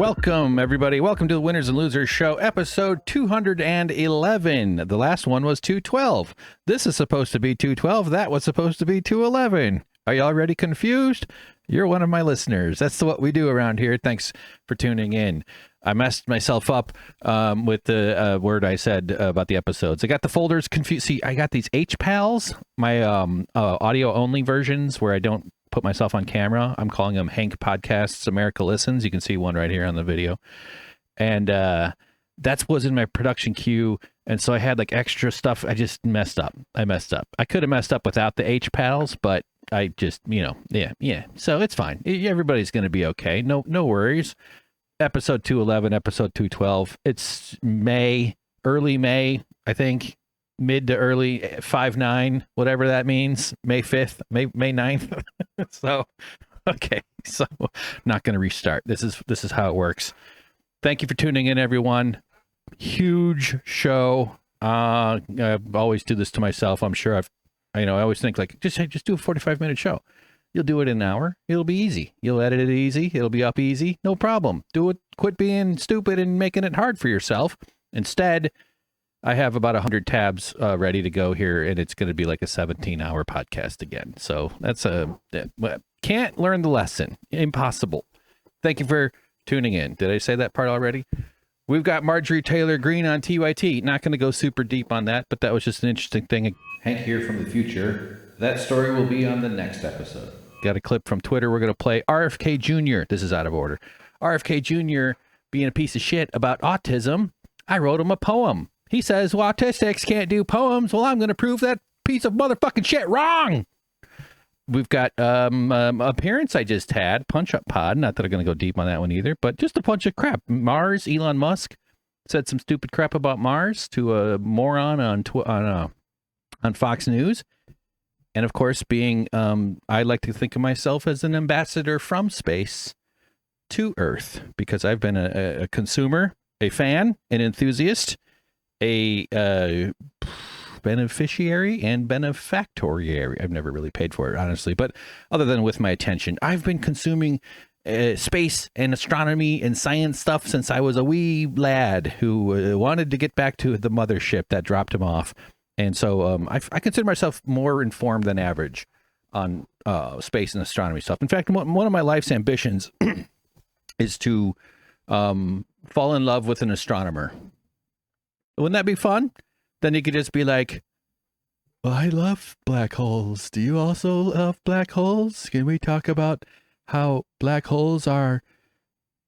Welcome, everybody. Welcome to the Winners and Losers Show, episode 211. The last one was 212. This is supposed to be 212. That was supposed to be 211. Are you already confused? You're one of my listeners. That's what we do around here. Thanks for tuning in. I messed myself up with the word I said about the episodes. I got the folders confused. See, I got these HPALs, my audio-only versions where I don't put myself on camera. I'm calling them Hank Podcasts America Listens. You can see one right here on the video. And that was in my production queue. And so I had like extra stuff. I just messed up. I could have messed up without the HPALs, but I just, yeah. So it's fine. Everybody's going to be okay. No worries. Episode 211, episode 212. It's May, early May, I think. Mid to early 5/9, whatever that means. May 5th, May 9th. So, okay. So, not going to restart. This is how it works. Thank you for tuning in, everyone. Huge show. I always do this to myself. I'm sure I always think like, just do a 45-minute show. You'll do it in an hour. It'll be easy. You'll edit it easy. It'll be up easy. No problem. Do it. Quit being stupid and making it hard for yourself. Instead, I have about 100 tabs ready to go here, and it's going to be like a 17-hour podcast again. So that's can't learn the lesson. Impossible. Thank you for tuning in. Did I say that part already? We've got Marjorie Taylor Greene on TYT. Not going to go super deep on that, but that was just an interesting thing. Hank here from the future. That story will be on the next episode. Got a clip from Twitter. We're going to play RFKjr. This is out of order. RFKjr. being a piece of shit about autism. I wrote him a poem. He says, well, autistics can't do poems. Well, I'm going to prove that piece of motherfucking shit wrong. We've got appearance I just had, Punch Up Pod. Not that I'm going to go deep on that one either, but just a bunch of crap. Mars, Elon Musk said some stupid crap about Mars to a moron on Fox News. And of course, being, I like to think of myself as an ambassador from space to Earth, because I've been a consumer, a fan, an enthusiast, a beneficiary and benefactoriary. I've never really paid for it, honestly, but other than with my attention, I've been consuming space and astronomy and science stuff since I was a wee lad who wanted to get back to the mothership that dropped him off. And so I consider myself more informed than average on space and astronomy stuff. In fact, one of my life's ambitions is to fall in love with an astronomer. Wouldn't that be fun? Then you could just be like, well, I love black holes. Do you also love black holes? Can we talk about how black holes are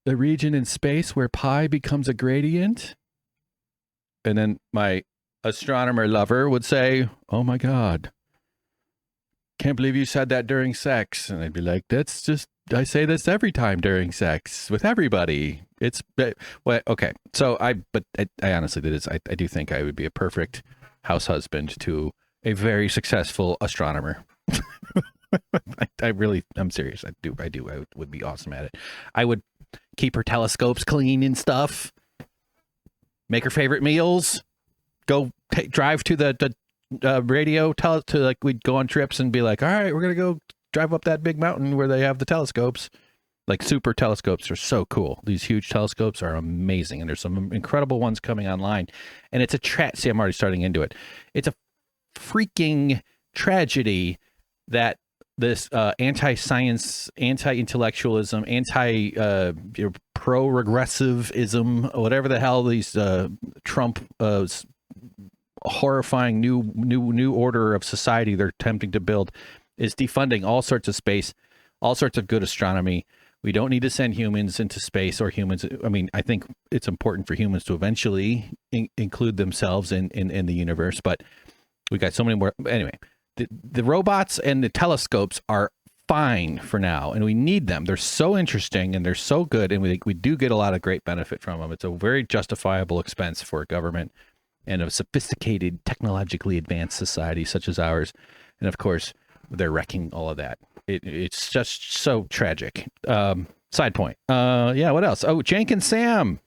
the region in space where pi becomes a gradient? And then my astronomer lover would say, oh my God, can't believe you said that during sex. And I'd be like, that's just, I say this every time during sex with everybody. It's, well, okay. So I honestly did this. I do think I would be a perfect house husband to a very successful astronomer. I'm serious. I would be awesome at it. I would keep her telescopes clean and stuff, make her favorite meals, go drive to the radio, we'd go on trips and be like, all right, we're going to go drive up that big mountain where they have the telescopes. Like super telescopes are so cool. These huge telescopes are amazing. And there's some incredible ones coming online. And it's see, I'm already starting into it. It's a freaking tragedy that this anti-science, anti-intellectualism, pro-regressivism, whatever the hell these Trump horrifying new order of society they're attempting to build is defunding all sorts of space, all sorts of good astronomy. We don't need to send humans into space, or humans. I mean, I think it's important for humans to eventually include themselves in the universe, but we got so many more. Anyway, the robots and the telescopes are fine for now, and we need them. They're so interesting and they're so good, and we do get a lot of great benefit from them. It's a very justifiable expense for a government and a sophisticated, technologically advanced society such as ours. And of course, they're wrecking all of that. It's just so tragic. Side point. Yeah, what else? Oh, Jank and Sam.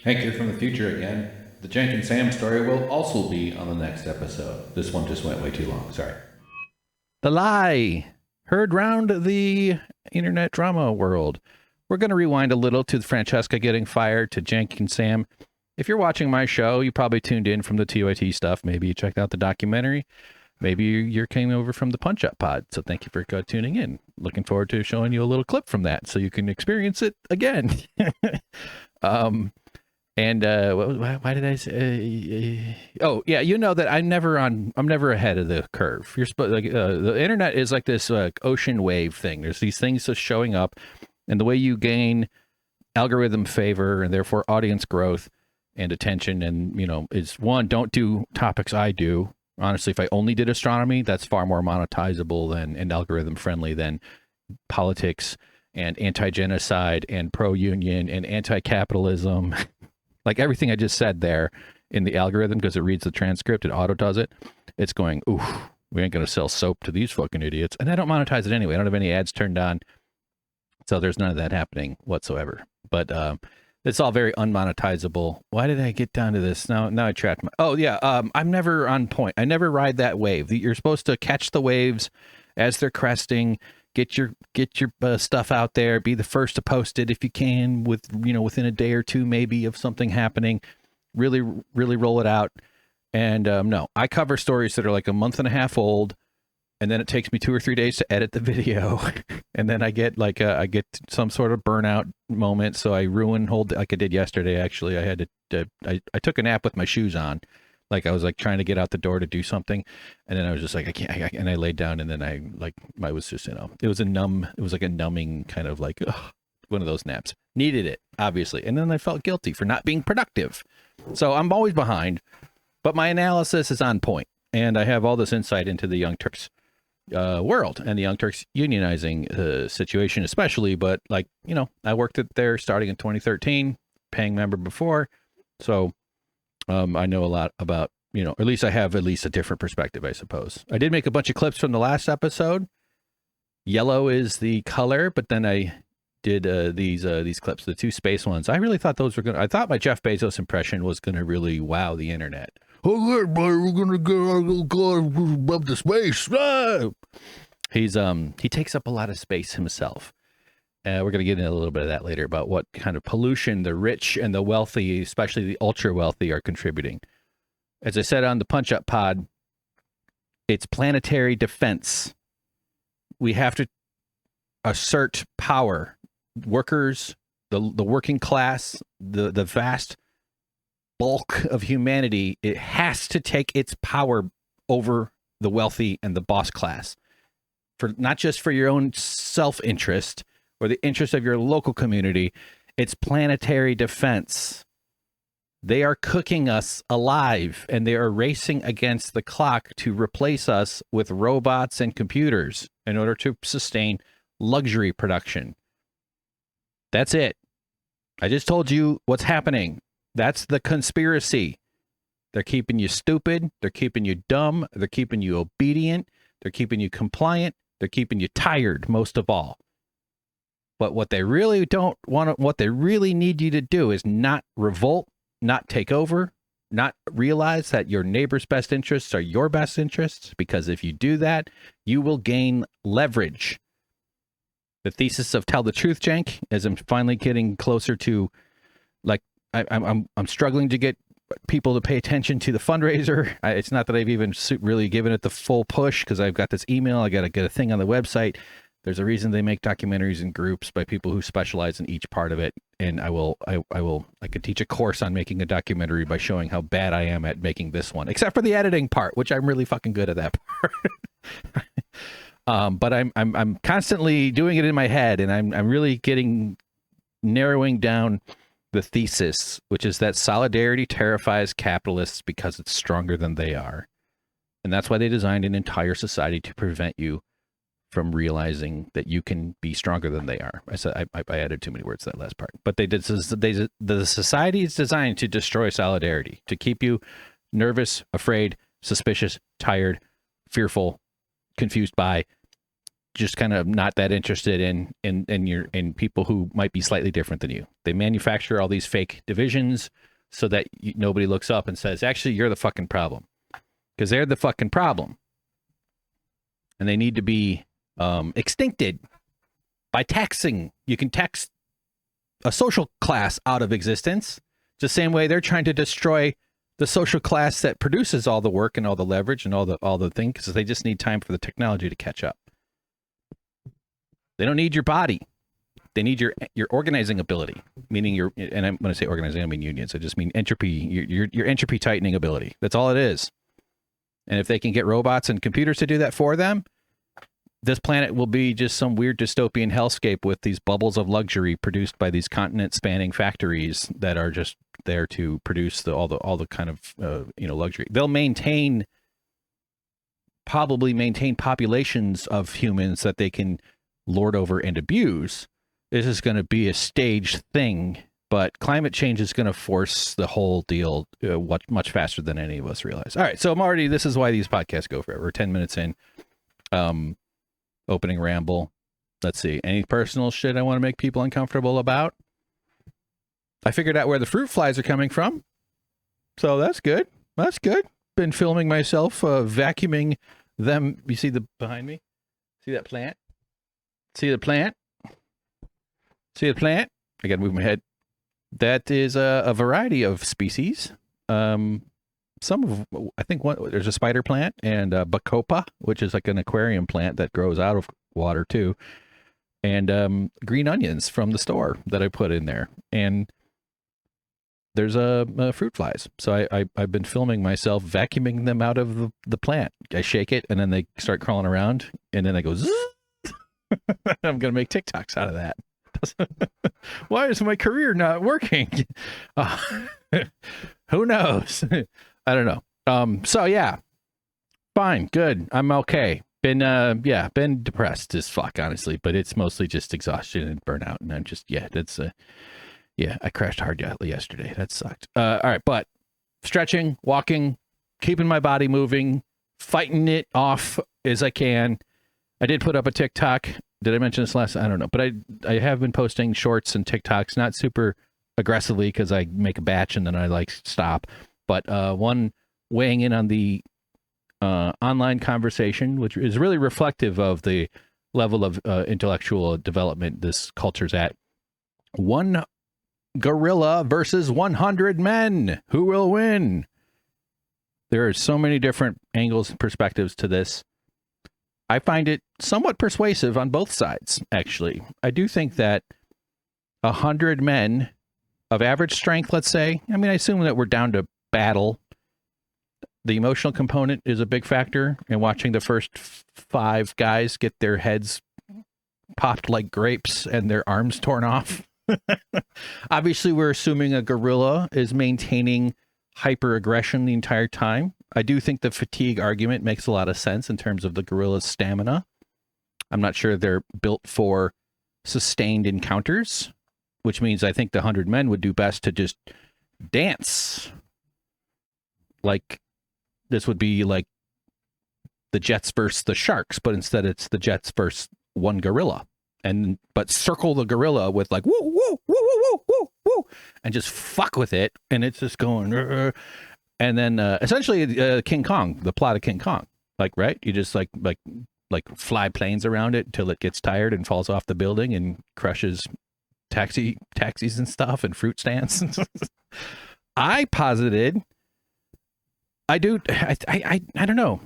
Hank here from the future again. The Jank and Sam story will also be on the next episode. This one just went way too long. Sorry. The lie heard round the internet drama world. we're going to rewind a little to Francesca getting fired, to Jank and Sam. If you're watching my show, you probably tuned in from the TYT stuff. Maybe you checked out the documentary. Maybe you came over from the Punch Up Pod. So thank you for tuning in. Looking forward to showing you a little clip from that so you can experience it again. Why did I say? Oh yeah, you know that I'm never ahead of the curve. You're supposed the internet is like this ocean wave thing. There's these things just showing up, and the way you gain algorithm favor and therefore audience growth and attention, and is one, don't do topics I do. Honestly, if I only did astronomy, that's far more monetizable and algorithm friendly than politics and anti-genocide and pro-union and anti-capitalism. Like everything I just said there in the algorithm, because it reads the transcript, it auto does it. It's going, ooh, we ain't going to sell soap to these fucking idiots. And I don't monetize it anyway. I don't have any ads turned on. So there's none of that happening whatsoever. But it's all very unmonetizable. Why did I get down to this? Now I tracked my... Oh, yeah. I'm never on point. I never ride that wave. You're supposed to catch the waves as they're cresting. Get your stuff out there. Be the first to post it if you can, within a day or two maybe of something happening. Really, really roll it out. And no, I cover stories that are like a month and a half old, and then it takes me 2 or 3 days to edit the video, and then I get some sort of burnout moment. So I ruin like I did yesterday. Actually, I had to I took a nap with my shoes on. Like I was like trying to get out the door to do something, and then I was just like, I can't, and I laid down, and then I was just, it was like a numbing kind of like, ugh, one of those naps. Needed it, obviously. And then I felt guilty for not being productive. So I'm always behind, but my analysis is on point, and I have all this insight into the Young Turks world and the Young Turks unionizing situation especially. But I worked there starting in 2013, paying member before. So I know a lot about, at least I have a different perspective, I suppose. I did make a bunch of clips from the last episode. Yellow is the color, but then I did these clips, the 2 space ones. I really thought I thought my Jeff Bezos impression was going to really wow the internet. Oh, good, buddy, we're going to go up to space. Ah! He takes up a lot of space himself. We're going to get into a little bit of that later about what kind of pollution the rich and the wealthy, especially the ultra wealthy, are contributing. As I said on the Punch Up Pod, it's planetary defense. We have to assert power. Workers, the working class, the vast bulk of humanity, it has to take its power over the wealthy and the boss class. For not just for your own self-interest, or the interest of your local community, it's planetary defense. They are cooking us alive, and they are racing against the clock to replace us with robots and computers in order to sustain luxury production. That's it. I just told you what's happening. That's the conspiracy. They're keeping you stupid. They're keeping you dumb. They're keeping you obedient. They're keeping you compliant. They're keeping you tired, most of all. But what they really what they really need you to do is not revolt, not take over, not realize that your neighbor's best interests are your best interests, because if you do that, you will gain leverage. The thesis of Tell the Truth, Jank, as I'm finally getting closer to, I'm struggling to get people to pay attention to the fundraiser. It's not that I've even really given it the full push, because I've got this email, I got to get a thing on the website. There's a reason they make documentaries in groups by people who specialize in each part of it. And I could teach a course on making a documentary by showing how bad I am at making this one, except for the editing part, which I'm really fucking good at that part. But I'm constantly doing it in my head, and I'm really narrowing down the thesis, which is that solidarity terrifies capitalists because it's stronger than they are. And that's why they designed an entire society to prevent you from realizing that you can be stronger than they are. I said I added too many words to that last part. But the society is designed to destroy solidarity, to keep you nervous, afraid, suspicious, tired, fearful, confused by, just kind of not that interested in people who might be slightly different than you. They manufacture all these fake divisions so that nobody looks up and says, actually, you're the fucking problem. Because they're the fucking problem. And they need to be extincted by taxing. You can tax a social class out of existence. The same way they're trying to destroy the social class that produces all the work and all the leverage and all the things, because they just need time for the technology to catch up. They don't need your body. They need your organizing ability, meaning and when I say organizing, I mean unions. I just mean entropy, your entropy tightening ability. That's all it is. And if they can get robots and computers to do that for them, this planet will be just some weird dystopian hellscape with these bubbles of luxury produced by these continent-spanning factories that are just there to produce all the kind of luxury. They'll probably maintain populations of humans that they can lord over and abuse. This is going to be a staged thing, but climate change is going to force the whole deal much faster than any of us realize. All right, so this is why these podcasts go forever. We're 10 minutes in. Opening ramble. Let's see. Any personal shit I want to make people uncomfortable about? I figured out where the fruit flies are coming from. So that's good. That's good. Been filming myself vacuuming them. You see behind me? See that plant? See the plant? See the plant? I got to move my head. That is a variety of species. There's a spider plant and bacopa, which is like an aquarium plant that grows out of water too, and green onions from the store that I put in there. And there's fruit flies. So I've been filming myself vacuuming them out of the plant. I shake it and then they start crawling around and then I go zzz. I'm going to make TikToks out of that. Why is my career not working? Who knows? I don't know. So yeah, fine, good. I'm okay. Been depressed as fuck, honestly, but it's mostly just exhaustion and burnout. And I'm just, I crashed hard yesterday. That sucked. All right. But stretching, walking, keeping my body moving, fighting it off as I can. I did put up a TikTok. Did I mention this last? I don't know, but I have been posting shorts and TikToks, not super aggressively because I make a batch and then I stop. But one weighing in on the online conversation, which is really reflective of the level of intellectual development this culture's at. One gorilla versus 100 men. Who will win? There are so many different angles and perspectives to this. I find it somewhat persuasive on both sides, actually. I do think that 100 men of average strength, let's say, I assume that we're down to battle. The emotional component is a big factor in watching the first 5 guys get their heads popped like grapes and their arms torn off. Obviously, we're assuming a gorilla is maintaining hyper-aggression the entire time. I do think the fatigue argument makes a lot of sense in terms of the gorilla's stamina. I'm not sure they're built for sustained encounters, which means I think the 100 men would do best to just dance. Like, this would be like the Jets versus the Sharks, but instead it's the Jets versus one gorilla. But circle the gorilla with like, woo, woo, woo, woo, woo, woo, woo, and just fuck with it. And it's just going, and then essentially King Kong, the plot of King Kong. Like, right? You just like fly planes around it until it gets tired and falls off the building and crushes taxis and stuff and fruit stands. I posited, I don't know.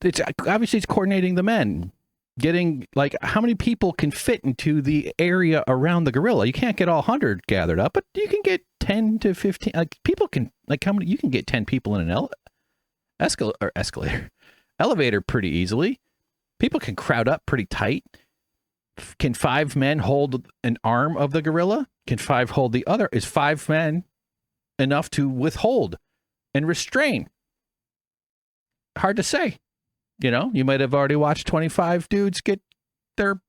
It's obviously it's coordinating the men. Getting like how many people can fit into the area around the gorilla. You can't get all 100 gathered up, but you can get 10 to 15. Like people can, like how many, you can get 10 people in an elevator pretty easily. People can crowd up pretty tight. Can 5 men hold an arm of the gorilla? Can 5 hold the other? Is 5 men enough to withhold and restrain? Hard to say. You know, you might have already watched 25 dudes get their,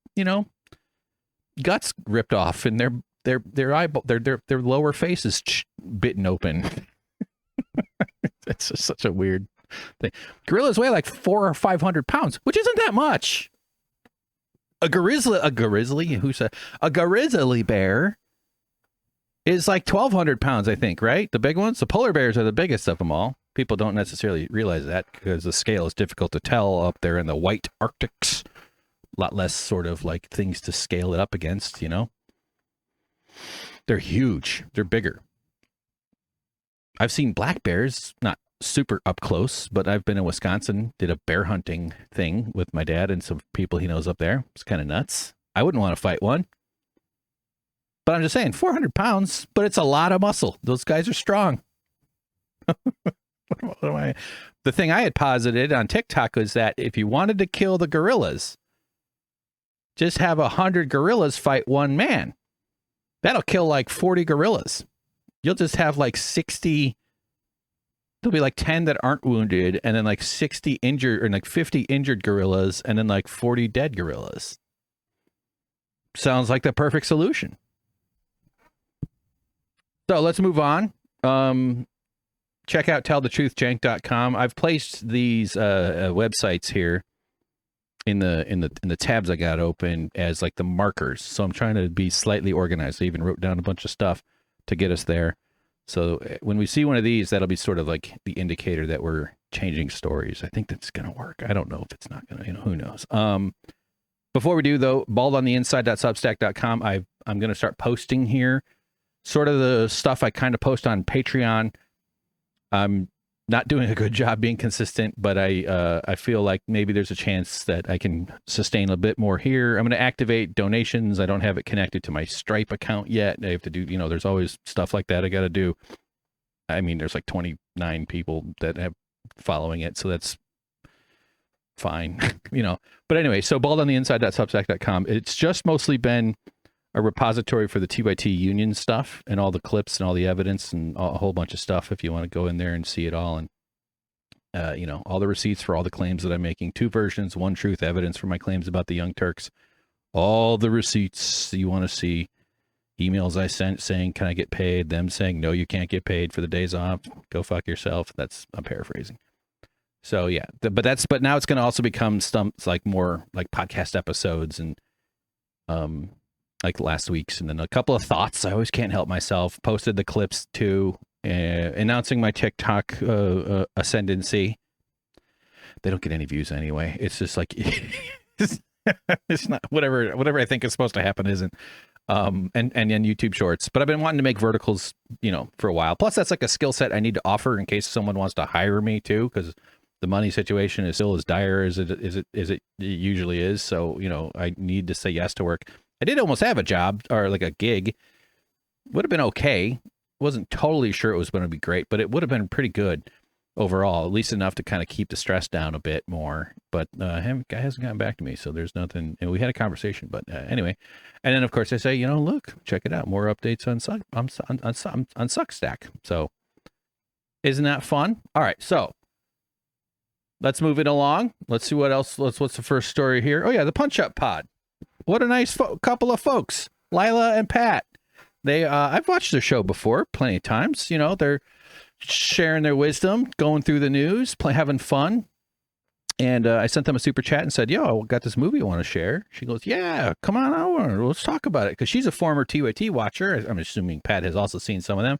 guts ripped off and their eyeball, their lower faces bitten open. It's just such a weird thing. Gorillas weigh like 400 or 500 pounds, which isn't that much. A grizzly bear is like 1,200 pounds, I think, right? The big ones, the polar bears are the biggest of them all. People don't necessarily realize that because the scale is difficult to tell up there in the white Arctics. A lot less sort of like things to scale it up against, They're huge. They're bigger. I've seen black bears, not super up close, but I've been in Wisconsin, did a bear hunting thing with my dad and some people he knows up there. It's kind of nuts. I wouldn't want to fight one. But I'm just saying, 400 pounds, but it's a lot of muscle. Those guys are strong. The thing I had posited on TikTok was that if you wanted to kill the gorillas, just have 100 gorillas fight one man. That'll kill like 40 gorillas. You'll just have like 60. There'll be like 10 that aren't wounded, and then like 60 injured, or like 50 injured gorillas, and then like 40 dead gorillas. Sounds like the perfect solution. So let's move on. Check out tellthetruthjank.com. I've placed these websites here in the tabs I got open as like the markers. So I'm trying to be slightly organized. I even wrote down a bunch of stuff to get us there. So when we see one of these, that'll be sort of like the indicator that we're changing stories. I think that's going to work. I don't know if it's not going to, who knows. Before we do though, baldontheinside.substack.com, I'm going to start posting here sort of the stuff I kind of post on Patreon. I'm not doing a good job being consistent, but I feel like maybe there's a chance that I can sustain a bit more here. I'm going to activate donations. I don't have it connected to my Stripe account yet. I have to do, there's always stuff like that I got to do. I mean, there's like 29 people that have following it, so that's fine, But anyway, so baldontheinside.substack.com. It's just mostly been a repository for the TYT union stuff and all the clips and all the evidence and a whole bunch of stuff if you want to go in there and see it all. And, all the receipts for all the claims that I'm making, 2 versions, 1 truth evidence for my claims about the Young Turks, all the receipts you want to see, emails I sent saying, can I get paid? Them saying, no, you can't get paid for the days off. Go fuck yourself. I'm paraphrasing. So yeah, but now it's going to also become like more like podcast episodes and, like last week's, and then a couple of thoughts. I always can't help myself. Posted the clips too, announcing my TikTok ascendancy. They don't get any views anyway. It's just like it's not whatever I think is supposed to happen isn't. And YouTube Shorts. But I've been wanting to make verticals, for a while. Plus, that's like a skill set I need to offer in case someone wants to hire me too, because the money situation is still as dire as it usually is. So I need to say yes to work. I did almost have a job or like a gig. Would have been okay. Wasn't totally sure it was going to be great, but it would have been pretty good overall, at least enough to kind of keep the stress down a bit more. But guy hasn't gotten back to me, so there's nothing. And we had a conversation, but anyway. And then of course I say, look, check it out. More updates on Substack. So isn't that fun? All right, so let's move it along. Let's see what else. What's the first story here? Oh yeah, the Punch Up Pod. What a nice couple of folks, Lila and Pat. They, I've watched their show before plenty of times. They're sharing their wisdom, going through the news, having fun. And I sent them a super chat and said, yo, I got this movie I want to share. She goes, yeah, come on over. Let's talk about it. Because she's a former TYT watcher. I'm assuming Pat has also seen some of them.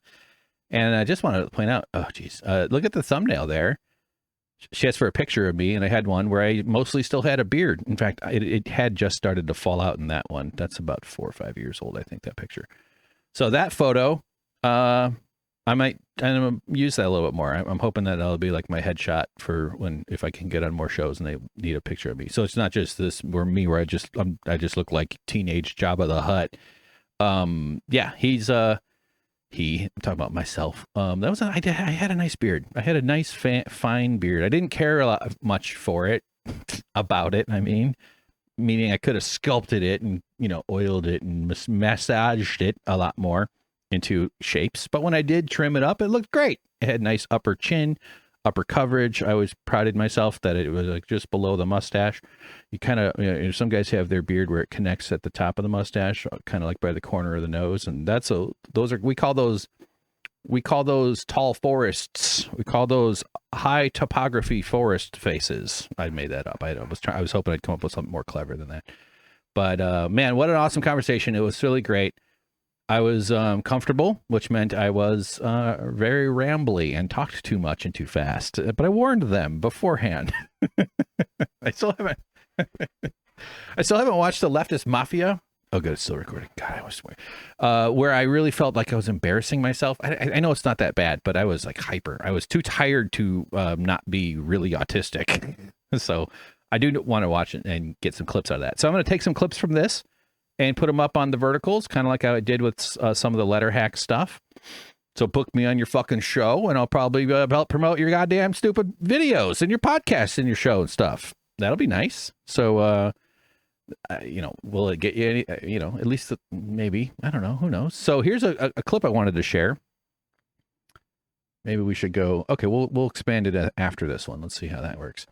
And I just want to point out, oh, geez, look at the thumbnail there. She asked for a picture of me, and I had one where I mostly still had a beard. In fact, it had just started to fall out in that one. That's about 4 or 5 years old, I think, that picture. So that photo, I might use that a little bit more. I'm hoping that that'll be like my headshot for if I can get on more shows and they need a picture of me. So it's not just this where I just look like teenage Jabba the Hutt. Yeah, I'm talking about myself. I had a nice beard. I had a nice fine beard. I didn't care much for it, about it. Meaning I could have sculpted it and, oiled it and massaged it a lot more into shapes. But when I did trim it up, it looked great. It had nice upper chin, upper coverage. I always prided myself that it was like just below the mustache. You kind of, some guys have their beard where it connects at the top of the mustache, kind of like by the corner of the nose. And we call those tall forests. We call those high topography forest faces. I made that up. I was hoping I'd come up with something more clever than that. But man, what an awesome conversation. It was really great. I was comfortable, which meant I was very rambly and talked too much and too fast. But I warned them beforehand. I still haven't watched the Leftist Mafia Oh, good. It's still recording. God, I was where I really felt like I was embarrassing myself. I know it's not that bad, but I was like hyper. I was too tired to not be really autistic. So I do want to watch it and get some clips out of that. So I'm going to take some clips from this and put them up on the verticals, kind of like I did with some of the letter hack stuff. So book me on your fucking show, and I'll probably help promote your goddamn stupid videos and your podcasts and your show and stuff. That'll be nice. So, will it get you any, at least maybe, I don't know, who knows? So here's a clip I wanted to share. Maybe we should go, okay, we'll expand it after this one. Let's see how that works.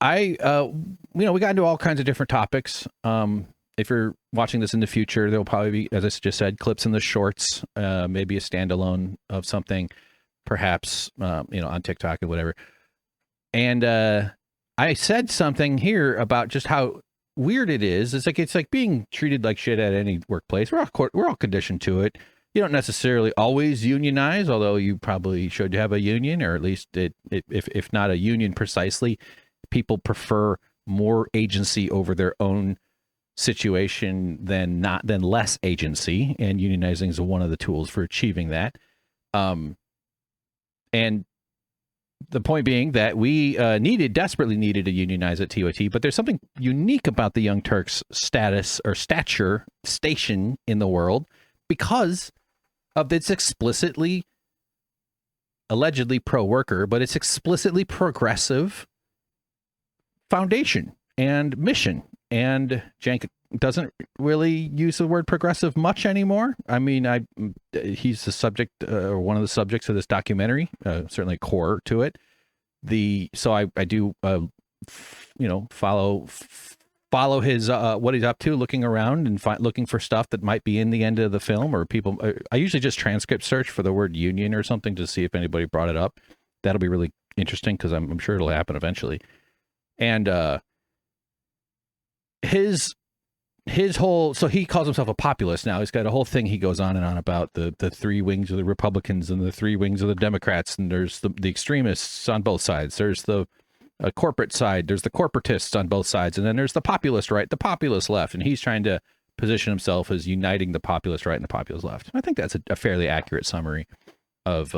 We got into all kinds of different topics. If you're watching this in the future, there'll probably be, as I just said, clips in the shorts, maybe a standalone of something, perhaps, on TikTok or whatever. And I said something here about just how weird it is. It's like being treated like shit at any workplace. We're all conditioned to it. You don't necessarily always unionize, although you probably should have a union, or at least if not a union precisely, people prefer more agency over their own situation than less agency, and unionizing is one of the tools for achieving that. And the point being that we desperately needed to unionize at TOT, but there's something unique about the Young Turks' status or station in the world because of its explicitly, allegedly pro-worker, but it's explicitly progressive foundation and mission. And Jank doesn't really use the word progressive much anymore. I mean, he's the subject or one of the subjects of this documentary, certainly core to it. So I do, follow his, what he's up to, looking around and looking for stuff that might be in the end of the film, or people, I usually just transcript search for the word union or something to see if anybody brought it up. That'll be really interesting because I'm sure it'll happen eventually. And, his whole, so he calls himself a populist now. He's got a whole thing he goes on and on about the three wings of the Republicans and the three wings of the Democrats, and there's the extremists on both sides. There's the corporate side, there's the corporatists on both sides, and then there's the populist right, the populist left, and he's trying to position himself as uniting the populist right and the populist left. I think that's a fairly accurate summary of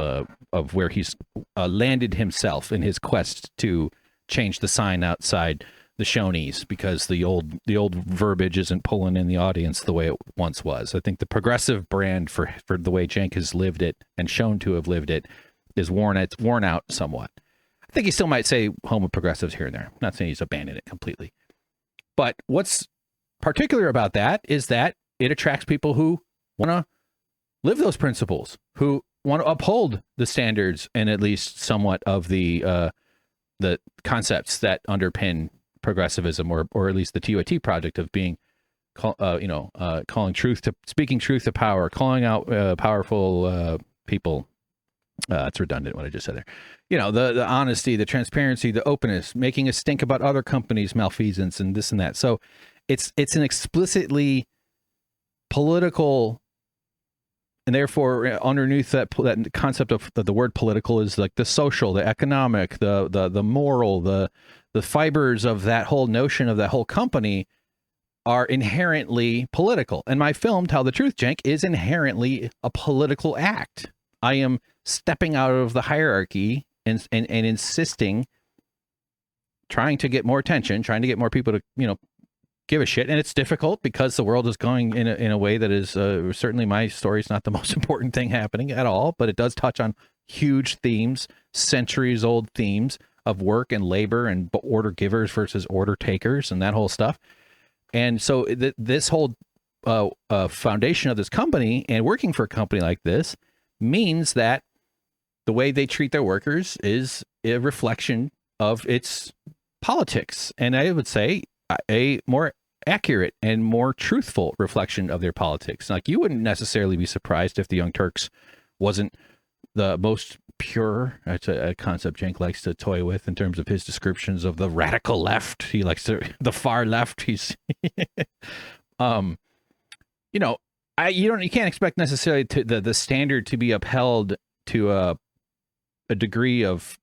where he's landed himself in his quest to change the sign outside the Shoney's, because the old verbiage isn't pulling in the audience the way it once was. I think the progressive brand for the way Jank has lived it and shown to have lived it is worn out somewhat. I think he still might say homo progressives here and there. I'm not saying he's abandoned it completely. But what's particular about that is that it attracts people who want to live those principles, who want to uphold the standards and at least somewhat of the concepts that underpin progressivism, or at least the TOT project of being, speaking truth to power, calling out powerful people. It's redundant what I just said there. The honesty, the transparency, the openness, making us think about other companies' malfeasance and this and that. So it's an explicitly political, and therefore underneath that concept of the word political is like the social, the economic, the moral, the fibers of that whole notion of that whole company are inherently political. And my film, Tell the Truth, Jank, is inherently a political act. I am stepping out of the hierarchy and insisting, trying to get more attention, trying to get more people to, give a shit. And it's difficult because the world is going in a way that is certainly, my story is not the most important thing happening at all, but it does touch on huge themes, centuries old themes of work and labor and order givers versus order takers and that whole stuff. And so this whole foundation of this company and working for a company like this means that the way they treat their workers is a reflection of its politics. And I would say a more accurate and more truthful reflection of their politics. Like, you wouldn't necessarily be surprised if the Young Turks wasn't the most pure. That's a concept Jank likes to toy with in terms of his descriptions of the radical left. He likes the far left. He's, you can't expect necessarily the standard to be upheld to a degree of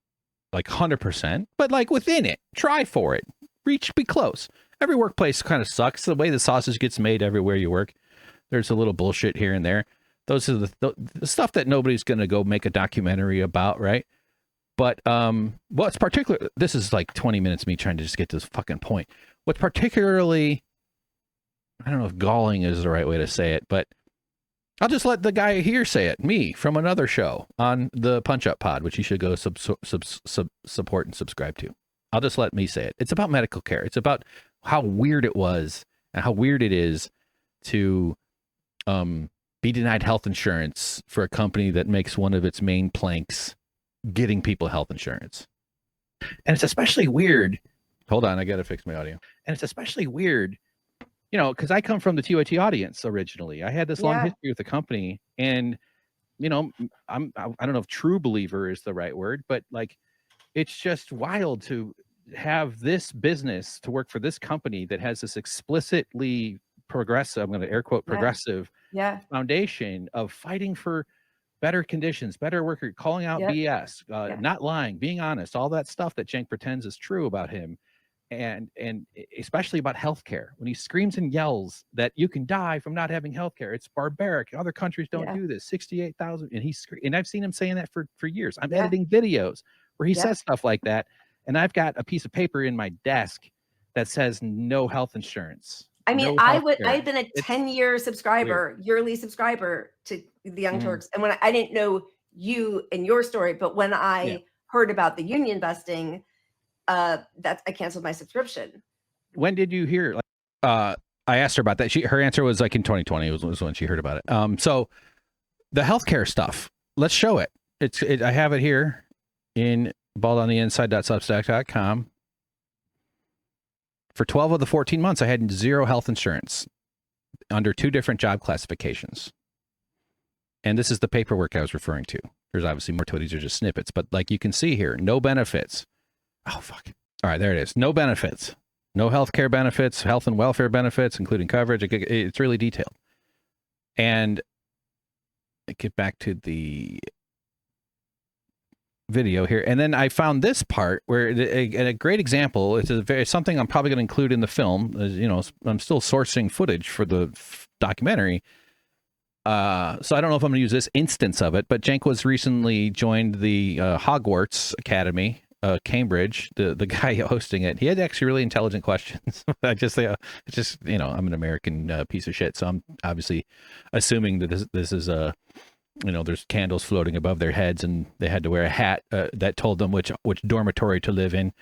like 100%, but like within it, try for it, be close. every workplace kind of sucks. The way the sausage gets made everywhere you work, there's a little bullshit here and there. Those are the stuff that nobody's going to go make a documentary about, right? But what's particular, this is like 20 minutes me trying to just get to this fucking point. What's particularly, I don't know if galling is the right way to say it, but I'll just let the guy here say it, me, from another show on the Punch Up Pod, which you should go support and subscribe to. I'll just let me say it. It's about medical care. It's about how weird it was and how weird it is to be denied health insurance for a company that makes one of its main planks getting people health insurance. And it's especially weird. Hold on, I got to fix my audio. And it's especially weird, you know, because I come from the TYT audience originally. I had this long history with the company, and, you know, I don't know if true believer is the right word, but like, it's just wild to have this business to work for this company that has this explicitly progressive, I'm going to air quote progressive foundation of fighting for better conditions, better worker, calling out BS, not lying, being honest, all that stuff that Cenk pretends is true about him. And especially about healthcare, when he screams and yells that you can die from not having healthcare, it's barbaric. Other countries don't do this. 68,000, and I've seen him saying that for years. I'm editing videos where he says stuff like that, and I've got a piece of paper in my desk that says no health insurance. I mean, I've been a 10-year subscriber, yearly subscriber to the Young Turks, and when I didn't know you and your story, but when I heard about the union busting, that I canceled my subscription. When did you hear? I asked her about that. Her answer was like in 2020 was when she heard about it. So the healthcare stuff, let's show it. I have it here in baldontheinside.substack.com. For 12 of the 14 months, I had zero health insurance under 2 different job classifications. And this is the paperwork I was referring to. There's obviously more to it. These are just snippets, but like you can see here, no benefits. Oh, fuck. All right, there it is. No benefits. No health care benefits, health and welfare benefits, including coverage. It's really detailed. And I get back to the video here. And then I found this part where a great example, it's something I'm probably going to include in the film. You know, I'm still sourcing footage for the documentary. So I don't know if I'm going to use this instance of it, but Cenk was recently joined the Hogwarts Academy, Cambridge, the guy hosting it. He had actually really intelligent questions. I just say, it's just, you know, I'm an American piece of shit. So I'm obviously assuming that this is a, you know, there's candles floating above their heads and they had to wear a hat that told them which dormitory to live in.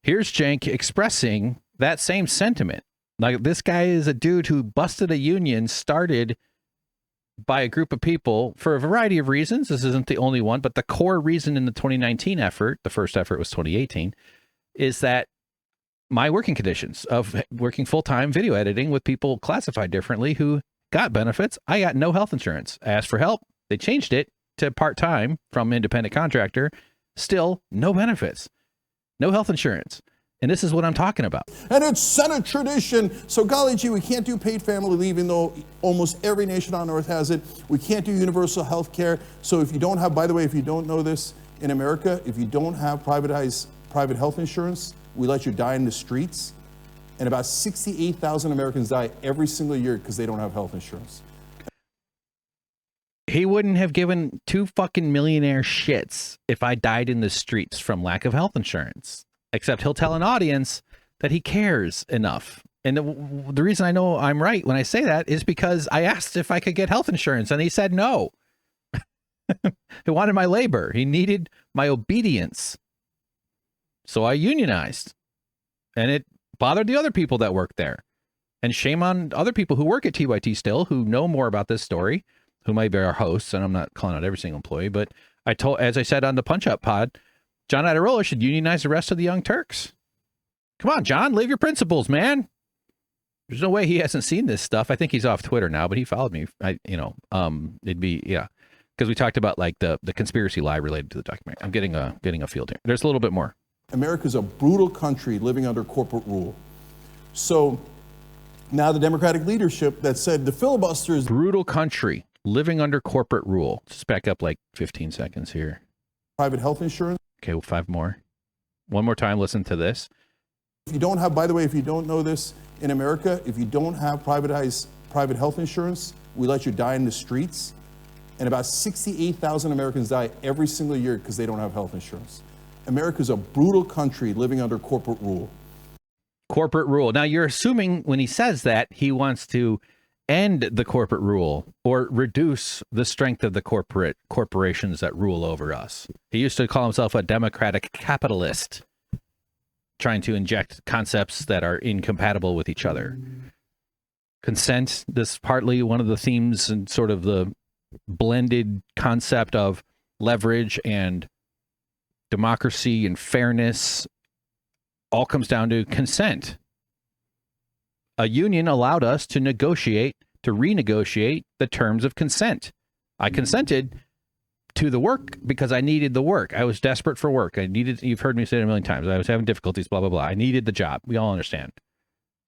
Here's Cenk expressing that same sentiment. Like, this guy is a dude who busted a union started by a group of people for a variety of reasons. This isn't the only one, but the core reason in the 2019 effort, the first effort was 2018, is that my working conditions of working full-time video editing with people classified differently who got benefits. I got no health insurance. I asked for help. They changed it to part-time from independent contractor. Still no benefits, no health insurance. And this is what I'm talking about. And it's Senate tradition. So golly gee, we can't do paid family leave, even though almost every nation on earth has it. We can't do universal health care. So if you don't have, by the way, if you don't know this, in America, if you don't have private health insurance, we let you die in the streets. And about 68,000 Americans die every single year because they don't have health insurance. He wouldn't have given 2 fucking millionaire shits if I died in the streets from lack of health insurance. Except he'll tell an audience that he cares enough. And the reason I know I'm right when I say that is because I asked if I could get health insurance and he said no. He wanted my labor. He needed my obedience. So I unionized. And it bothered the other people that work there. And shame on other people who work at TYT still, who know more about this story, who might be our hosts. And I'm not calling out every single employee, but as I said on the Punch Up Pod, John Adirola should unionize the rest of the Young Turks. Come on, John, live your principles, man. There's no way he hasn't seen this stuff. I think he's off Twitter now, but he followed me. It'd be, because we talked about like the conspiracy lie related to the documentary. I'm getting a field here. There's a little bit more. America's a brutal country living under corporate rule. So now the Democratic leadership that said the filibuster is brutal country living under corporate rule. Just back up like 15 seconds here. Private health insurance. Okay, well, 5 more. One more time, listen to this. If you don't have, by the way, if you don't know this, in America, if you don't have private health insurance, we let you die in the streets. And about 68,000 Americans die every single year because they don't have health insurance. America's a brutal country living under corporate rule. Corporate rule. Now, you're assuming when he says that, he wants to end the corporate rule or reduce the strength of the corporations that rule over us. He used to call himself a democratic capitalist, trying to inject concepts that are incompatible with each other. Consent, this partly one of the themes and sort of the blended concept of leverage and democracy and fairness all comes down to consent. A union allowed us to renegotiate the terms of consent. I consented to the work because I needed the work. I was desperate for work. You've heard me say it a million times. I was having difficulties, blah, blah, blah. I needed the job. We all understand.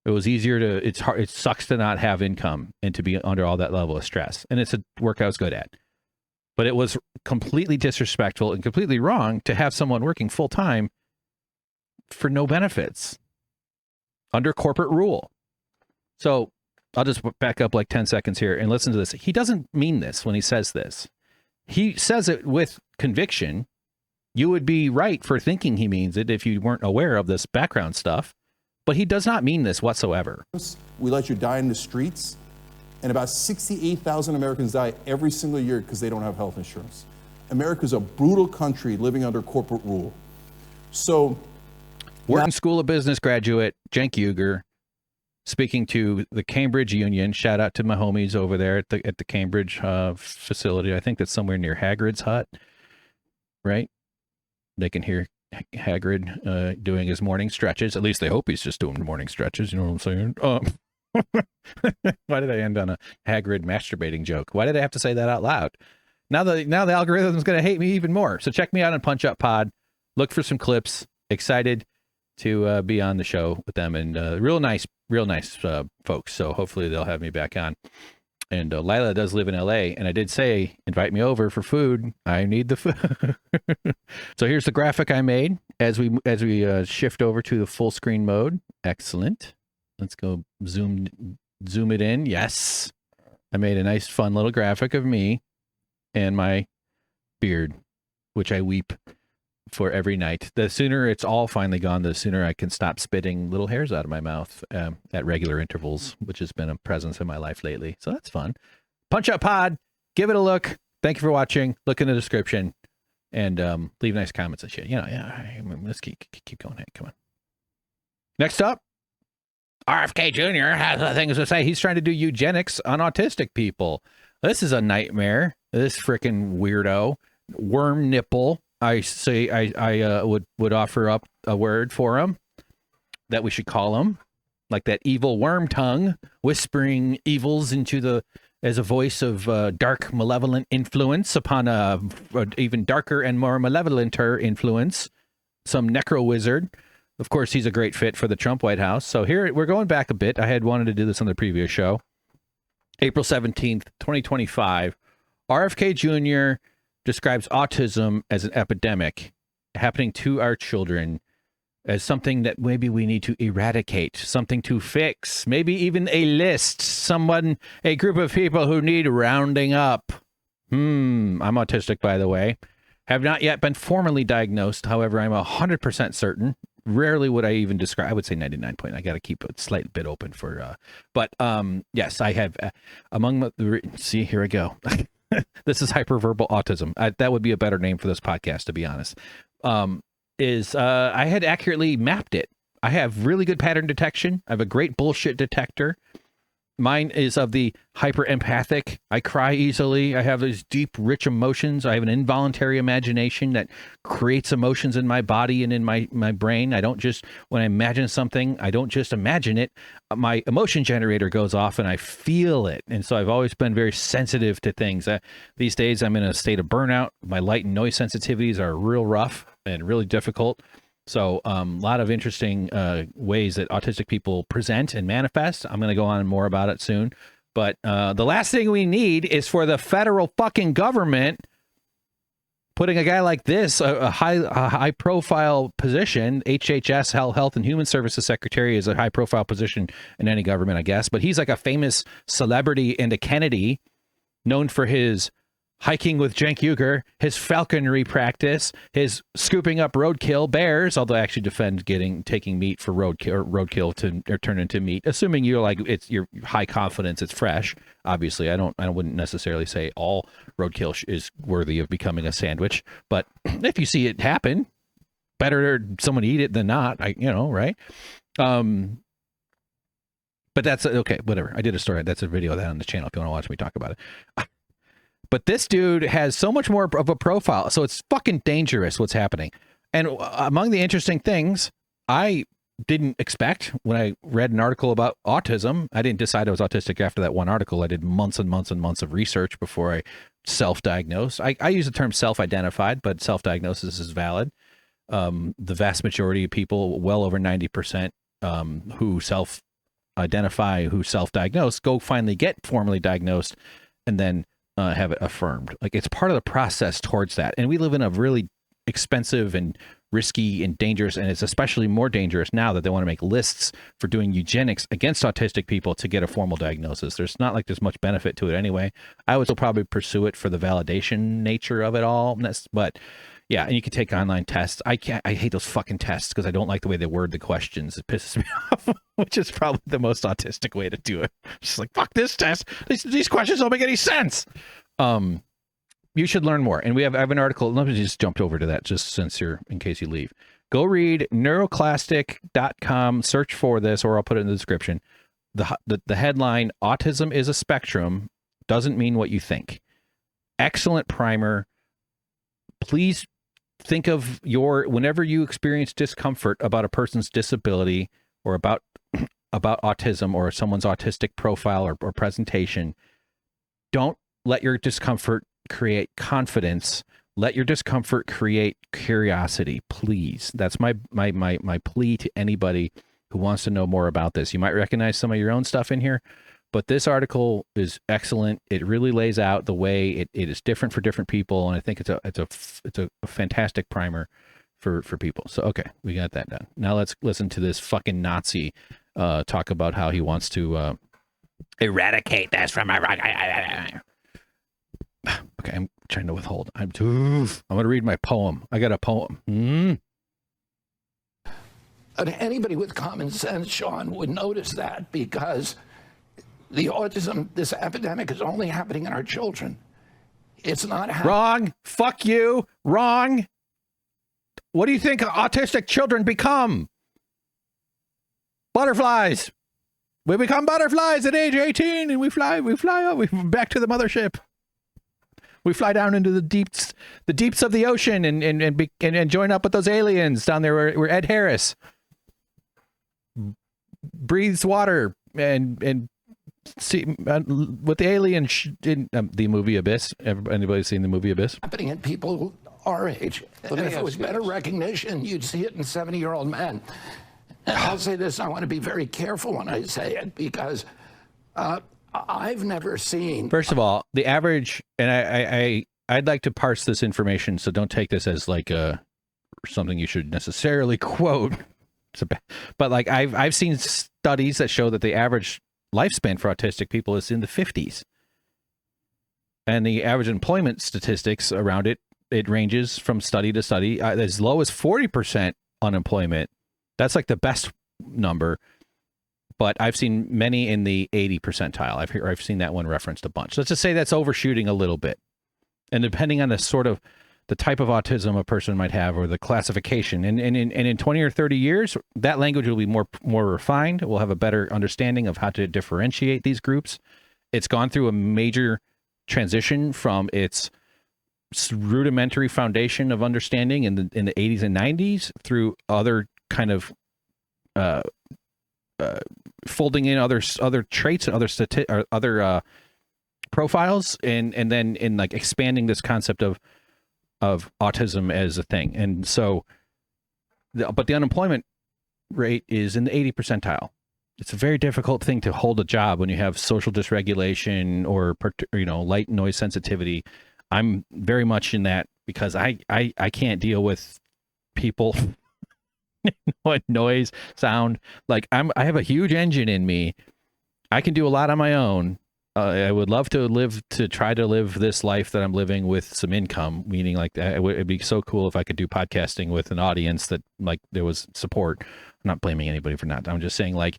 It was easier it's hard. It sucks to not have income and to be under all that level of stress. And it's a work I was good at. But it was completely disrespectful and completely wrong to have someone working full time for no benefits under corporate rule. So I'll just back up like 10 seconds here and listen to this. He doesn't mean this when he says this. He says it with conviction. You would be right for thinking he means it if you weren't aware of this background stuff. But he does not mean this whatsoever. We let you die in the streets, and about 68,000 Americans die every single year because they don't have health insurance. America's a brutal country living under corporate rule. So, Wharton School of Business graduate Hank Thompson, speaking to the Cambridge Union. Shout out to my homies over there at the Cambridge facility. I think that's somewhere near Hagrid's hut, right? They can hear Hagrid doing his morning stretches. At least they hope he's just doing morning stretches. You know what I'm saying? Why did I end on a Hagrid masturbating joke? Why did I have to say that out loud? Now the algorithm's going to hate me even more. So check me out on Punch Up Pod. Look for some clips. Excited to be on the show with them, and real nice folks. So hopefully they'll have me back on. And Lila does live in LA, and I did say, invite me over for food. I need the food. So here's the graphic I made as we shift over to the full screen mode. Excellent. Let's go zoom it in. Yes. I made a nice, fun little graphic of me and my beard, which I weep for every night. The sooner it's all finally gone, the sooner I can stop spitting little hairs out of my mouth at regular intervals, which has been a presence in my life lately. So that's fun. Punch Up Pod. Give it a look. Thank you for watching. Look in the description and leave nice comments and shit. You know, yeah. Let's keep going. Hey, come on. Next up, RFKjr has things to say. He's trying to do eugenics on autistic people. This is a nightmare. This freaking weirdo. Worm nipple. I say I would offer up a word for him that we should call him, like that evil worm tongue whispering evils as a voice of dark malevolent influence upon a even darker and more malevolenter influence, some necro wizard. Of course, he's a great fit for the Trump White House. So here we're going back a bit. I had wanted to do this on the previous show. April 17th, 2025. RFKjr describes autism as an epidemic happening to our children, as something that maybe we need to eradicate, something to fix, maybe even a list, a group of people who need rounding up. I'm autistic, by the way. Have not yet been formally diagnosed. However, I'm 100% certain. Rarely would I even describe, I would say 99 point. I got to keep a slight bit open for, yes, I have see, here I go. This is hyperverbal autism. That would be a better name for this podcast, to be honest. I had accurately mapped it. I have really good pattern detection. I have a great bullshit detector. Mine is of the hyper empathic. I cry easily. I have these deep, rich emotions. I have an involuntary imagination that creates emotions in my body and in my brain. I don't just, when I imagine something, I don't just imagine it. My emotion generator goes off and I feel it. And so I've always been very sensitive to things. These days I'm in a state of burnout. My light and noise sensitivities are real rough and really difficult. So a lot of interesting ways that autistic people present and manifest. I'm going to go on more about it soon. But the last thing we need is for the federal fucking government putting a guy like this, a high profile position, HHS, Health and Human Services Secretary, is a high profile position in any government, I guess. But he's like a famous celebrity and a Kennedy, known for his hiking with Cenk Uygur, his falconry practice, his scooping up roadkill bears, although I actually defend taking meat for roadkill to turn into meat, assuming you're like, you're high confidence it's fresh. Obviously, I wouldn't necessarily say all roadkill is worthy of becoming a sandwich, but if you see it happen, better someone eat it than not, right? But that's okay, whatever. I did a story. That's a video of that on the channel if you want to watch me talk about it. But this dude has so much more of a profile, so it's fucking dangerous what's happening. And among the interesting things I didn't expect when I read an article about autism, I didn't decide I was autistic after that one article. I did months and months and months of research before I self-diagnosed. I use the term self-identified, but self-diagnosis is valid. The vast majority of people, well over 90%, who self-identify, who self-diagnose, go finally get formally diagnosed and then have it affirmed. Like, it's part of the process towards that. And we live in a really expensive and risky and dangerous, and it's especially more dangerous now that they want to make lists for doing eugenics against autistic people to get a formal diagnosis. There's not like there's much benefit to it anyway. I would still probably pursue it for the validation nature of it all. But yeah, and you can take online tests. I hate those fucking tests because I don't like the way they word the questions. It pisses me off, which is probably the most autistic way to do it. Just like, fuck this test. These questions don't make any sense. You should learn more. And I have an article. Let me just jump over to that just in case you leave. Go read neuroclastic.com, search for this, or I'll put it in the description. The headline, Autism is a Spectrum, Doesn't Mean What You Think. Excellent primer. Please think of whenever you experience discomfort about a person's disability or about autism or someone's autistic profile or presentation, don't let your discomfort create confidence. Let your discomfort create curiosity, please. That's my plea to anybody who wants to know more about this. You might recognize some of your own stuff in here, but this article is excellent. It really lays out the way it is different for different people, and I think it's a fantastic primer for people. So okay, we got that done. Now let's listen to this fucking Nazi talk about how he wants to eradicate this from my. Okay, I'm trying to withhold. I'm going to read my poem. I got a poem. Anybody with common sense, Sean, would notice that, because the autism, this epidemic, is only happening in our children. It's not happening. Wrong. Fuck you. Wrong. What do you think autistic children become? Butterflies. We become butterflies at age 18 and we fly back to the mothership. We fly down into the deeps of the ocean and join up with those aliens down there where Ed Harris breathes water and see with the alien in the movie Abyss. Anybody seen the movie Abyss? Happening in people our age. And if it was better recognition, you'd see it in 70-year-old men. And I'll say this, I want to be very careful when I say it, because I've never seen. First of all, the average, and I'd like to parse this information, so don't take this as like something you should necessarily quote. But like I've seen studies that show that the average lifespan for autistic people is in the 50s, and the average employment statistics around it ranges from study to study, as low as 40% unemployment. That's like the best number. But I've seen many in the 80 percentile. I've seen that one referenced a bunch. Let's just say that's overshooting a little bit. And depending on the type of autism a person might have, or the classification, and in 20 or 30 years, that language will be more refined. We'll have a better understanding of how to differentiate these groups. It's gone through a major transition from its rudimentary foundation of understanding in the 80s and 90s through other kind of folding in other traits and other profiles, and then in like expanding this concept of autism as a thing. And so, but the unemployment rate is in the 80 percentile. It's a very difficult thing to hold a job when you have social dysregulation or light noise sensitivity. I'm very much in that because I can't deal with people. What noise, sound, like I have a huge engine in me. I can do a lot on my own. I would love to try to live this life that I'm living with some income, meaning like it'd be so cool if I could do podcasting with an audience that like there was support. I'm not blaming anybody for not. I'm just saying like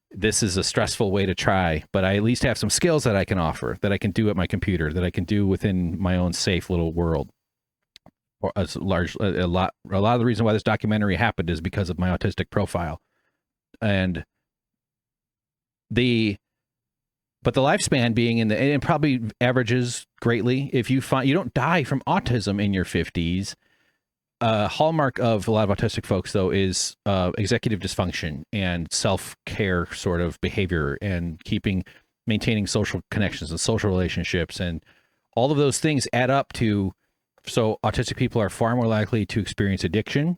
this is a stressful way to try, but I at least have some skills that I can offer, that I can do at my computer, that I can do within my own safe little world. Or a lot of the reason why this documentary happened is because of my autistic profile, and but the lifespan being and it probably averages greatly. If you find you don't die from autism in your 50s, hallmark of a lot of autistic folks though is executive dysfunction and self-care sort of behavior and maintaining social connections and social relationships, and all of those things add up to. So autistic people are far more likely to experience addiction.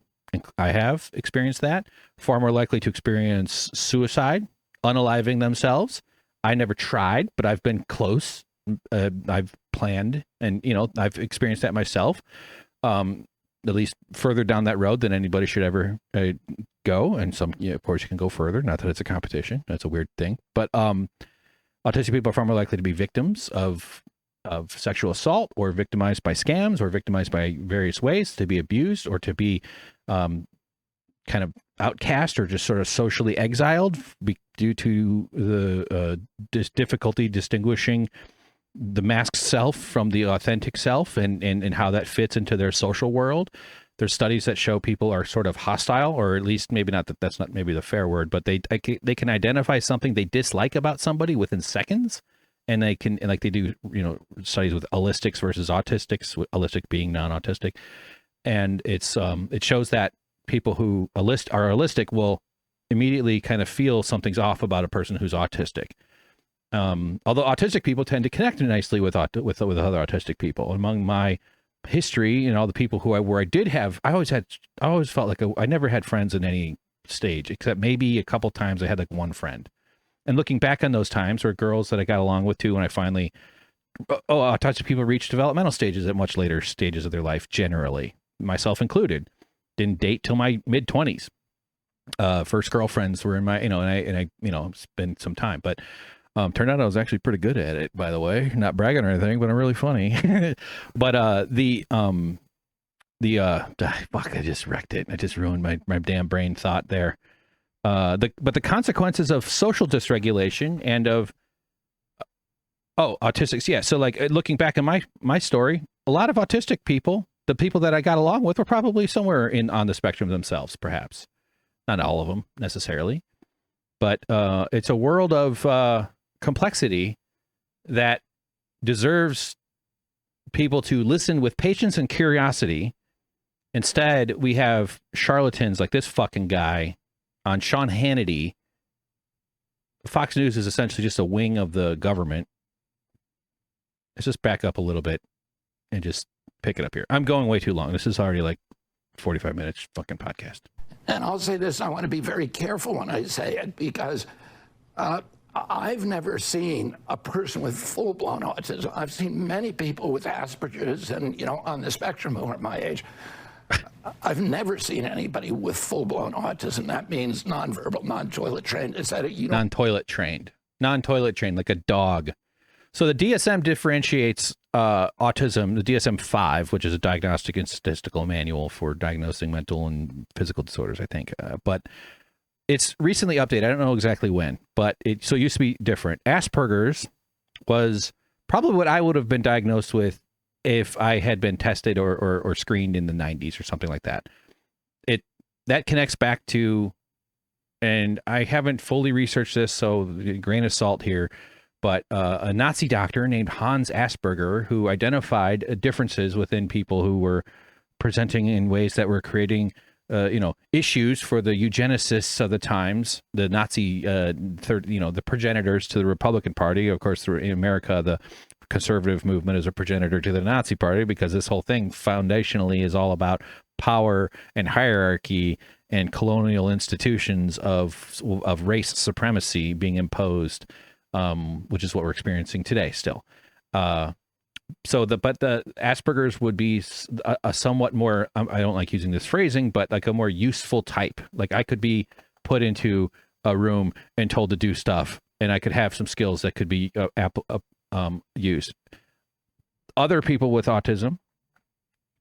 I have experienced that. Far more likely to experience suicide, unaliving themselves. I never tried, but I've been close. I've planned, and I've experienced that myself. At least further down that road than anybody should ever go. And some, of course, you can go further. Not that it's a competition. That's a weird thing. But autistic people are far more likely to be victims of sexual assault, or victimized by scams, or victimized by various ways, to be abused, or to be kind of outcast, or just sort of socially exiled due to the difficulty distinguishing the masked self from the authentic self, and how that fits into their social world. There's studies that show people are sort of hostile, or at least maybe not that's not maybe the fair word, but they can identify something they dislike about somebody within seconds. And they can, like they do, studies with allistics versus autistics, allistic being non-autistic. And it shows that people who are allistic will immediately kind of feel something's off about a person who's autistic. Although autistic people tend to connect nicely with other autistic people. Among my history, the people who I always felt like I never had friends in any stage, except maybe a couple times I had like one friend. And looking back on those times, or girls that I got along with too, when I finally, autistic people reach developmental stages at much later stages of their life, generally, myself included. Didn't date till my mid-20s. First girlfriends were in my, and I spent some time, but turned out I was actually pretty good at it, by the way. Not bragging or anything, but I'm really funny. But fuck, I just wrecked it. I just ruined my damn brain thought there. But the consequences of social dysregulation and of autistics, yeah. So like looking back at my story, a lot of autistic people, the people that I got along with, were probably somewhere on the spectrum themselves, perhaps. Not all of them necessarily, but it's a world of complexity that deserves people to listen with patience and curiosity. Instead, we have charlatans like this fucking guy on Sean Hannity. Fox News is essentially just a wing of the government. Let's just back up a little bit and just pick it up here. I'm going way too long. This is already like 45 minutes fucking podcast. And I'll say this, I want to be very careful when I say it, because I've never seen a person with full-blown autism. I've seen many people with Asperger's and, on the spectrum who are my age. I've never seen anybody with full-blown autism. That means nonverbal, non-toilet trained. Is that non-toilet trained, like a dog. So the DSM differentiates autism, the DSM-5, which is a diagnostic and statistical manual for diagnosing mental and physical disorders, I think. But it's recently updated. I don't know exactly when, but it used to be different. Asperger's was probably what I would have been diagnosed with if I had been tested or screened in the 90s or something like that. That connects back to, and I haven't fully researched this, so grain of salt here, but a Nazi doctor named Hans Asperger, who identified differences within people who were presenting in ways that were creating issues for the eugenicists of the times, the Nazi, the progenitors to the Republican Party. Of course, in America, the conservative movement is a progenitor to the Nazi Party, because this whole thing foundationally is all about power and hierarchy and colonial institutions of race supremacy being imposed, which is what we're experiencing today still. but the Asperger's would be a somewhat more, I don't like using this phrasing, but like a more useful type. Like I could be put into a room and told to do stuff, and I could have some skills that could be used. Other people with autism,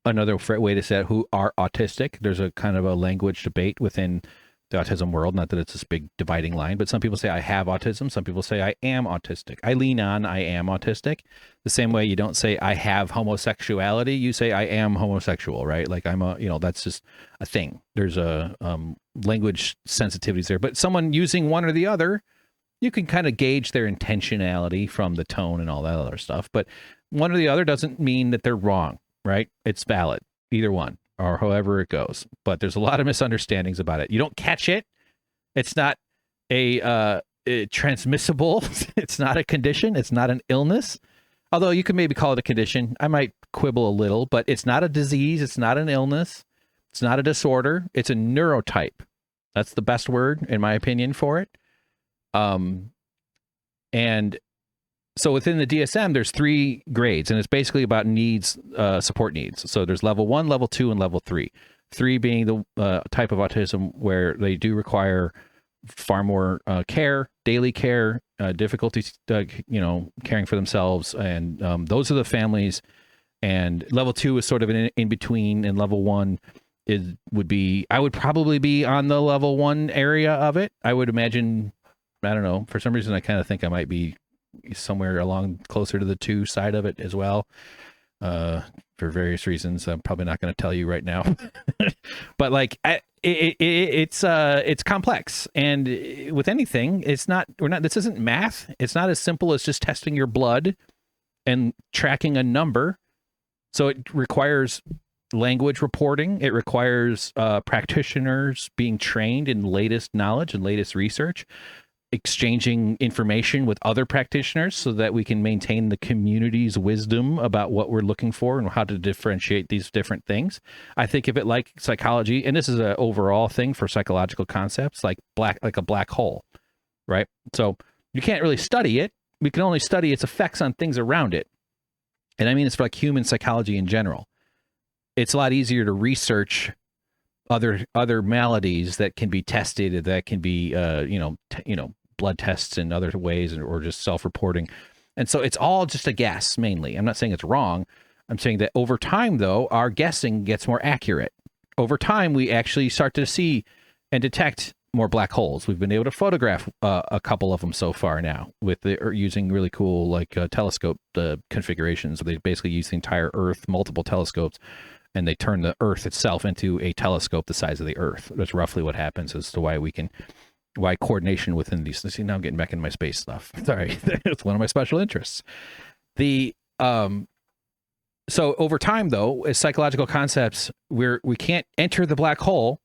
another way to say it, who are autistic, there's a kind of a language debate within the autism world. Not that it's this big dividing line, but some people say I have autism. Some people say I am autistic. I lean on I am autistic. The same way you don't say I have homosexuality, you say I am homosexual, right? Like I'm that's just a thing. There's a language sensitivities there. But someone using one or the other, you can kind of gauge their intentionality from the tone and all that other stuff. But one or the other doesn't mean that they're wrong, right? It's valid, either one, or however it goes. But there's a lot of misunderstandings about it. You don't catch it. It's not a transmissible. It's not a condition. It's not an illness. Although you could maybe call it a condition. I might quibble a little, but it's not a disease. It's not an illness. It's not a disorder. It's a neurotype. That's the best word, in my opinion, for it. And so within the DSM, there's 3 grades, and it's basically about needs, support needs. So there's level 1, level 2, and level 3. 3 being the type of autism where they do require far more care, daily care, difficulties, caring for themselves, and those are the families. And level 2 is sort of an in between, and level 1 would be, I would probably be on the level 1 area of it. I would imagine, I don't know, for some reason I kind of think I might be somewhere along closer to the 2 side of it as well, for various reasons I'm probably not going to tell you right now. But like it's complex, and with anything, this isn't math. It's not as simple as just testing your blood and tracking a number. So it requires language reporting. It requires practitioners being trained in latest knowledge and latest research, exchanging information with other practitioners so that we can maintain the community's wisdom about what we're looking for and how to differentiate these different things. I think of it like psychology, and this is an overall thing for psychological concepts, like a black hole, right? So you can't really study it. We can only study its effects on things around it. And I mean, it's for like human psychology in general. It's a lot easier to research other maladies that can be tested, that can be, blood tests and other ways, or just self-reporting. And so it's all just a guess, mainly. I'm not saying it's wrong. I'm saying that over time, though, our guessing gets more accurate. Over time, we actually start to see and detect more black holes. We've been able to photograph a couple of them so far now using really cool telescope configurations. They basically use the entire Earth, multiple telescopes, and they turn the Earth itself into a telescope the size of the Earth. That's roughly what happens as to why coordination within these. See, now I'm getting back into my space stuff. Sorry, it's one of my special interests. So over time, though, as psychological concepts, we can't enter the black hole,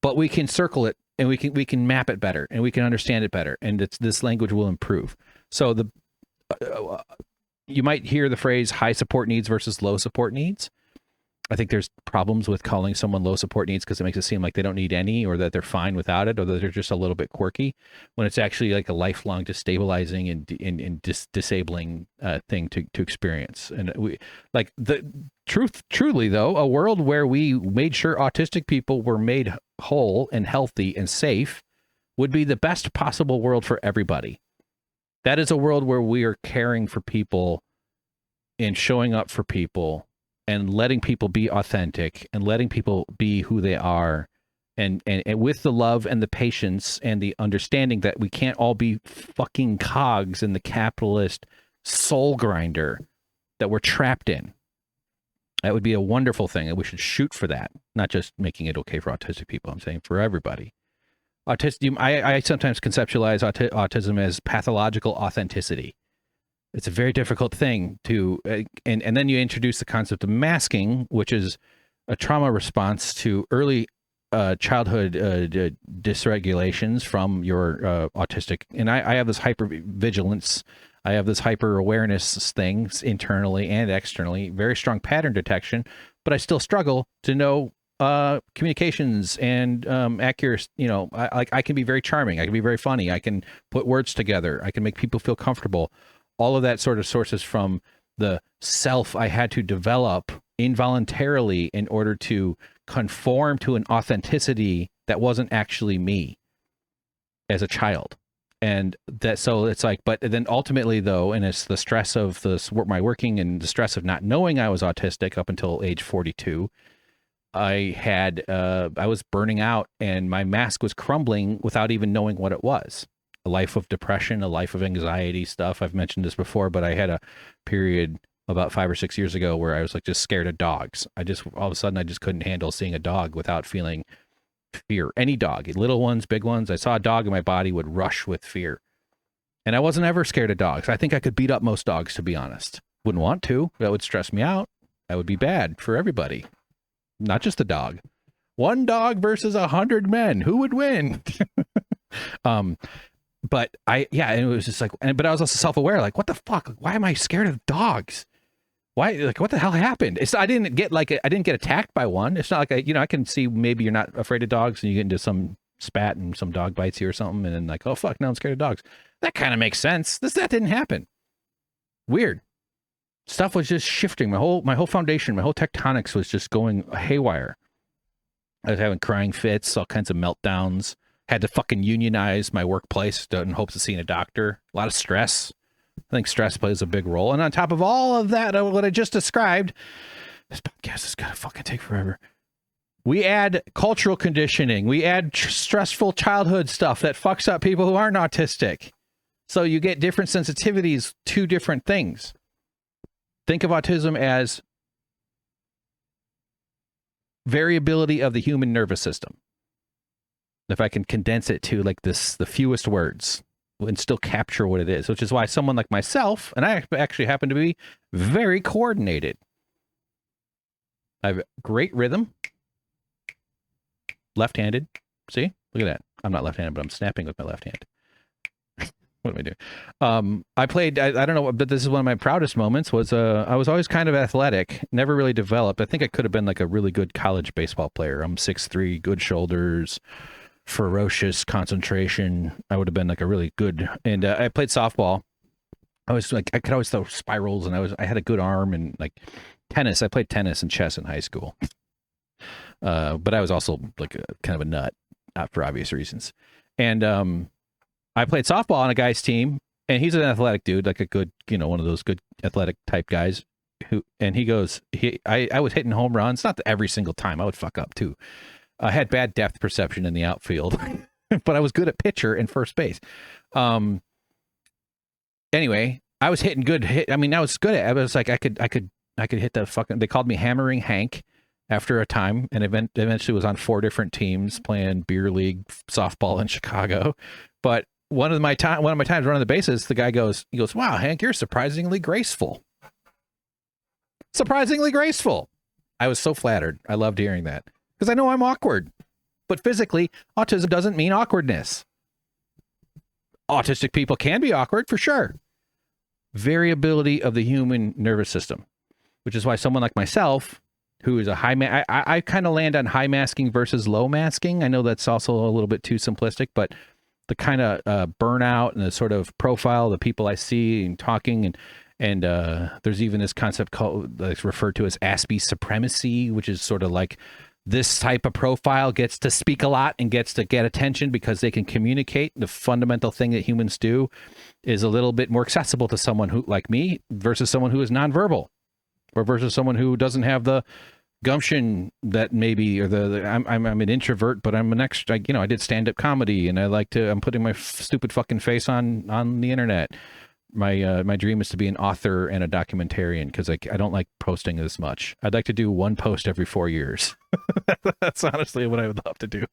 but we can circle it, and we can map it better, and we can understand it better, and this language will improve. So you might hear the phrase high support needs versus low support needs. I think there's problems with calling someone low support needs because it makes it seem like they don't need any, or that they're fine without it, or that they're just a little bit quirky, when it's actually like a lifelong destabilizing and disabling thing to experience. And truly though, a world where we made sure autistic people were made whole and healthy and safe would be the best possible world for everybody. That is a world where we are caring for people and showing up for people and letting people be authentic and letting people be who they are, and with the love and the patience and the understanding that we can't all be fucking cogs in the capitalist soul grinder that we're trapped in. That would be a wonderful thing, and we should shoot for that, not just making it okay for autistic people. I'm saying for everybody. I sometimes conceptualize autism as pathological authenticity. It's a very difficult thing to, and then you introduce the concept of masking, which is a trauma response to early childhood dysregulations from your autistic. And I have this hypervigilance, I have this hyper awareness things internally and externally, very strong pattern detection, but I still struggle to know communications and accuracy. I can be very charming, I can be very funny, I can put words together, I can make people feel comfortable. All of that sort of sources from the self I had to develop involuntarily in order to conform to an authenticity that wasn't actually me as a child. And that, so it's like, but then ultimately though, and it's the stress of my working and the stress of not knowing I was autistic up until age 42, I was burning out and my mask was crumbling without even knowing what it was. A life of depression, a life of anxiety stuff. I've mentioned this before, but I had a period about 5 or 6 years ago where I was like just scared of dogs. All of a sudden I just couldn't handle seeing a dog without feeling fear. Any dog, little ones, big ones. I saw a dog and my body would rush with fear. And I wasn't ever scared of dogs. I think I could beat up most dogs, to be honest. Wouldn't want to. That would stress me out. That would be bad for everybody. Not just the dog. One dog versus 100 men. Who would win? But and it was just like, but I was also self-aware, like, what the fuck? Why am I scared of dogs? Why, like, what the hell happened? I didn't get attacked by one. It's not like, I can see maybe you're not afraid of dogs and you get into some spat and some dog bites you or something. And then like, oh fuck, now I'm scared of dogs. That kind of makes sense. That didn't happen. Weird. Stuff was just shifting. My whole foundation, my whole tectonics was just going haywire. I was having crying fits, all kinds of meltdowns. Had to fucking unionize my workplace in hopes of seeing a doctor. A lot of stress. I think stress plays a big role. And on top of all of that, what I just described, this podcast is going to fucking take forever. We add cultural conditioning. We add stressful childhood stuff that fucks up people who aren't autistic. So you get different sensitivities to different things. Think of autism as variability of the human nervous system. If I can condense it to like the fewest words and still capture what it is, which is why someone like myself, and I actually happen to be very coordinated. I have great rhythm. Left-handed. See? Look at that. I'm not left-handed, but I'm snapping with my left hand. What am I doing? I played, I don't know, but this is one of my proudest moments was, I was always kind of athletic, never really developed. I think I could have been like a really good college baseball player. I'm 6'3", good shoulders, ferocious concentration. I would have been like a really good, and I played softball. I was like, I could always throw spirals, and I had a good arm, and like tennis. I played tennis and chess in high school. But I was also like kind of a nut, for obvious reasons. And I played softball on a guy's team, and he's an athletic dude, like a good, one of those good athletic type guys. He goes, I was hitting home runs, not every single time. I would fuck up too. I had bad depth perception in the outfield, but I was good at pitcher and first base. Anyway, I was hitting good hit. I mean, I was good at it. I was like, I could hit the fucking, they called me Hammering Hank after a time, and eventually was on 4 different teams playing beer league softball in Chicago. But one of my times running the bases, the guy goes, wow, Hank, you're surprisingly graceful. Surprisingly graceful. I was so flattered. I loved hearing that. Because I know I'm awkward, but physically, autism doesn't mean awkwardness. Autistic people can be awkward for sure. Variability of the human nervous system, which is why someone like myself, who is a high I kind of land on high masking versus low masking. I know that's also a little bit too simplistic, but the kind of burnout and the sort of profile of the people I see and talking, and there's even this concept called, that's referred to as Aspie supremacy, which is sort of like, this type of profile gets to speak a lot and gets to get attention because they can communicate. The fundamental thing that humans do is a little bit more accessible to someone who, like me, versus someone who is nonverbal, or versus someone who doesn't have the gumption that maybe, or I'm an introvert, but I'm an extra. I did stand-up comedy, and I'm putting my stupid fucking face on the internet. My dream is to be an author and a documentarian, because I don't like posting as much. I'd like to do one post every 4 years. That's honestly what I would love to do.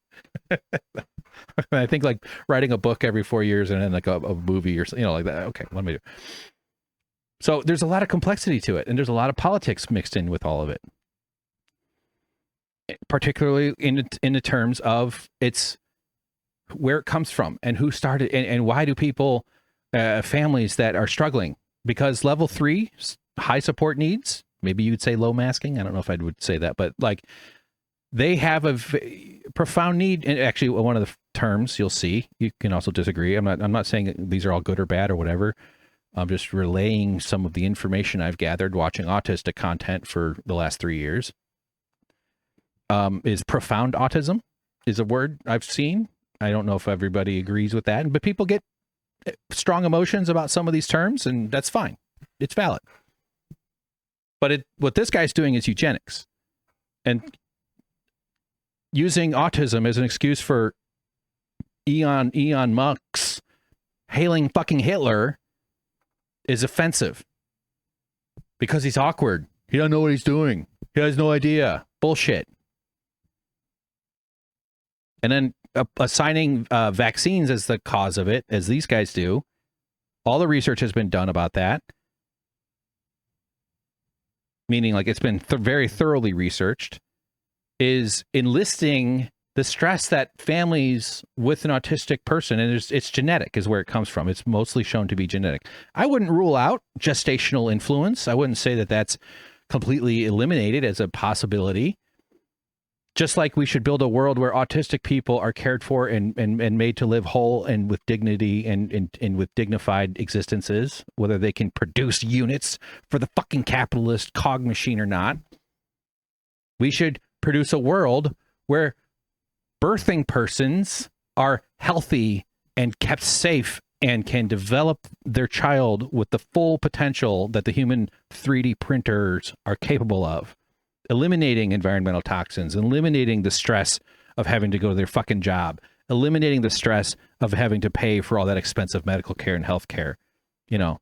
I think like writing a book every 4 years and then like a movie or something, like that. Okay, let me do. So there's a lot of complexity to it, and there's a lot of politics mixed in with all of it. Particularly in the terms of it's where it comes from and who started, and why do people, families that are struggling, because level 3 high support needs, maybe you'd say low masking. I don't know if I would say that, but like they have a profound need. And actually one of the terms you'll see, you can also disagree. I'm not saying these are all good or bad or whatever. I'm just relaying some of the information I've gathered watching autistic content for the last 3 years. Is profound autism is a word I've seen. I don't know if everybody agrees with that, but people get strong emotions about some of these terms, and that's fine. It's valid. But what this guy's doing is eugenics. And using autism as an excuse for Elon Musk hailing fucking Hitler is offensive. Because he's awkward. He doesn't know what he's doing. He has no idea. Bullshit. And then assigning vaccines as the cause of it, as these guys do. All the research has been done about that. Meaning like it's been very thoroughly researched, is enlisting the stress that families with an autistic person, and it's genetic is where it comes from. It's mostly shown to be genetic. I wouldn't rule out gestational influence. I wouldn't say that that's completely eliminated as a possibility. Just like we should build a world where autistic people are cared for and made to live whole and with dignity and with dignified existences, whether they can produce units for the fucking capitalist cog machine or not. We should produce a world where birthing persons are healthy and kept safe and can develop their child with the full potential that the human 3D printers are capable of. Eliminating environmental toxins, eliminating the stress of having to go to their fucking job, eliminating the stress of having to pay for all that expensive medical care and health care. You know,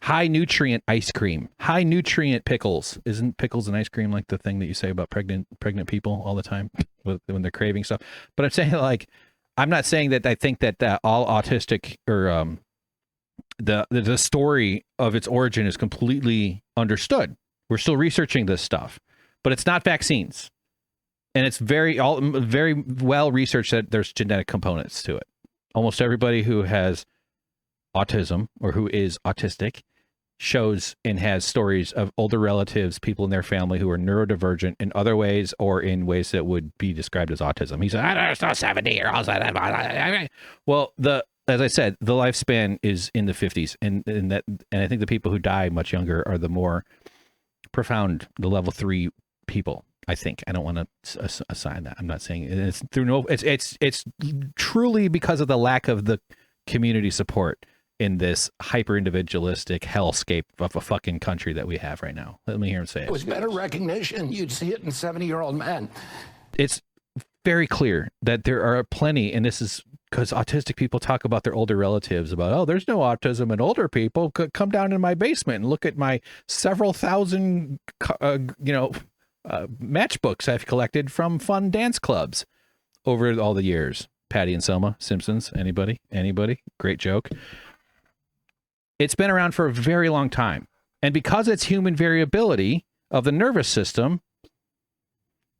high nutrient ice cream, high nutrient pickles. Isn't pickles and ice cream like the thing that you say about pregnant people all the time when they're craving stuff? But I'm saying, like, I'm not saying that I think that all autistic or the story of its origin is completely understood. We're still researching this stuff, but it's not vaccines. And it's very well researched that there's genetic components to it. Almost everybody who has autism or who is autistic shows and has stories of older relatives, people in their family who are neurodivergent in other ways or in ways that would be described as autism. He said, I don't know, 70-year-olds. Well, as I said, the lifespan is in the 50s. And I think the people who die much younger are the more profound, the level 3 people. I think. I don't want to assign that. I'm not saying it's through no. It's truly because of the lack of the community support in this hyper individualistic hellscape of a fucking country that we have right now. Let me hear him say it. It was better recognition. You'd see it in 70-year-old men. It's very clear that there are plenty, and this is because autistic people talk about their older relatives about, oh, there's no autism in older people. Come down in my basement and look at my several thousand, matchbooks I've collected from fun dance clubs over all the years. Patty and Selma, Simpsons, anybody? Great joke. It's been around for a very long time. And because it's human variability of the nervous system,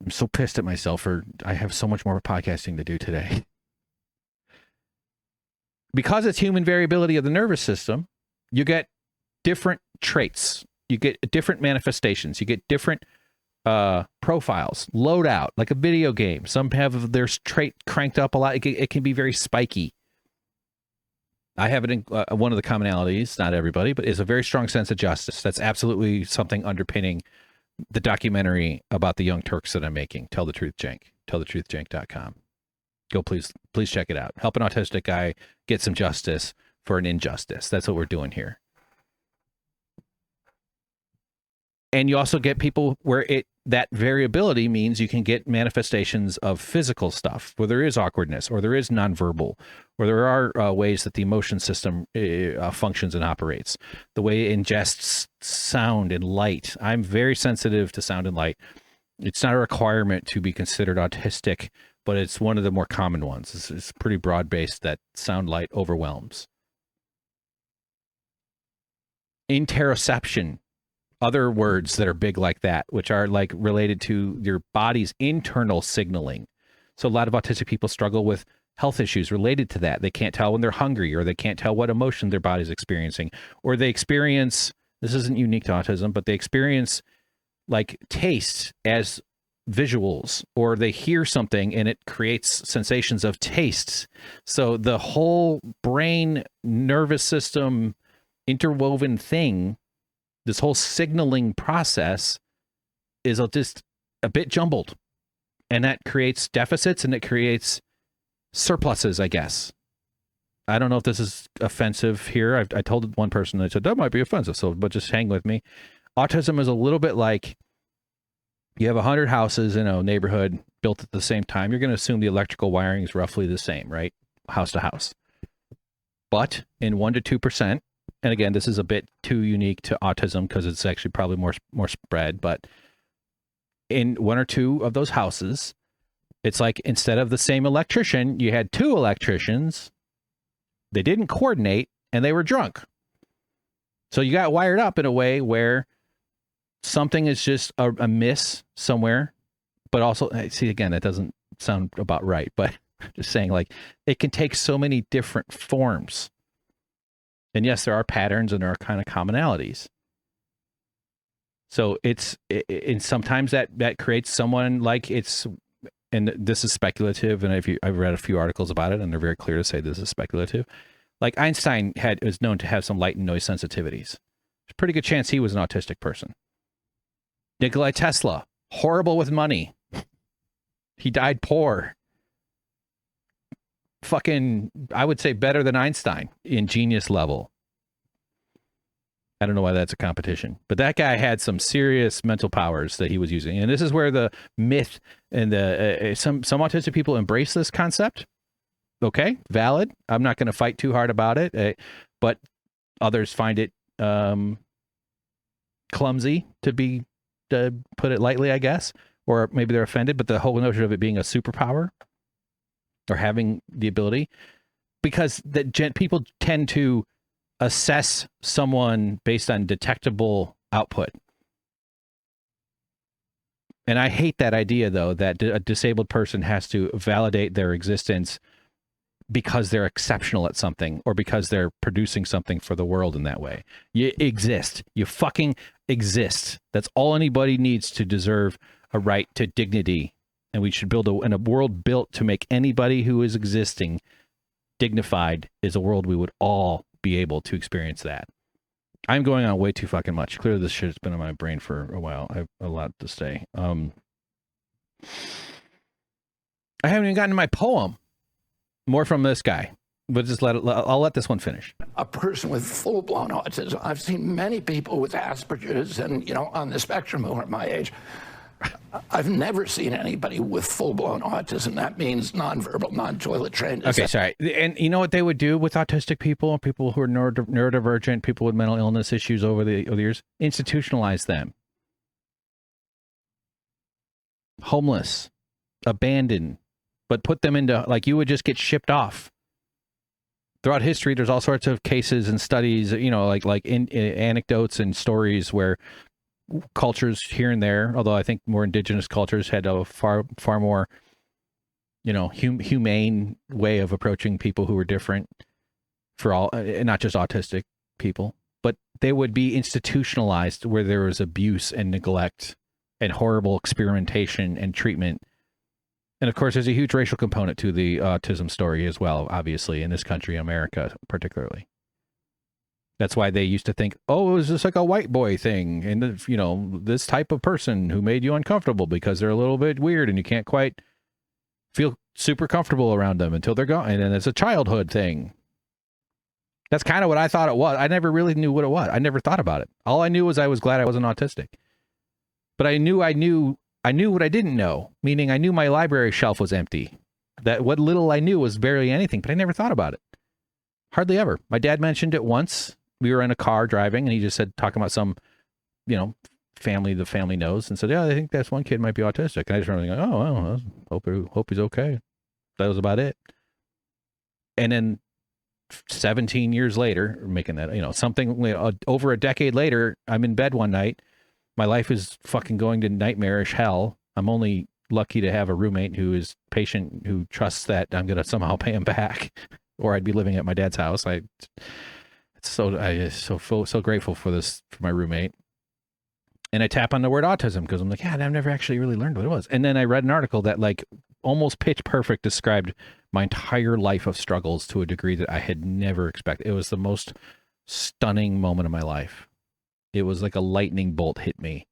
I'm so pissed at myself for I have so much more podcasting to do today. Because it's human variability of the nervous system, you get different traits. You get different manifestations. You get different profiles, loadout, like a video game. Some have their trait cranked up a lot. It can be very spiky. I have it in one of the commonalities, not everybody, but is a very strong sense of justice. That's absolutely something underpinning the documentary about the young Turks that I'm making. Tell the Truth, Jank. TellTheTruthJank.com. Go please check it out. Help an autistic guy get some justice for an injustice. That's what we're doing here. And you also get people where that variability means you can get manifestations of physical stuff, where there is awkwardness, or there is nonverbal, or there are ways that the emotion system functions and operates. The way it ingests sound and light. I'm very sensitive to sound and light. It's not a requirement to be considered autistic, but it's one of the more common ones. It's pretty broad-based that sound light overwhelms. Interoception. Other words that are big like that, which are like related to your body's internal signaling. So a lot of autistic people struggle with health issues related to that. They can't tell when they're hungry, or they can't tell what emotion their body's experiencing, or they experience, this isn't unique to autism, but they experience like taste as visuals, or they hear something and it creates sensations of tastes. So the whole brain nervous system interwoven thing, this whole signaling process is just a bit jumbled. And that creates deficits and it creates surpluses, I guess. I don't know if this is offensive here. I told one person, I said, that might be offensive, but just hang with me. Autism is a little bit like you have 100 houses in a neighborhood built at the same time. You're going to assume the electrical wiring is roughly the same, right? House to house. But in 1 to 2%, and again, this is a bit too unique to autism because it's actually probably more spread, but in 1 or 2 of those houses, it's like instead of the same electrician, you had 2 electricians. They didn't coordinate and they were drunk. So you got wired up in a way where something is just a miss somewhere, but also, see, again, that doesn't sound about right, but just saying, like, it can take so many different forms. And yes, there are patterns and there are kind of commonalities. So and sometimes that creates someone like and this is speculative, and I've read a few articles about it, and they're very clear to say this is speculative. Like Einstein is known to have some light and noise sensitivities. There's a pretty good chance he was an autistic person. Nikola Tesla, horrible with money. He died poor. Fucking, I would say better than Einstein in genius level. I don't know why that's a competition, but that guy had some serious mental powers that he was using. And this is where the myth and some autistic people embrace this concept. Okay, valid. I'm not going to fight too hard about it, but others find it clumsy, to put it lightly, I guess, or maybe they're offended. But the whole notion of it being a superpower or having the ability, because people tend to assess someone based on detectable output. And I hate that idea, though, that a disabled person has to validate their existence because they're exceptional at something or because they're producing something for the world in that way. You exist. You fucking exist. That's all anybody needs to deserve a right to dignity. And we should build a world built to make anybody who is existing dignified is a world we would all be able to experience that. I'm going on way too fucking much. Clearly this shit has been in my brain for a while. I have a lot to say. I haven't even gotten to my poem. More from this guy, but just I'll let this one finish. A person with full-blown autism. I've seen many people with Asperger's and, on the spectrum who are my age. I've never seen anybody with full-blown autism. That means nonverbal, non-toilet trained. Okay, sorry. And you know what they would do with autistic people who are neurodivergent, people with mental illness issues over the years? Institutionalize them. Homeless, abandoned, but put them into, like, you would just get shipped off. Throughout history, there's all sorts of cases and studies, like anecdotes and stories where cultures here and there, although I think more indigenous cultures had a far more, humane way of approaching people who were different for all, and not just autistic people, but they would be institutionalized where there was abuse and neglect and horrible experimentation and treatment. And of course, there's a huge racial component to the autism story as well, obviously, in this country, America, particularly. That's why they used to think, oh, it was just like a white boy thing. And, this type of person who made you uncomfortable because they're a little bit weird and you can't quite feel super comfortable around them until they're gone. And then it's a childhood thing. That's kind of what I thought it was. I never really knew what it was. I never thought about it. All I knew was I was glad I wasn't autistic. But I knew what I didn't know, meaning I knew my library shelf was empty. That what little I knew was barely anything, but I never thought about it. Hardly ever. My dad mentioned it once. We were in a car driving, and he just said, talking about some, family the family knows, and said, yeah, I think that's one kid might be autistic. And I just remember thinking, oh, well, hope he's okay. That was about it. And then 17 years later, making that, over a decade later, I'm in bed one night. My life is fucking going to nightmarish hell. I'm only lucky to have a roommate who is patient, who trusts that I'm going to somehow pay him back, or I'd be living at my dad's house. I'm so grateful for my roommate. And I tap on the word autism because I'm like, yeah, I've never actually really learned what it was. And then I read an article that almost pitch perfect described my entire life of struggles to a degree that I had never expected. It was the most stunning moment of my life. It was like a lightning bolt hit me.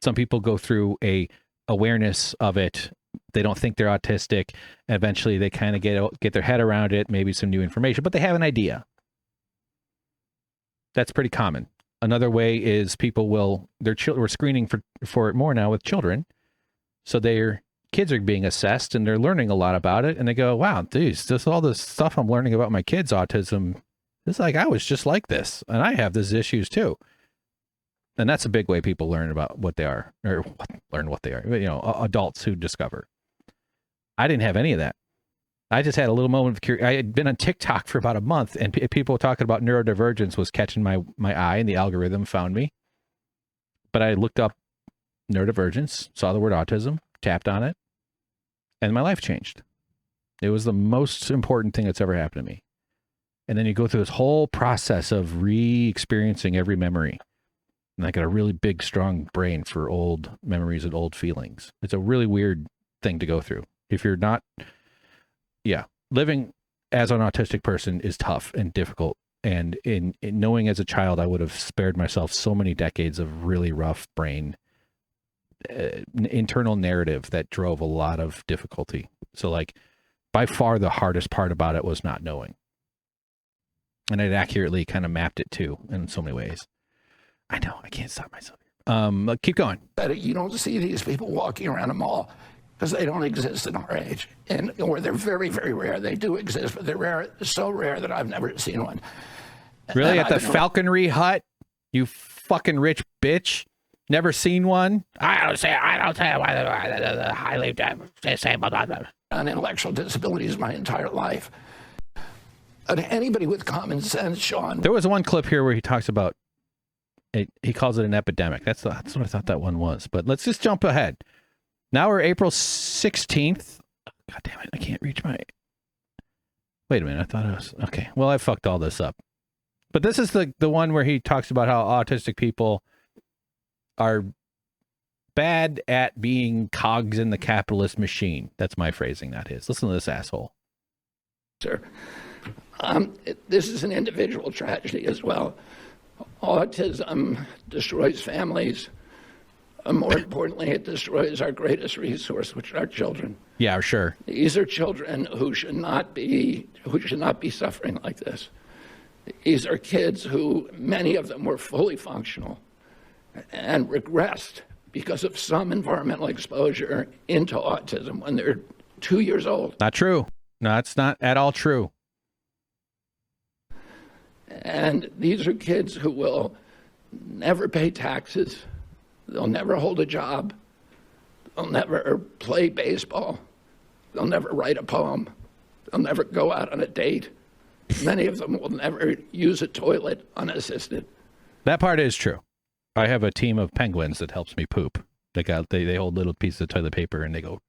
Some people go through a awareness of it. They don't think they're autistic. Eventually they kind of get their head around it, maybe some new information, but they have an idea. That's pretty common. Another way is people will, we're screening for it more now with children. So their kids are being assessed and they're learning a lot about it. And they go, wow, geez, just all this stuff I'm learning about my kid's autism. It's like, I was just like this and I have these issues too. And that's a big way people learn about what they are, or learn what they are, you know, adults who discover. I didn't have any of that. I just had a little moment of curiosity. I had been on TikTok for about a month and people talking about neurodivergence was catching my eye and the algorithm found me. But I looked up neurodivergence, saw the word autism, tapped on it, and my life changed. It was the most important thing that's ever happened to me. And then you go through this whole process of re-experiencing every memory. And I got a really big, strong brain for old memories and old feelings. It's a really weird thing to go through. If you're not, living as an autistic person is tough and difficult. And in knowing as a child, I would have spared myself so many decades of really rough brain, internal narrative that drove a lot of difficulty. So like by far the hardest part about it was not knowing. And it accurately kind of mapped it too in so many ways. I know, I can't stop myself here. Keep going. You don't see these people walking around a mall because they don't exist in our age. Or they're very, very rare. They do exist, but they're rare, so rare that I've never seen one. Really? At the Falconry Hut? You fucking rich bitch? Never seen one? I don't say highly disabled on intellectual disabilities my entire life. Anybody with common sense, Sean. There was one clip here where he talks about he calls it an epidemic. That's what I thought that one was. But let's just jump ahead. Now we're April 16th. God damn it. I can't reach my... Wait a minute. I thought it was... Okay. Well, I fucked all this up. But this is the one where he talks about how autistic people are bad at being cogs in the capitalist machine. That's my phrasing, not his. Listen to this asshole. Sir, this is an individual tragedy as well. Autism destroys families. More importantly, it destroys our greatest resource, which are our children. Yeah, sure. These are children who should not be suffering like this. These are kids who, many of them were fully functional and regressed because of some environmental exposure into autism when they're 2 years old. Not true. No, it's not at all true. And these are kids who will never pay taxes. They'll never hold a job. They'll never play baseball. They'll never write a poem. They'll never go out on a date. Many of them will never use a toilet unassisted. That part is true. I have a team of penguins that helps me poop. They hold little pieces of toilet paper and they go,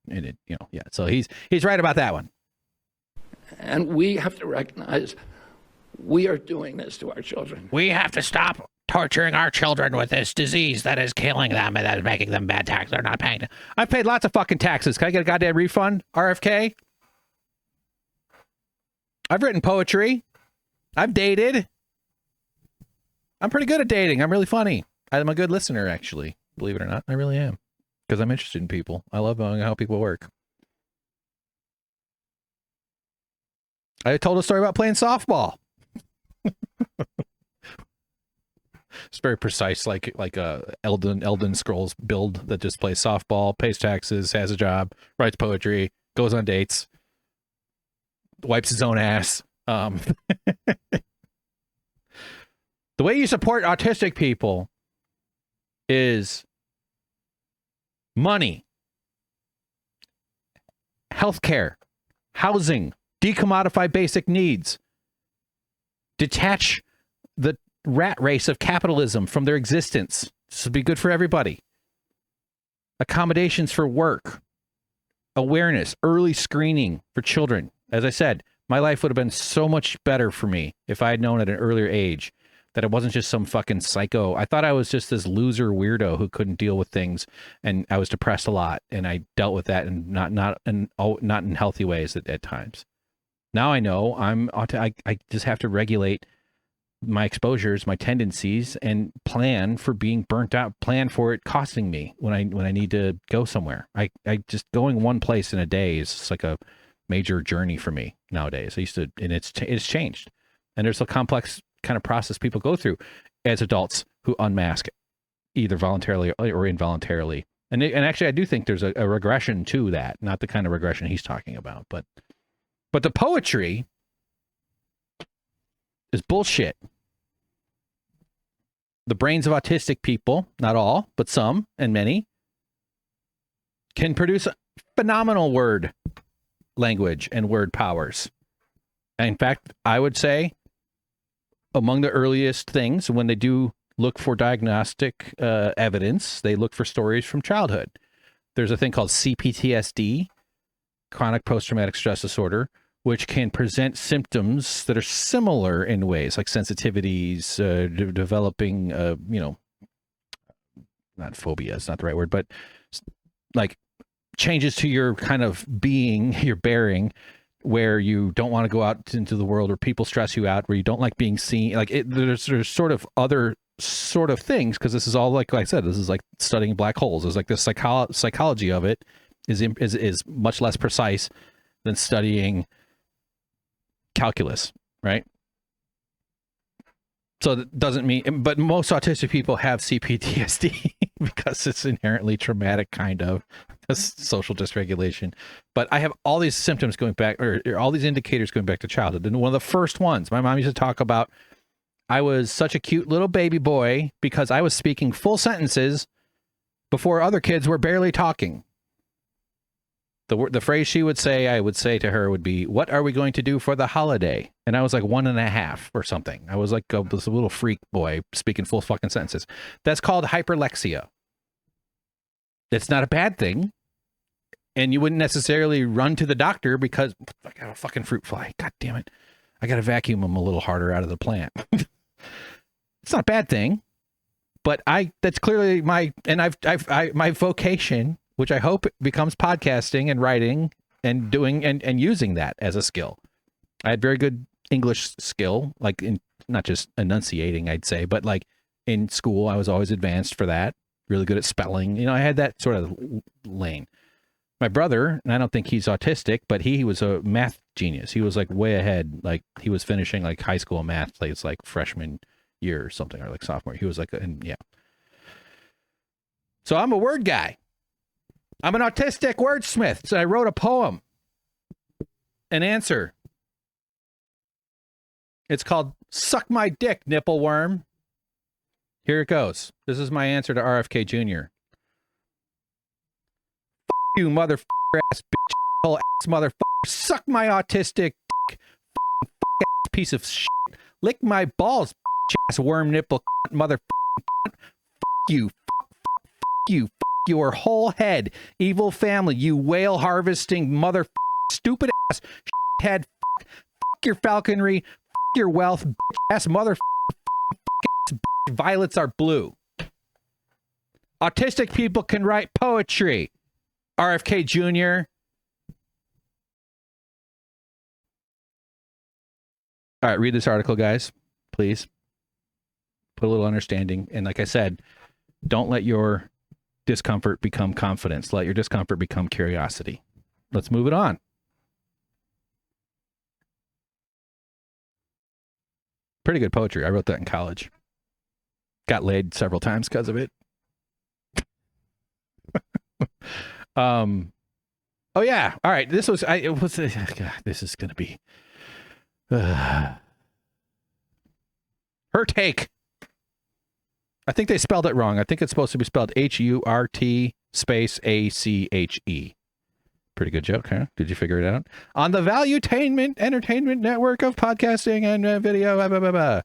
and it, yeah. So he's right about that one. And we have to recognize we are doing this to our children. We have to stop torturing our children with this disease that is killing them and that is making them bad tax. They're not paying. I've paid lots of fucking taxes. Can I get a goddamn refund? RFK? I've written poetry. I've dated. I'm pretty good at dating. I'm really funny. I'm a good listener, actually. Believe it or not, I really am. Because I'm interested in people. I love knowing how people work. I told a story about playing softball. It's very precise, like a Elden Scrolls build that just plays softball, pays taxes, has a job, writes poetry, goes on dates, wipes his own ass. The way you support autistic people is money, healthcare, housing, decommodify basic needs, detach the rat race of capitalism from their existence. This would be good for everybody. Accommodations for work, awareness, early screening for children. As I said, my life would have been so much better for me if I had known at an earlier age that it wasn't just some fucking psycho. I thought I was just this loser weirdo who couldn't deal with things, and I was depressed a lot, and I dealt with that, and not in healthy ways at times. Now I know I just have to regulate my exposures, my tendencies, and plan for being burnt out, plan for it costing me when I need to go somewhere. I just going one place in a day is just like a major journey for me nowadays. I used to, and it's changed. And there's a complex kind of process people go through as adults who unmask either voluntarily or involuntarily. And actually, I do think there's a regression to that, not the kind of regression he's talking about, but the poetry is bullshit. The brains of autistic people, not all, but some and many, can produce phenomenal word language and word powers. In fact, I would say among the earliest things when they do look for diagnostic evidence, they look for stories from childhood. There's a thing called CPTSD, chronic post-traumatic stress disorder, which can present symptoms that are similar in ways like sensitivities, developing, not phobia, it's not the right word, but like changes to your kind of being, your bearing, where you don't want to go out into the world, or people stress you out, where you don't like being seen. Like there's sort of other sort of things, because this is all, like I said, this is like studying black holes. There's like the psychology of it is much less precise than studying calculus, right? So that doesn't mean, but most autistic people have CPTSD because it's inherently traumatic kind of social dysregulation. But I have all these symptoms going back, or all these indicators going back to childhood. And one of the first ones, my mom used to talk about, I was such a cute little baby boy because I was speaking full sentences before other kids were barely talking. The phrase she would say, I would say to her, would be, "What are we going to do for the holiday?" And I was like 1.5 or something. I was like this little freak boy speaking full fucking sentences. That's called hyperlexia. It's not a bad thing. And you wouldn't necessarily run to the doctor because I got a fucking fruit fly. God damn it. I got to vacuum them a little harder out of the plant. It's not a bad thing. But that's clearly my vocation, which I hope becomes podcasting and writing and doing and using that as a skill. I had very good English skill, like in not just enunciating, I'd say, but like in school, I was always advanced for that. Really good at spelling. You know, I had that sort of lane. My brother, and I don't think he's autistic, but he was a math genius. He was like way ahead. Like he was finishing like high school math, it's like freshman year or something, or like sophomore. He was like, yeah. So I'm a word guy. I'm an autistic wordsmith. So I wrote a poem, an answer. It's called "Suck My Dick, Nipple Worm." Here it goes. This is my answer to RFK Jr. F you, motherfucker ass bitch, hole ass motherfucker. Suck my autistic dick, ass piece of shit. Lick my balls, bitch ass worm nipple, motherfucker. F you, you, your whole head, evil family, you whale harvesting mother, stupid ass head, your falconry, your wealth, ass mother, violets are blue. Autistic people can write poetry. RFK Jr. All right, read this article, guys, please. Put a little understanding. And like I said, don't let your discomfort become confidence. Let your discomfort become curiosity. Let's move it on. Pretty good poetry. I wrote that in college. Got laid several times because of it. Oh yeah. All right. This was. God, this is gonna be. Her take. I think they spelled it wrong. I think it's supposed to be spelled HURT space ACHE. Pretty good joke, huh? Did you figure it out? On the Valuetainment Entertainment Network of podcasting and video, blah, blah, blah, blah.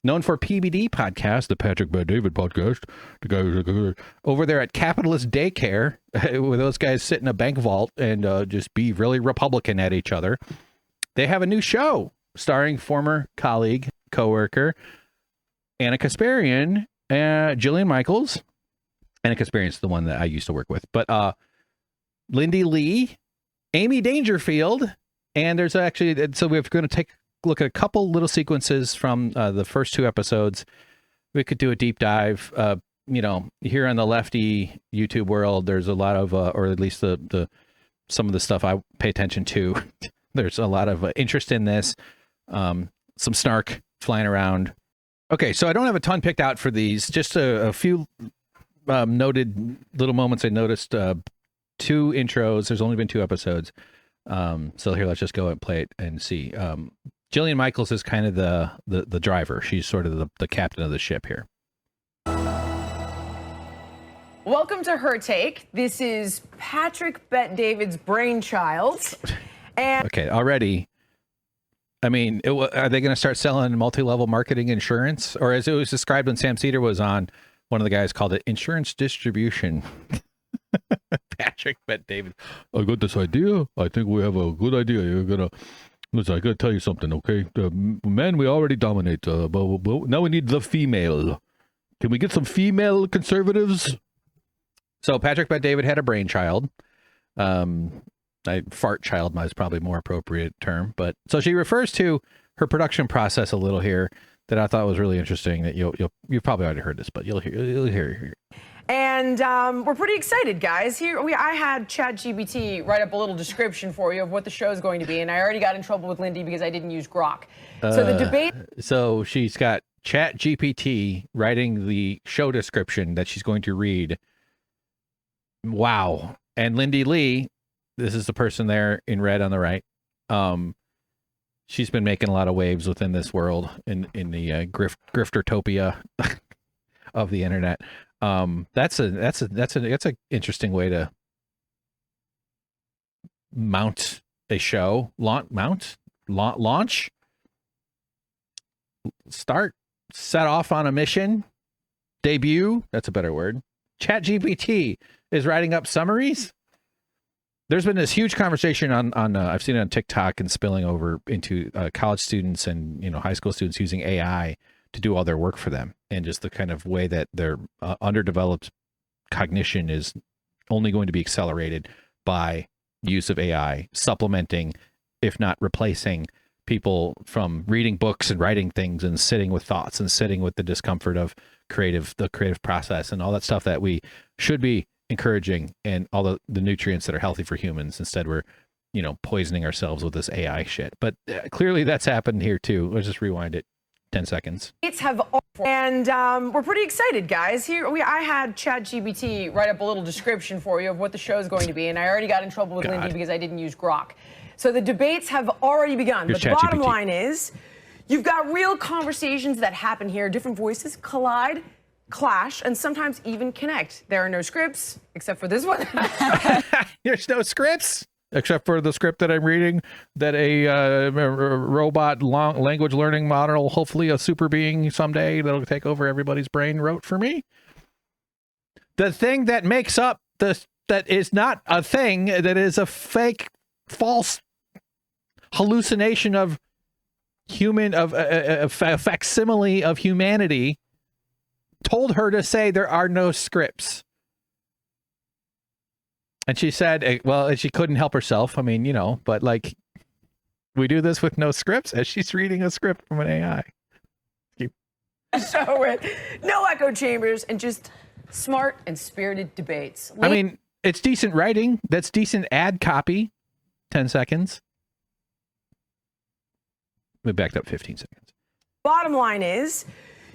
Known for PBD podcast, the Patrick Bet David podcast, the guys over there at Capitalist Daycare, where those guys sit in a bank vault and just be really Republican at each other. They have a new show starring former colleague, coworker, Anna Kasparian, Jillian Michaels. Anna Kasparian is the one that I used to work with, but Lindy Lee, Amy Dangerfield, And there's actually, so we're going to look at a couple little sequences from the first 2 episodes. We could do a deep dive. You know, here on the lefty YouTube world, there's a lot of, or at least some of the stuff I pay attention to. There's a lot of interest in this. Some snark flying around. Okay, so I don't have a ton picked out for these. Just a few noted little moments I noticed. 2 intros. There's only been 2 episodes. So here, let's just go and play it and see. Jillian Michaels is kind of the driver. She's sort of the captain of the ship here. Welcome to Her Take. This is Patrick Bet-David's brainchild. And okay, already. I mean, are they going to start selling multi-level marketing insurance? Or as it was described when Sam Cedar was on, one of the guys called it insurance distribution. Patrick Bet-David. I got this idea. I think we have a good idea. Listen, I got to tell you something, okay? The men, we already dominate, but now we need the female. Can we get some female conservatives? So Patrick Bet-David had a brainchild. Fart child is probably a more appropriate term, but so she refers to her production process a little here that I thought was really interesting. That you've probably already heard this, but you'll hear. And we're pretty excited, guys. I had ChatGPT write up a little description for you of what the show is going to be, and I already got in trouble with Lindy because I didn't use Grok. So the debate. So she's got ChatGPT writing the show description that she's going to read. Wow. And Lindy Lee, this is the person there in red on the right. She's been making a lot of waves within this world in the griftertopia of the internet. That's a interesting way to mount a show. Launch, set off on a mission, debut. That's a better word. ChatGPT is writing up summaries. There's been this huge conversation on I've seen it on TikTok and spilling over into college students and high school students using AI to do all their work for them, and just the kind of way that their underdeveloped cognition is only going to be accelerated by use of AI, supplementing, if not replacing, people from reading books and writing things and sitting with thoughts and sitting with the discomfort of the creative process and all that stuff that we should be encouraging, and all the nutrients that are healthy for humans. Instead, we're poisoning ourselves with this AI shit. But clearly that's happened here too. Let's just rewind it 10 seconds. And we're pretty excited, guys. I had ChatGPT write up a little description for you of what the show is going to be, and I already got in trouble with Lindy because I didn't use Grok. So the debates have already begun. But the bottom line is, you've got real conversations that happen here. Different voices collide, clash, and sometimes even connect. There are no scripts, except for this one. There's no scripts, except for the script that I'm reading that a robot language learning model, hopefully a super being someday that'll take over everybody's brain, wrote for me. The thing that makes up that is not a thing, that is a fake, false hallucination of a facsimile of humanity, told her to say there are no scripts. And she said, well, she couldn't help herself. I mean, but like, we do this with no scripts as she's reading a script from an AI. So with no echo chambers and just smart and spirited debates. I mean, it's decent writing. That's decent ad copy. 10 seconds. We backed up 15 seconds. Bottom line is,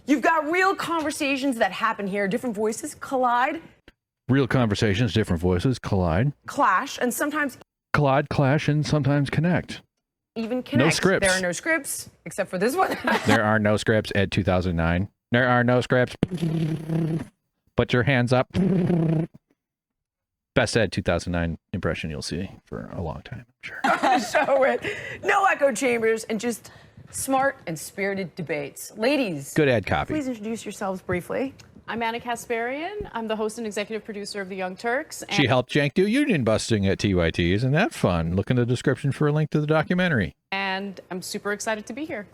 you've got real conversations that happen here. Different voices collide. Real conversations, different voices collide. Clash, and sometimes collide, clash, and sometimes connect. Even connect. No scripts. There are no scripts, except for this one. There are no scripts, Ed 2009. There are no scripts. Put your hands up. Best Ed 2009 impression you'll see for a long time, I'm sure. So with no echo chambers and just smart and spirited debates. Ladies. Good ad copy. Please introduce yourselves briefly. I'm Anna Kasparian. I'm the host and executive producer of The Young Turks. She helped Jank do union busting at TYT. Isn't that fun? Look in the description for a link to the documentary. And I'm super excited to be here.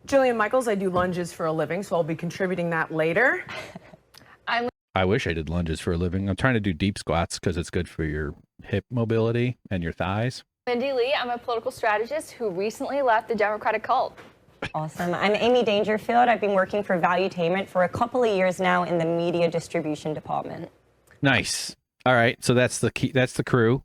Jillian Michaels, I do lunges for a living, so I'll be contributing that later. I wish I did lunges for a living. I'm trying to do deep squats because it's good for your hip mobility and your thighs. Lindy Lee, I'm a political strategist who recently left the Democratic cult. Awesome. I'm Amy Dangerfield. I've been working for Valuetainment for a couple of years now in the media distribution department. Nice. All right. So that's the key. That's the crew.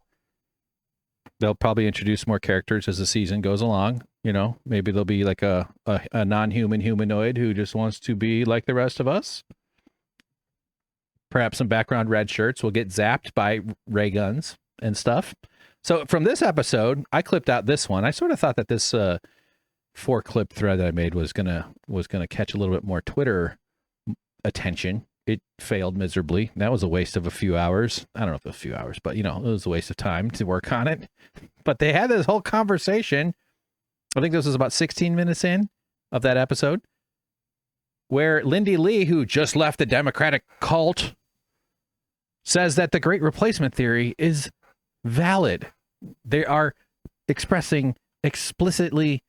They'll probably introduce more characters as the season goes along. You know, maybe there'll be like a non-human humanoid who just wants to be like the rest of us. Perhaps some background red shirts will get zapped by ray guns and stuff. So from this episode, I clipped out this one. I sort of thought that this 4-clip thread that I made was gonna catch a little bit more Twitter attention. It failed miserably. That was a waste of a few hours. I don't know if it was a few hours, but you know, it was a waste of time to work on it. But they had this whole conversation. I think this was about 16 minutes in of that episode, where Lindy Lee, who just left the Democratic cult, says that the Great Replacement theory is valid. They are expressing explicitly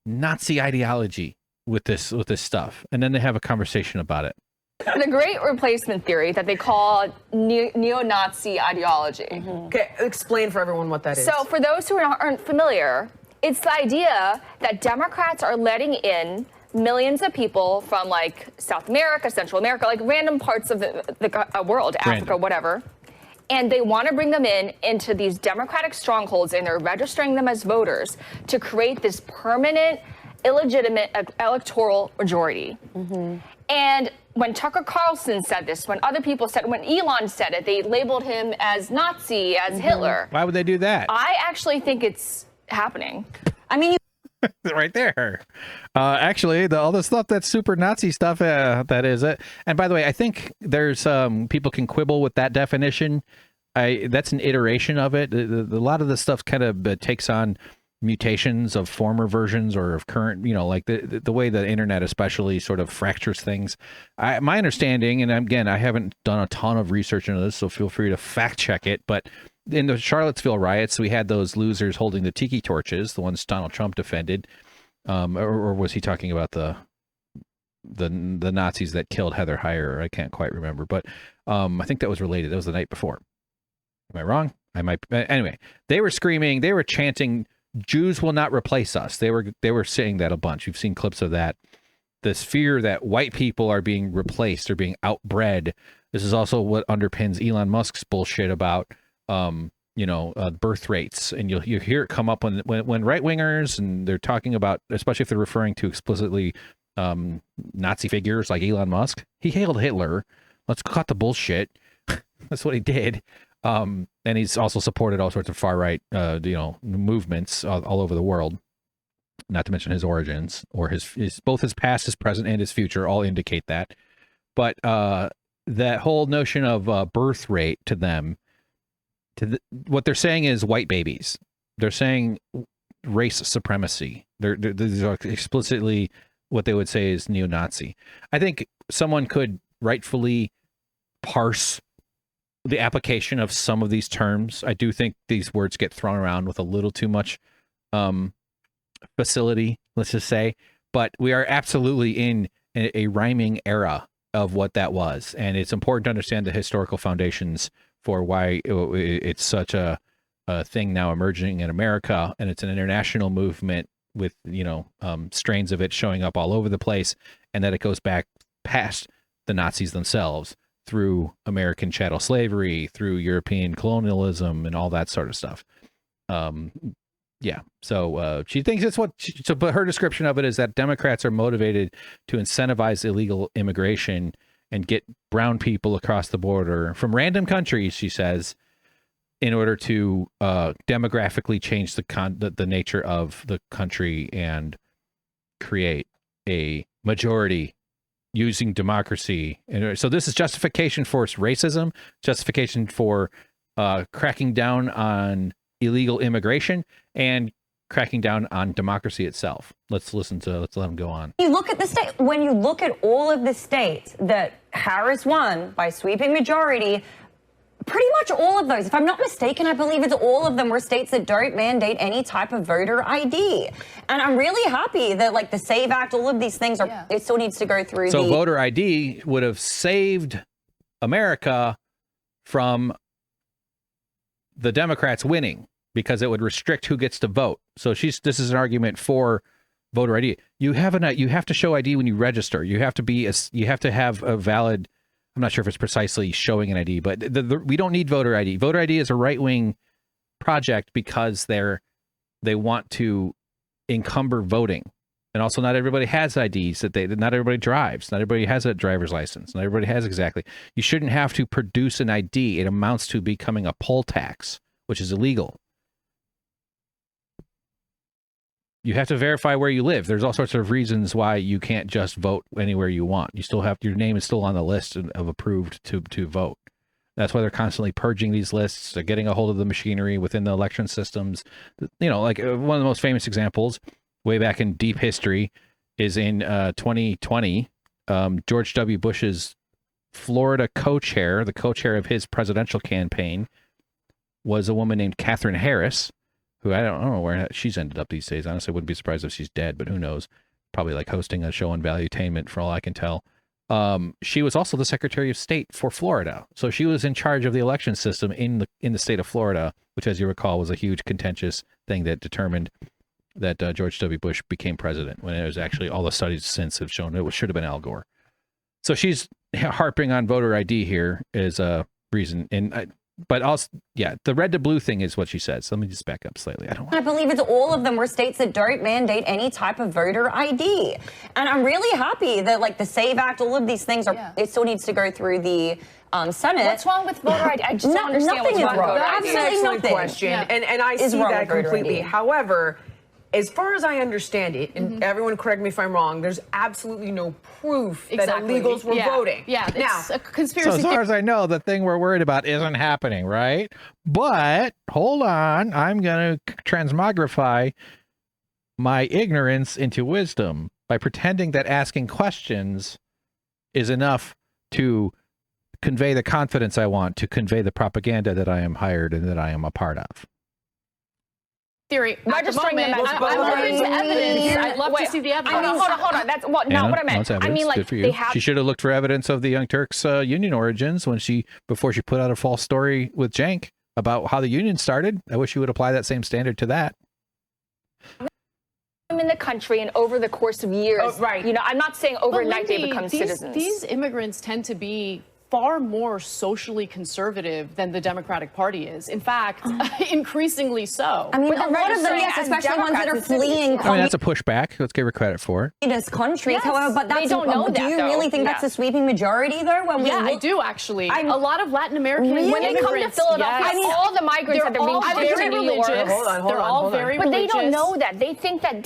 Nazi ideology with this stuff, and then they have a conversation about it. The Great Replacement theory that they call neo-Nazi ideology. Okay, explain for everyone what that is. So for those who aren't familiar, it's the idea that Democrats are letting in millions of people from like South America, Central America, like random parts of the world, Africa, whatever. And they want to bring them into these Democratic strongholds, and they're registering them as voters to create this permanent, illegitimate electoral majority. And when Tucker Carlson said this, when other people said, when Elon said it, they labeled him as Nazi, as Hitler. Why would they do that? I actually think it's happening. I mean, right there. Actually, all the stuff that's super Nazi stuff, that is it. And by the way, I think there's people can quibble with that definition. That's an iteration of it. A lot of the stuff kind of takes on mutations of former versions or of current, you know, like the way the internet especially sort of fractures things. My understanding, and again, I haven't done a ton of research into this, so feel free to fact check it, but in the Charlottesville riots, we had those losers holding the tiki torches, the ones Donald Trump defended, or was he talking about the Nazis that killed Heather Heyer? I can't quite remember, but I think that was related. That was the night before. Am I wrong? I might. Anyway, they were screaming, they were chanting, "Jews will not replace us." They were saying that a bunch. You've seen clips of that. This fear that white people are being replaced or being outbred. This is also what underpins Elon Musk's bullshit about birth rates, and you hear it come up when right wingers and they're talking about, especially if they're referring to explicitly Nazi figures like Elon Musk. He hailed Hitler. Let's cut the bullshit. That's what he did. And he's also supported all sorts of far right movements all over the world. Not to mention his origins or his both his past, his present, and his future all indicate that. But that whole notion of birth rate to them. What they're saying is white babies. They're saying race supremacy. These are explicitly what they would say is neo-Nazi. I think someone could rightfully parse the application of some of these terms. I do think these words get thrown around with a little too much facility, let's just say. But we are absolutely in a rhyming era of what that was. And it's important to understand the historical foundations for why it's such a thing now emerging in America, and it's an international movement with strains of it showing up all over the place, and that it goes back past the Nazis themselves through American chattel slavery, through European colonialism, and all that sort of stuff. So she thinks it's but her description of it is that Democrats are motivated to incentivize illegal immigration and get brown people across the border from random countries, she says, in order to demographically change the nature of the country and create a majority using democracy. And so this is justification for racism, justification for cracking down on illegal immigration, and cracking down on democracy itself. Let's let them go on. You look at the state, when you look at all of the states that Harris won by sweeping majority, pretty much all of those, if I'm not mistaken, I believe it's all of them were states that don't mandate any type of voter ID. And I'm really happy that like the SAVE Act, all of these things it still needs to go through. So voter ID would have saved America from the Democrats winning. because it would restrict who gets to vote. So this is an argument for voter ID. You have to show ID when you register. You have to have a valid. I'm not sure if it's precisely showing an ID, but we don't need voter ID. Voter ID is a right-wing project because they want to encumber voting. And also, not everybody has IDs not everybody drives. Not everybody has a driver's license. Not everybody has exactly. You shouldn't have to produce an ID. It amounts to becoming a poll tax, which is illegal. You have to verify where you live. There's all sorts of reasons why you can't just vote anywhere you want. You still have your name is still on the list of approved to vote. That's why they're constantly purging these lists. They're getting a hold of the machinery within the election systems. Like one of the most famous examples way back in deep history is in 2020, George W. Bush's Florida co-chair, the co-chair of his presidential campaign, was a woman named Katherine Harris, who I don't know where she's ended up these days. Honestly, I wouldn't be surprised if she's dead, but who knows? Probably like hosting a show on Valuetainment for all I can tell. She was also the Secretary of State for Florida. So she was in charge of the election system in the state of Florida, which, as you recall, was a huge contentious thing that determined that George W. Bush became president, when it was actually all the studies since have shown it should have been Al Gore. So she's harping on voter ID here as a reason. But also, yeah, the red to blue thing is what she says. Let me just back up slightly. I believe it's all of them were states that don't mandate any type of voter ID. And I'm really happy that like the SAVE Act, all of these things it still needs to go through the Senate. What's wrong with voter ID? I just don't understand what's wrong with voter ID. That's an excellent question, and I see that completely. However, as far as I understand it, and everyone correct me if I'm wrong, there's absolutely no proof that illegals were voting. Yeah, now, it's a conspiracy. So as far as I know, the thing we're worried about isn't happening, right? But hold on, I'm going to transmogrify my ignorance into wisdom by pretending that asking questions is enough to convey the confidence I want, to convey the propaganda that I am hired and that I am a part of. Theory. Registering them as voters. Evidence. I'd love to see the evidence. Hold on. That's not what I meant. I mean, like they have. She should have looked for evidence of the Young Turks' union origins before she put out a false story with Jank about how the union started. I wish you would apply that same standard to that. In the country and over the course of years, I'm not saying overnight they become citizens. These immigrants tend to be far more socially conservative than the Democratic Party is. In fact, increasingly so. I mean, a lot of them, yes, especially ones that are fleeing. I mean, that's a pushback. Let's give her credit for it. It is countries, however, but that's they don't know do you really think that's a sweeping majority, though? When I do actually. A lot of Latin American when they come to Philadelphia, all the migrants that are being shipped to New York. They're all very religious. But they don't know that. They think that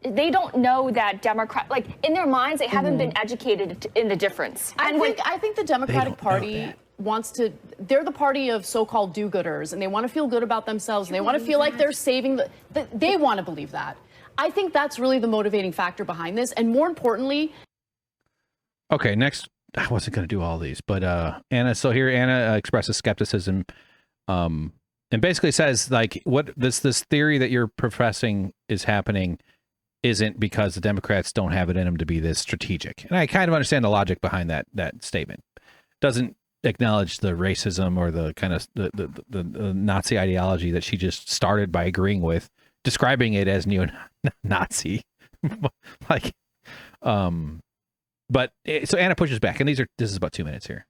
they don't know that Democrat, like in their minds, they haven't been educated in the difference. I think the Democratic Party they're the party of so-called do-gooders, and they want to feel good about themselves, and they want to feel like they're saving they want to believe that. I think that's really the motivating factor behind this, and more importantly. Okay, next, I wasn't going to do all these, but Anna expresses skepticism, and basically says like what this theory that you're professing is happening isn't because the Democrats don't have it in them to be this strategic. And I kind of understand the logic behind that statement. Doesn't acknowledge the racism or the kind of the Nazi ideology that she just started by agreeing with, describing it as neo-Nazi. So Anna pushes back, and this is about 2 minutes here.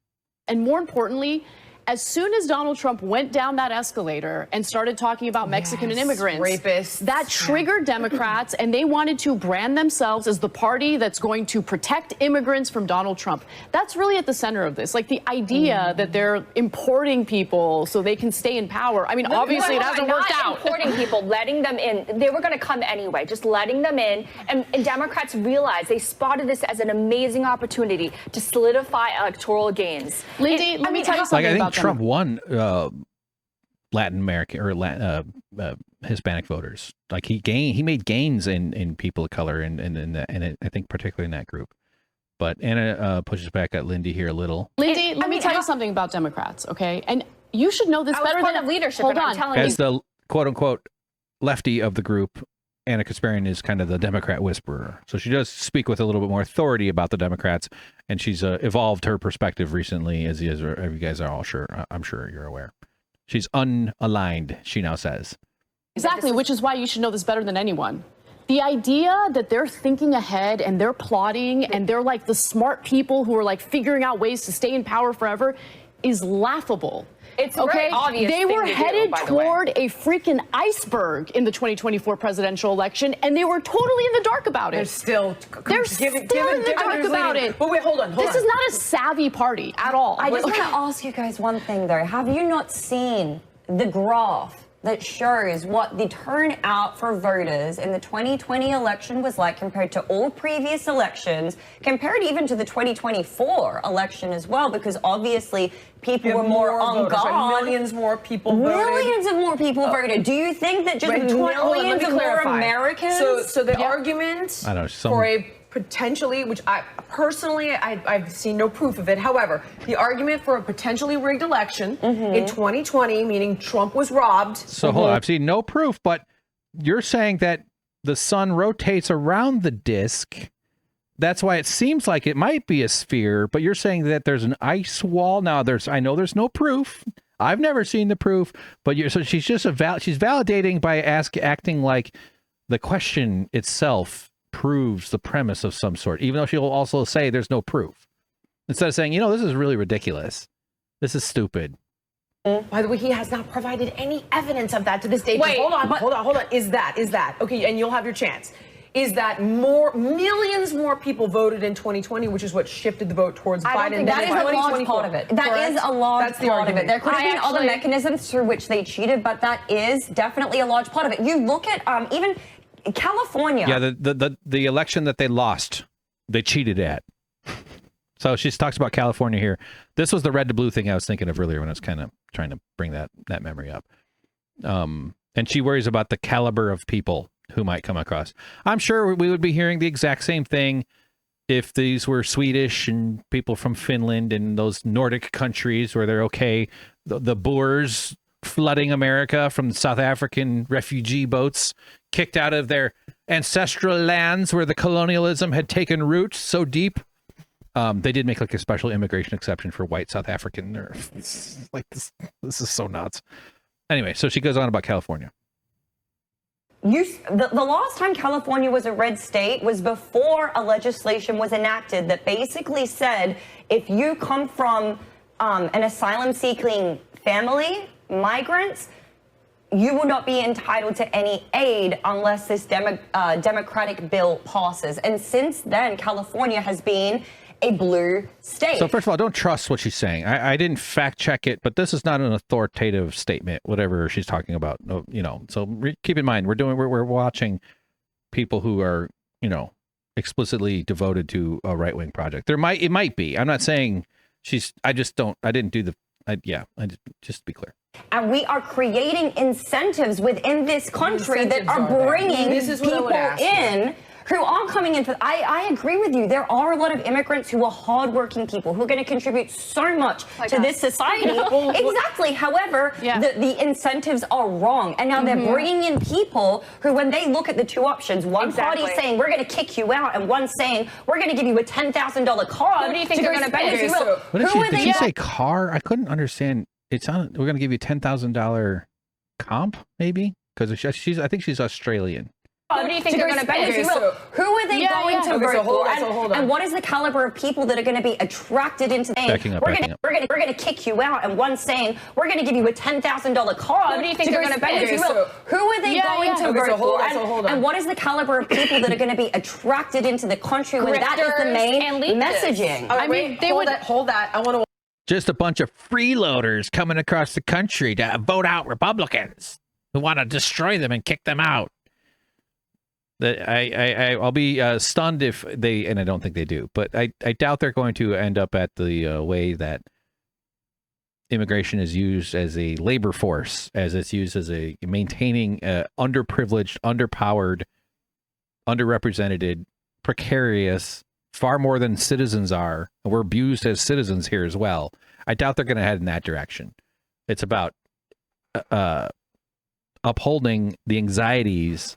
And more importantly, as soon as Donald Trump went down that escalator and started talking about Mexican and immigrants, rapists, that triggered Democrats, and they wanted to brand themselves as the party that's going to protect immigrants from Donald Trump. That's really at the center of this. Like the idea that they're importing people so they can stay in power. I mean, obviously it hasn't worked out. Importing people, letting them in. They were going to come anyway, just letting them in. And Democrats realized they spotted this as an amazing opportunity to solidify electoral gains. Lindy, let me tell you something about Trump won Latin American or Hispanic voters. Like he made gains in people of color and I think particularly in that group. But Anna pushes back at Lindy here a little. Lindy, let me tell you something about Democrats, okay? And you should know this better than leadership. Hold on. I'm telling As the quote unquote lefty of the group, Anna Kasparian is kind of the Democrat whisperer. So she does speak with a little bit more authority about the Democrats, and she's evolved her perspective recently, as you guys are all sure. I'm sure you're aware. She's unaligned, she now says. Exactly, which is why you should know this better than anyone. The idea that they're thinking ahead and they're plotting and they're like the smart people who are like figuring out ways to stay in power forever is laughable. It's very obvious. They were headed toward a freaking iceberg in the 2024 presidential election, and they were totally in the dark about it. They're still in the dark about it. But wait, hold on. This is not a savvy party at all. I just want to ask you guys one thing, though. Have you not seen the graph that shows what the turnout for voters in the 2020 election was like compared to all previous elections, compared even to the 2024 election as well, because obviously people were more on guard. Millions more people voted. Millions of more people voted. Do you think that just millions of more Americans? So the argument I don't know, for a potentially, which I personally, I've seen no proof of it. However, the argument for a potentially rigged election in 2020, meaning Trump was robbed. So hold on, I've seen no proof, but you're saying that the sun rotates around the disk. That's why it seems like it might be a sphere, but you're saying that there's an ice wall. Now I know there's no proof. I've never seen the proof, but so she's just she's validating by acting like the question itself proves the premise of some sort, even though she'll also say there's no proof. Instead of saying, this is really ridiculous. This is stupid. By the way, he has not provided any evidence of that to this day. Wait, hold on. Is that okay? And you'll have your chance. Is that millions more people voted in 2020, which is what shifted the vote towards I Biden? don't think that is a large part of it. That is a large part of it. There could have been other mechanisms through which they cheated, but that is definitely a large part of it. You look at even California. Yeah, the election that they lost, they cheated at. So she talks about California here. This was the red to blue thing I was thinking of earlier when I was kind of trying to bring that memory up. And she worries about the caliber of people who might come across. I'm sure we would be hearing the exact same thing if these were Swedish and people from Finland and those Nordic countries where they're okay. The Boers flooding America from South African refugee boats kicked out of their ancestral lands where the colonialism had taken root so deep. They did make like a special immigration exception for white South African. Like this is so nuts. Anyway, so she goes on about California. The last time California was a red state was before a legislation was enacted that basically said if you come from an asylum-seeking family, migrants, you will not be entitled to any aid unless this democratic bill passes. And since then, California has been a blue state. So first of all, don't trust what she's saying. I didn't fact check it, but this is not an authoritative statement, whatever she's talking about. So keep in mind, we're watching people who are, explicitly devoted to a right-wing project. It might be. I'm not saying just to be clear. And we are creating incentives within this country that are bringing people in who are coming in. I agree with you. There are a lot of immigrants who are hardworking people who are going to contribute so much to this society. Exactly. However, the incentives are wrong. And now they're bringing in people who, when they look at the two options, one party saying, we're going to kick you out, and one saying, we're going to give you a $10,000 car. Who do you think they're going to benefit? Did she say car? I couldn't understand. We're going to give you $10,000 comp, maybe? Because I think she's Australian. Who do you think they're going to benefit? Who are they going to vote for? And what is the caliber of people that are going to be attracted into saying, we're going to kick you out, and one saying, we're going to give you a $10,000 car? Who do you think they're going to benefit? Who are they going to vote for? And what is the caliber of people that are going to be attracted into the country when that is the main messaging? I mean, hold that. I want to. Just a bunch of freeloaders coming across the country to vote out Republicans who want to destroy them and kick them out. I'll be stunned if they, and I don't think they do, but I doubt they're going to end up at the way that immigration is used as a labor force, as it's used as a maintaining underprivileged, underpowered, underrepresented, precarious, far more than citizens are. And we're abused as citizens here as well. I doubt they're going to head in that direction. It's about upholding the anxieties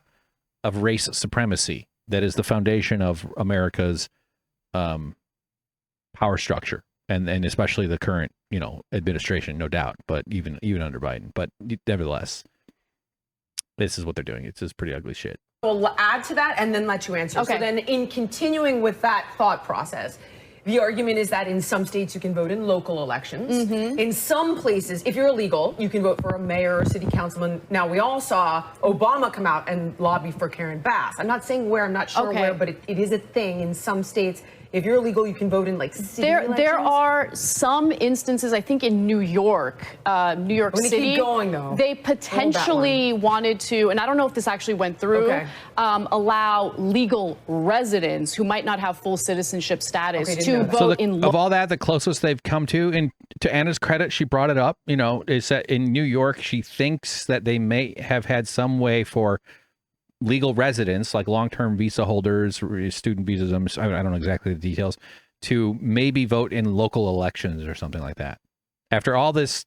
of race supremacy that is the foundation of America's power structure. and especially the current, administration, no doubt, but even under Biden. But nevertheless, this is what they're doing. It's just pretty ugly shit. We'll add to that and then let you answer. Okay. So then in continuing with that thought process, the argument is that in some states you can vote in local elections. In some places, if you're illegal, you can vote for a mayor or city councilman. Now, we all saw Obama come out and lobby for Karen Bass. I'm not saying where, I'm not sure where, but it is a thing in some states. If you're illegal, you can vote in like city elections. There are some instances, I think in New York City. Keep going, though. They potentially wanted to, and I don't know if this actually went through, allow legal residents who might not have full citizenship status to vote in. Of all that, the closest they've come to Anna's credit, she brought it up. Is that in New York, she thinks that they may have had some way for legal residents, like long-term visa holders, student visas, I don't know exactly the details, to maybe vote in local elections or something like that. After all this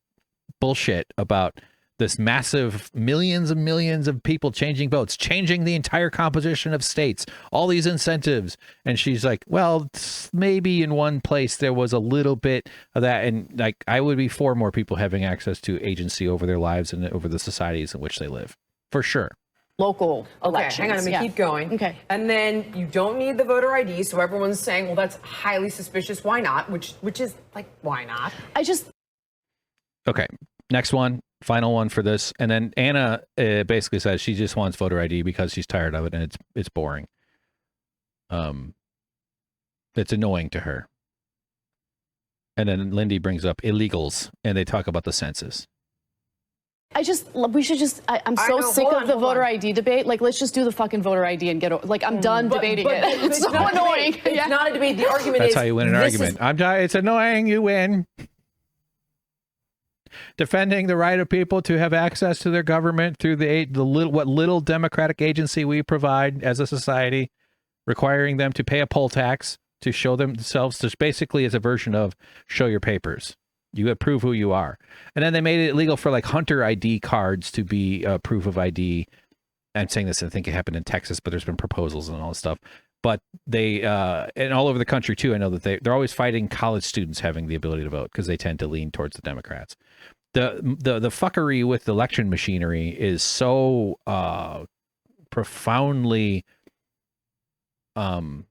bullshit about this massive millions and millions of people changing votes, changing the entire composition of states, all these incentives. And she's like, well, maybe in one place there was a little bit of that. And like, I would be for more people having access to agency over their lives and over the societies in which they live, for sure. Local elections. Hang on, I'm gonna keep going. Okay. And then you don't need the voter ID, so everyone's saying, well, that's highly suspicious. Why not? Which is like, why not? Okay, next one, final one for this. And then Anna basically says she just wants voter ID because she's tired of it and it's boring. It's annoying to her. And then Lindy brings up illegals and they talk about the census. I'm so sick of the voter ID debate. Like, let's just do the fucking voter ID and get, I'm done debating it. It's so annoying. It's not a debate. The argument That's how you win an argument. It's annoying, you win. Defending the right of people to have access to their government through what little democratic agency we provide as a society, requiring them to pay a poll tax to show themselves. This basically is a version of show your papers. You prove who you are. And then they made it illegal for like hunter ID cards to be proof of ID. I'm saying this, I think it happened in Texas, but there's been proposals and all this stuff. But they, and all over the country too, I know that they're always fighting college students having the ability to vote because they tend to lean towards the Democrats. The fuckery with election machinery is so profoundly, I mean,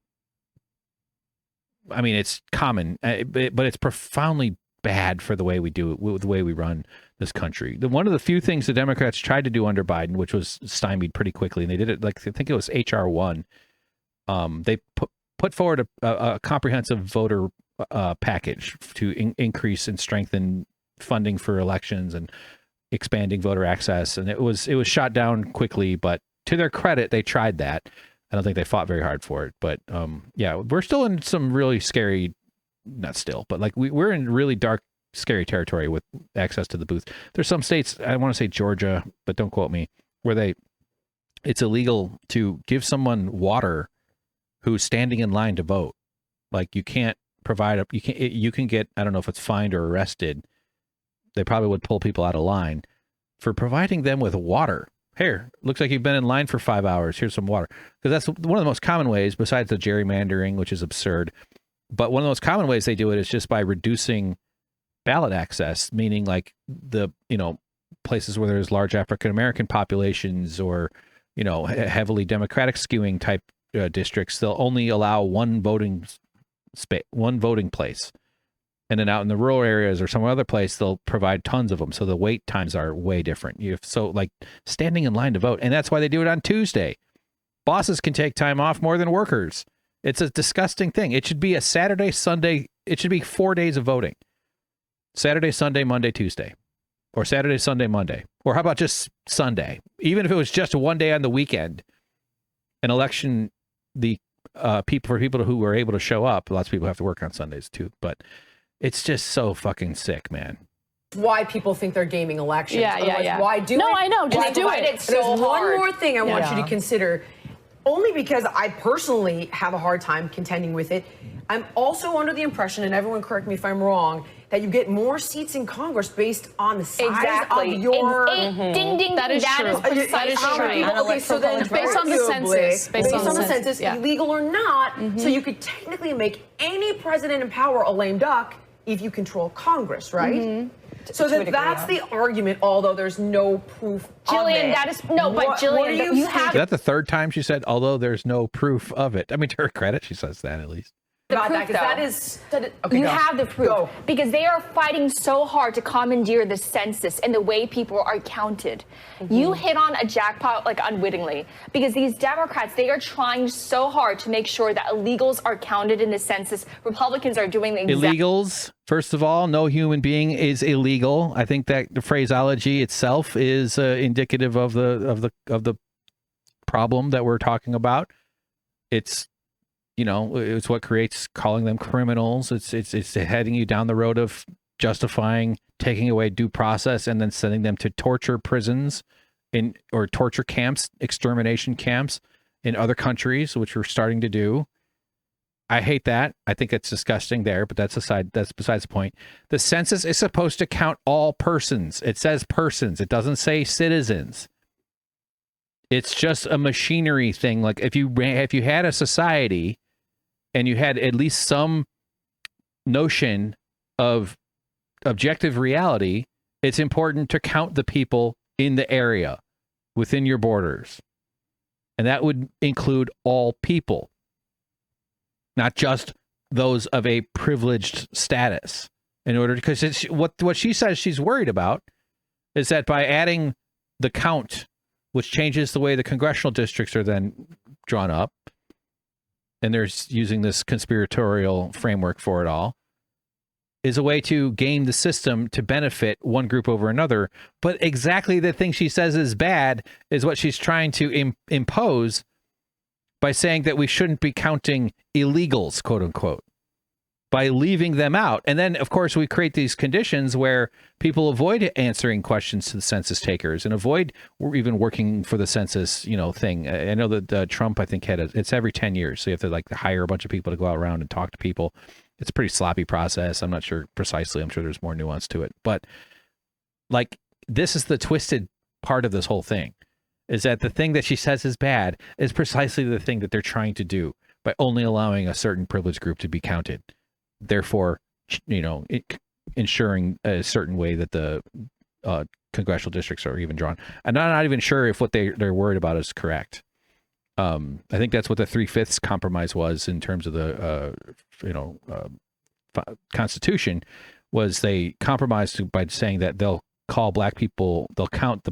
it's common, but it's profoundly bad for the way we do it, the way we run this country. One of the few things the Democrats tried to do under Biden, which was stymied pretty quickly, and they did it like, I think it was HR 1. They put forward a comprehensive voter package to increase and strengthen funding for elections and expanding voter access, and it was shot down quickly. But to their credit, they tried that. I don't think they fought very hard for it, but yeah, we're still in some really scary. Not still, but like we're in really dark, scary territory with access to the booth. There's some states, I want to say Georgia, but don't quote me, where it's illegal to give someone water who's standing in line to vote. Like you can't provide you can get, I don't know if it's fined or arrested. They probably would pull people out of line for providing them with water. Here, looks like you've been in line for 5 hours. Here's some water. Because that's one of the most common ways, besides the gerrymandering, which is absurd. But one of the most common ways they do it is just by reducing ballot access, meaning like the, places where there's large African-American populations or, heavily Democratic skewing type districts, they'll only allow one voting place. And then out in the rural areas or some other place, they'll provide tons of them. So the wait times are way different. So like standing in line to vote. And that's why they do it on Tuesday. Bosses can take time off more than workers. It's a disgusting thing. It should be a Saturday, Sunday. It should be 4 days of voting. Saturday, Sunday, Monday, Tuesday. Or Saturday, Sunday, Monday. Or how about just Sunday? Even if it was just one day on the weekend. An election, for people who were able to show up, lots of people have to work on Sundays too. But it's just so fucking sick, man. Why people think they're gaming elections. Yeah. Why do it? No, I know. Just do it. There's one more thing I want you to consider. Only because I personally have a hard time contending with it. I'm also under the impression, and everyone correct me if I'm wrong, that you get more seats in Congress based on the size of your... Ding, ding, that is true. That is true. Okay, so then based on the census. Based on the census, illegal or not, so you could technically make any president in power a lame duck, if you control Congress, right? So that's the argument, although there's no proof Jillian, of it. that is no, but Jillian, you have Is that the third time she said, although there's no proof of it? I mean, to her credit, she says that at least. about proof, that, though. because that is okay, you go. have the proof Go. because they are fighting so hard to commandeer the census and the way people are counted. You hit on a jackpot like unwittingly because these Democrats, they are trying so hard to make sure that illegals are counted in the census. Republicans are doing the exact Illegals, first of all, no human being is illegal. I think that the phraseology itself is indicative of the problem that we're talking about. It's it's what creates calling them criminals. It's heading you down the road of justifying taking away due process and then sending them to torture prisons or torture camps, extermination camps in other countries, which we're starting to do. I hate that. I think it's disgusting there, but that's besides the point. The census is supposed to count all persons. It says persons. It doesn't say citizens. It's just a machinery thing. Like if you had a society and you had at least some notion of objective reality, it's important to count the people in the area within your borders. And that would include all people, not just those of a privileged status. In order, because it's what she says she's worried about is that by adding the count, which changes the way the congressional districts are then drawn up, and they're using this conspiratorial framework for it all, is a way to game the system to benefit one group over another. But exactly the thing she says is bad is what she's trying to impose by saying that we shouldn't be counting illegals, quote unquote, by leaving them out. And then, of course, we create these conditions where people avoid answering questions to the census takers and avoid even working for the census, thing. I know that Trump, I think, it's every 10 years. So you have to hire a bunch of people to go out around and talk to people. It's a pretty sloppy process. I'm not sure precisely. I'm sure there's more nuance to it. But this is the twisted part of this whole thing, is that the thing that she says is bad is precisely the thing that they're trying to do by only allowing a certain privileged group to be counted. Therefore, ensuring a certain way that the congressional districts are even drawn. And I'm not even sure if what they're worried about is correct. I think that's what the 3/5 compromise was in terms of the Constitution. Was they compromised by saying that they'll call black people, they'll count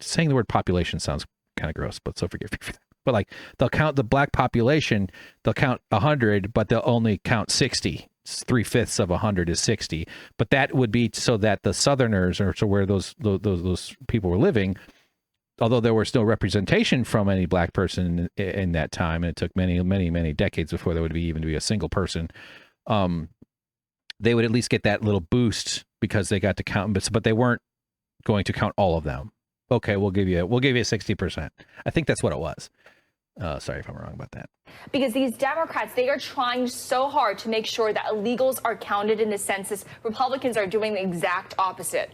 saying the word population sounds kind of gross, but so forgive me for that. But they'll count the black population, they'll count 100, but they'll only count 60. 3/5 of 100 is 60. But that would be so that the Southerners, or so where those people were living, although there was no representation from any black person in that time, and it took many, many, many decades before there would even be a single person, they would at least get that little boost because they got to count, but they weren't going to count all of them. Okay, we'll give you 60%. I think that's what it was. Sorry if I'm wrong about that. Because these Democrats, they are trying so hard to make sure that illegals are counted in the census. Republicans are doing the exact opposite.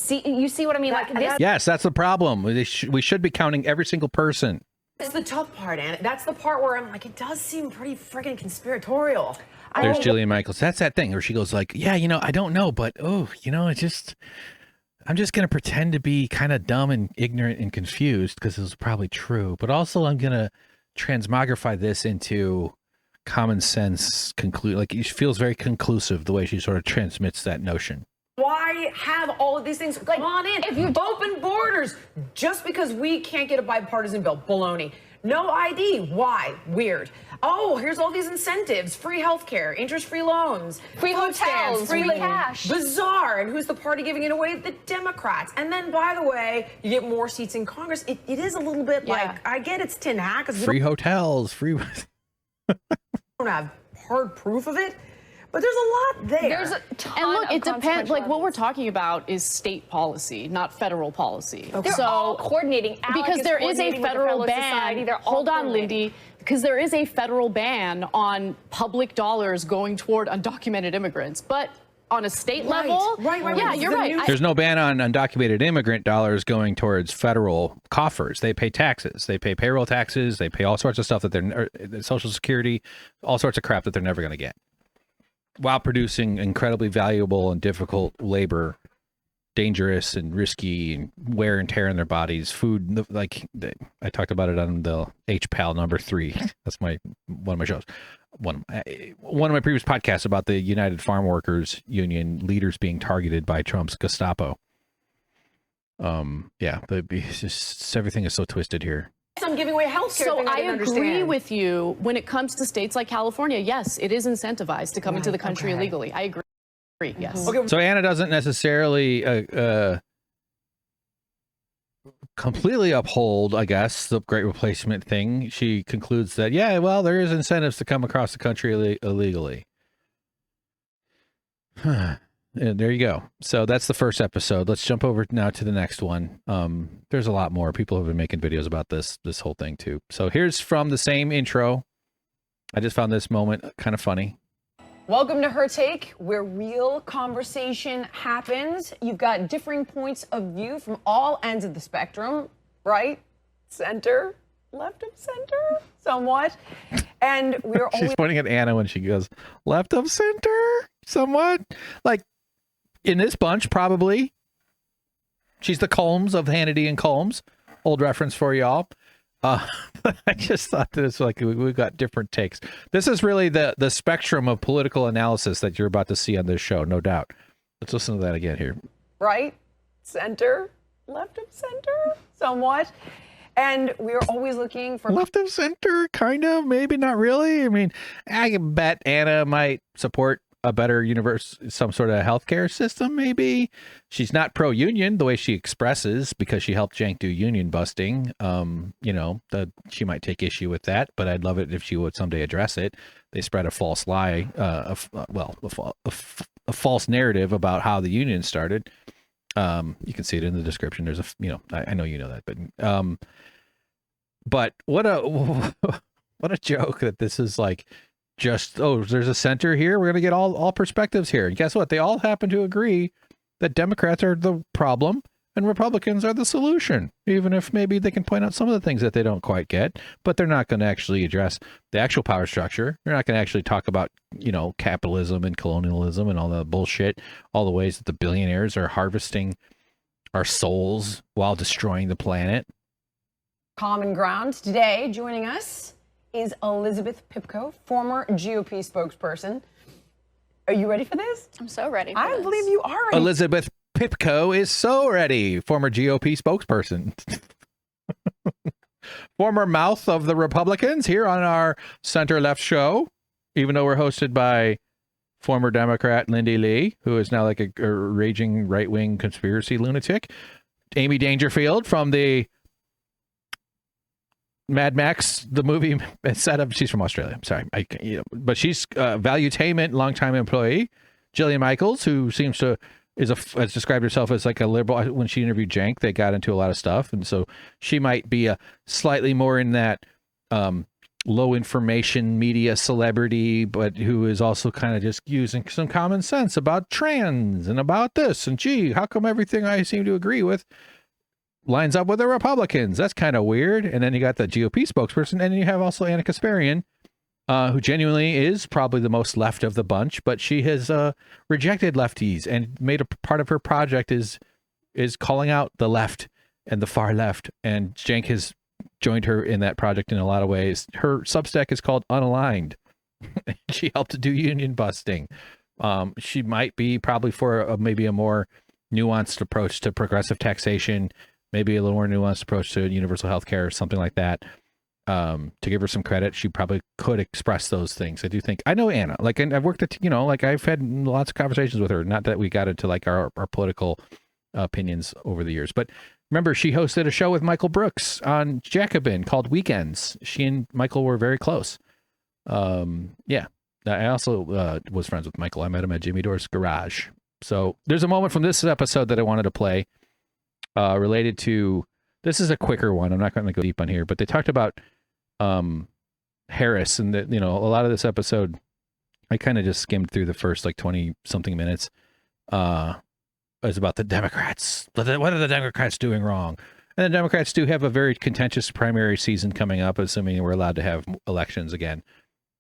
You see what I mean? Yes, that's the problem. We should be counting every single person. That's the tough part, and that's the part where I'm like, it does seem pretty friggin' conspiratorial. There's Jillian Michaels. That's that thing where she goes I don't know, but I'm just going to pretend to be kind of dumb and ignorant and confused because it's probably true. But also I'm going to transmogrify this into common sense it feels very conclusive the way she sort of transmits that notion. Why have all of these things? Come on in. If you open borders, just because we can't get a bipartisan bill, baloney. No ID. Why? Weird. Oh, here's all these incentives: free healthcare, interest-free loans, free hotels, free cash. Bizarre. And who's the party giving it away? The Democrats. And then, by the way, you get more seats in Congress. It is a little bit I get it's tin hat because free hotels, free. We don't have hard proof of it. But there's a lot there. There's a ton and look, of it depends. What we're talking about is state policy, not federal policy. Okay. They're all coordinating. Because there is a federal ban. Hold on, Lindy. Because there is a federal ban on public dollars going toward undocumented immigrants. But on a state level, yeah, you're right. There's no ban on undocumented immigrant dollars going towards federal coffers. They pay taxes. They pay payroll taxes. They pay all sorts of stuff that they're Social Security, all sorts of crap that they're never going to get. while producing incredibly valuable and difficult labor, dangerous and risky and wear and tear in their bodies. Food, like I talked about it on the HPAL number 3. That's one of my shows. One of my previous podcasts about the United Farm Workers Union leaders being targeted by Trump's Gestapo. Yeah, but it's just everything is so twisted here. I'm giving away health care. So I agree with you when it comes to states like California. Yes, it is incentivized to come into the country illegally. I agree. Yes. Okay. So Anna doesn't necessarily completely uphold, I guess, the Great Replacement thing. She concludes that, yeah, well, there is incentives to come across the country illegally. And there you go. So that's the first episode. Let's jump over now to the next one. There's a lot more. People have been making videos about this whole thing too. So here's from the same intro. I just found this moment kind of funny. Welcome to Her Take, where real conversation happens. You've got differing points of view from all ends of the spectrum, right, center, left of center, somewhat. And we're always... She's pointing at Anna when she goes, left of center, somewhat. Like, in this bunch, probably. She's the Combs of Hannity and Combs. Old reference for y'all. I just thought that it's like we've got different takes. This is really the spectrum of political analysis that you're about to see on this show, no doubt. Let's listen to that again here. Right, center, left of center, somewhat. And we're always looking for... Left of center, kind of, maybe not really. I mean, I can bet Anna might support a better universe, some sort of healthcare system, maybe. She's not pro-union the way she expresses because she helped Cenk do union busting. You know, she might take issue with that, but I'd love it if she would someday address it. They spread a false lie, a false narrative about how the union started. You can see it in the description. There's I know you know that, but what a joke that this is like. Just, there's a center here. We're going to get all perspectives here. And guess what? They all happen to agree that Democrats are the problem and Republicans are the solution, even if maybe they can point out some of the things that they don't quite get, but they're not going to actually address the actual power structure. They're not going to actually talk about, capitalism and colonialism and all the bullshit, all the ways that the billionaires are harvesting our souls while destroying the planet. Common ground. Today, joining us is Elizabeth Pipko, former GOP spokesperson. Are you ready for this? I'm so ready for I this. believe you are ready. Elizabeth Pipko is so ready. Former GOP spokesperson. Former mouth of the Republicans here on our center-left show, even though we're hosted by former Democrat Lindy Lee, who is now like a raging right-wing conspiracy lunatic. Amy Dangerfield from the Mad Max, the movie setup. She's from Australia. Sorry, but she's Valuetainment longtime employee. Jillian Michaels, who seems to has described herself as like a liberal. When she interviewed Cenk, they got into a lot of stuff, and so she might be a slightly more in that low information media celebrity, but who is also kind of just using some common sense about trans and about this. And gee, how come everything I seem to agree with lines up with the Republicans? That's kind of weird. And then you got the GOP spokesperson, and then you have also Anna Kasparian, who genuinely is probably the most left of the bunch, but she has rejected lefties and made a part of her project is calling out the left and the far left. And Cenk has joined her in that project in a lot of ways. Her Substack is called Unaligned. She helped to do union busting. She might be probably for maybe a more nuanced approach to progressive taxation, maybe a little more nuanced approach to universal health care or something like that. To give her some credit, she probably could express those things. I do think, I know Anna, like, and I've worked at, I've had lots of conversations with her. Not that we got into like our political opinions over the years, but remember, she hosted a show with Michael Brooks on Jacobin called Weekends. She and Michael were very close. Yeah. I also was friends with Michael. I met him at Jimmy Dore's garage. So there's a moment from this episode that I wanted to play. Related to, this is a quicker one. I'm not going to go deep on here, but they talked about Harris and that, a lot of this episode, I kind of just skimmed through the first like 20 something minutes. Is about the Democrats. What are the Democrats doing wrong? And the Democrats do have a very contentious primary season coming up, assuming we're allowed to have elections again.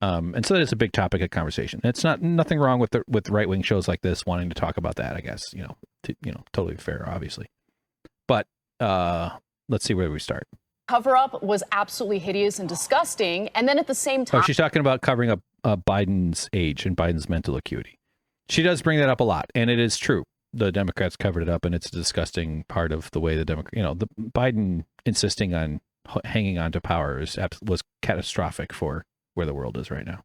And so it's a big topic of conversation. It's nothing wrong with right-wing shows like this wanting to talk about that, I guess, totally fair, obviously. But let's see where we start. Cover-up was absolutely hideous and disgusting. And then at the same time... Oh, she's talking about covering up Biden's age and Biden's mental acuity. She does bring that up a lot, and it is true. The Democrats covered it up, and it's a disgusting part of the way the the Biden insisting on hanging on to power was catastrophic for where the world is right now.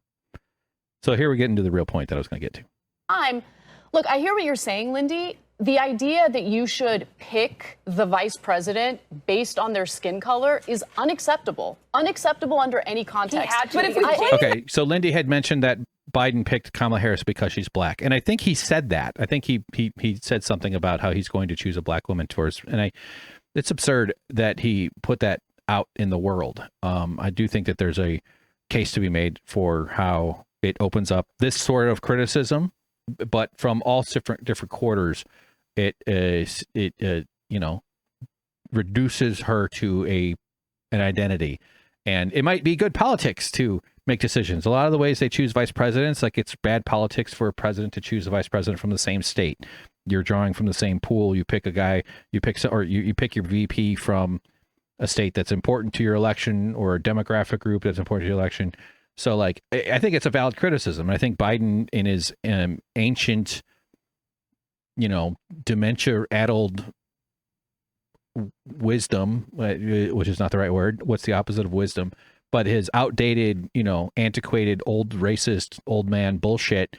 So here we get into the real point that I was going to get to. Look, I hear what you're saying, Lindy. The idea that you should pick the vice president based on their skin color is unacceptable. Unacceptable under any context. But if we okay, so Lindy had mentioned that Biden picked Kamala Harris because she's black, and I think he said that. I think he said something about how he's going to choose a black woman it's absurd that he put that out in the world. I do think that there's a case to be made for how it opens up this sort of criticism, but from all different quarters. It reduces her to an identity, and it might be good politics to make decisions. A lot of the ways they choose vice presidents, like it's bad politics for a president to choose a vice president from the same state. You're drawing from the same pool. You pick a guy, you pick your VP from a state that's important to your election or a demographic group that's important to your election. So like, I think it's a valid criticism. I think Biden in his ancient, dementia-addled wisdom, which is not the right word. What's the opposite of wisdom? But his outdated, antiquated, old racist, old man bullshit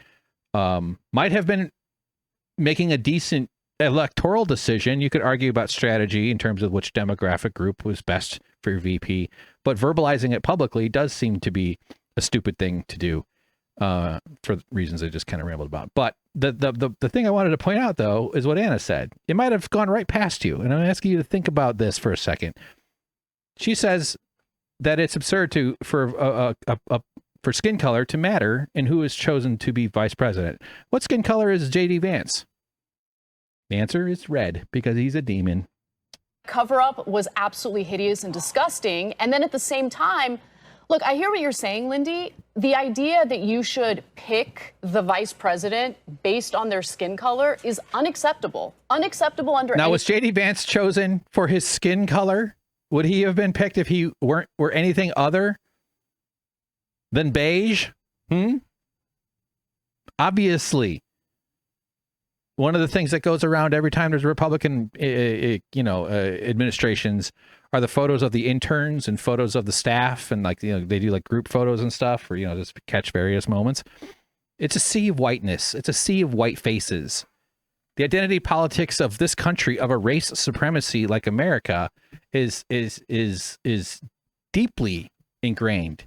might have been making a decent electoral decision. You could argue about strategy in terms of which demographic group was best for your VP, but verbalizing it publicly does seem to be a stupid thing to do for reasons I just kind of rambled about. But the thing I wanted to point out, though, is what Anna said. It might have gone right past you, and I'm asking you to think about this for a second. She says that it's absurd for skin color to matter in who is chosen to be vice president. What skin color is J.D. Vance? The answer is red, because he's a demon. Cover-up was absolutely hideous and disgusting. And then at the same time, look, I hear what you're saying, Lindy. The idea that you should pick the vice president based on their skin color is unacceptable. Unacceptable under Now, was J.D. Vance chosen for his skin color? Would he have been picked if he were anything other than beige? Obviously. One of the things that goes around every time there's Republican, administrations are the photos of the interns and photos of the staff, and they do like group photos and stuff, or just catch various moments. It's a sea of whiteness. It's a sea of white faces. The identity politics of this country, of a race supremacy like America, is deeply ingrained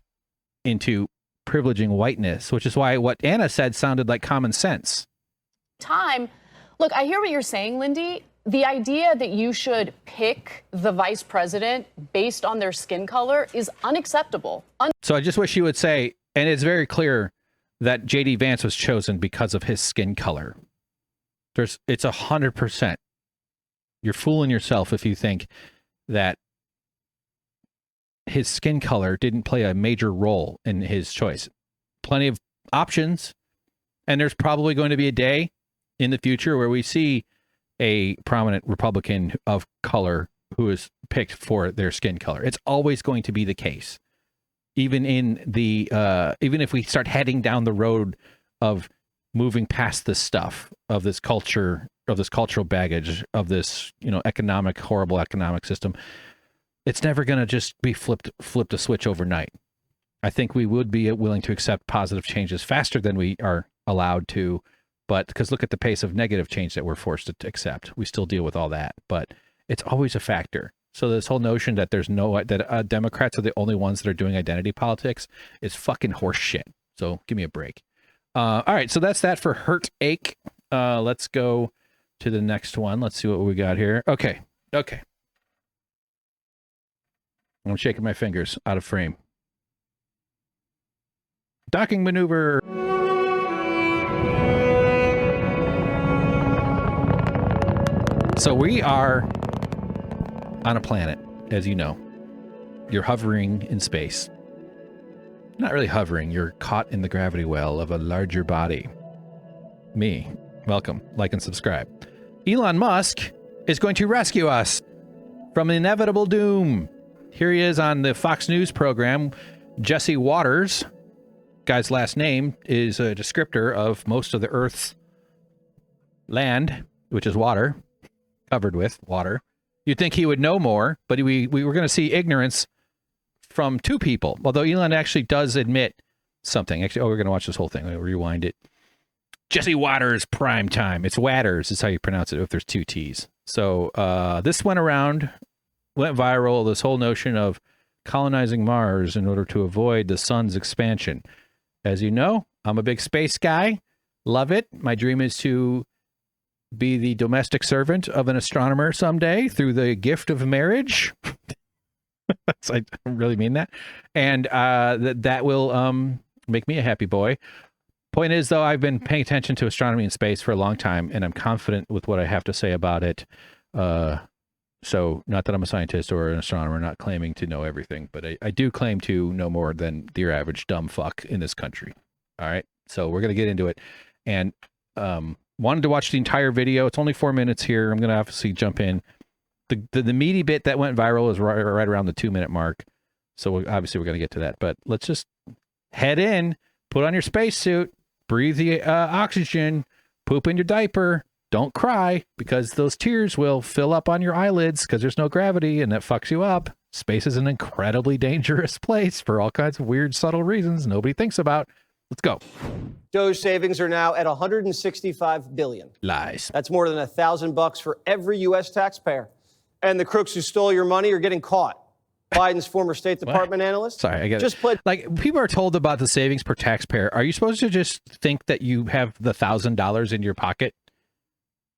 into privileging whiteness, which is why what Anna said sounded like common sense. Look, I hear what you're saying, Lindy. The idea that you should pick the vice president based on their skin color is unacceptable. So I just wish you would say, and it's very clear that J.D. Vance was chosen because of his skin color. It's 100%. You're fooling yourself if you think that his skin color didn't play a major role in his choice. Plenty of options, and there's probably going to be a day in the future where we see a prominent Republican of color who is picked for their skin color. It's always going to be the case. Even if we start heading down the road of moving past this stuff, of this culture, of this cultural baggage, of this, horrible economic system, it's never going to just be flipped a switch overnight. I think we would be willing to accept positive changes faster than we are allowed to. But because look at the pace of negative change that we're forced to accept. We still deal with all that, but it's always a factor. So this whole notion that that Democrats are the only ones that are doing identity politics is fucking horse shit. So give me a break. All right, so that's that for Hurt Ache. Let's go to the next one. Let's see what we got here. Okay. I'm shaking my fingers out of frame. Docking maneuver. So we are on a planet, as you know. You're hovering in space. Not really hovering. You're caught in the gravity well of a larger body. Me. Welcome. Like and subscribe. Elon Musk is going to rescue us from inevitable doom. Here he is on the Fox News program. Jesse Waters, guy's last name, is a descriptor of most of the Earth's land, which is water, covered with water. You'd think he would know more, but we were going to see ignorance from two people. Although Elon actually does admit something. Actually, we're going to watch this whole thing. I'll rewind it. Jesse Waters prime time. It's Watters is how you pronounce it if there's two T's. So this went viral, this whole notion of colonizing Mars in order to avoid the sun's expansion. As you know, I'm a big space guy. Love it. My dream is to be the domestic servant of an astronomer someday through the gift of marriage. I really mean that. And that will make me a happy boy. Point is, though, I've been paying attention to astronomy and space for a long time, and I'm confident with what I have to say about it. So not that I'm a scientist or an astronomer, not claiming to know everything, but I do claim to know more than your average dumb fuck in this country. All right. So we're going to get into it. And wanted to watch the entire video. It's only 4 minutes here. I'm going to obviously jump in. The meaty bit that went viral is right around the 2-minute mark. So obviously we're going to get to that. But let's just head in, put on your spacesuit, breathe the oxygen, poop in your diaper. Don't cry, because those tears will fill up on your eyelids because there's no gravity, and that fucks you up. Space is an incredibly dangerous place for all kinds of weird, subtle reasons nobody thinks about. Let's go. Doge savings are now at $165 billion. Lies. That's more than $1,000 for every U.S. taxpayer. And the crooks who stole your money are getting caught. Biden's former State Department analyst. Sorry, I get just it. Like, people are told about the savings per taxpayer. Are you supposed to just think that you have the $1,000 in your pocket?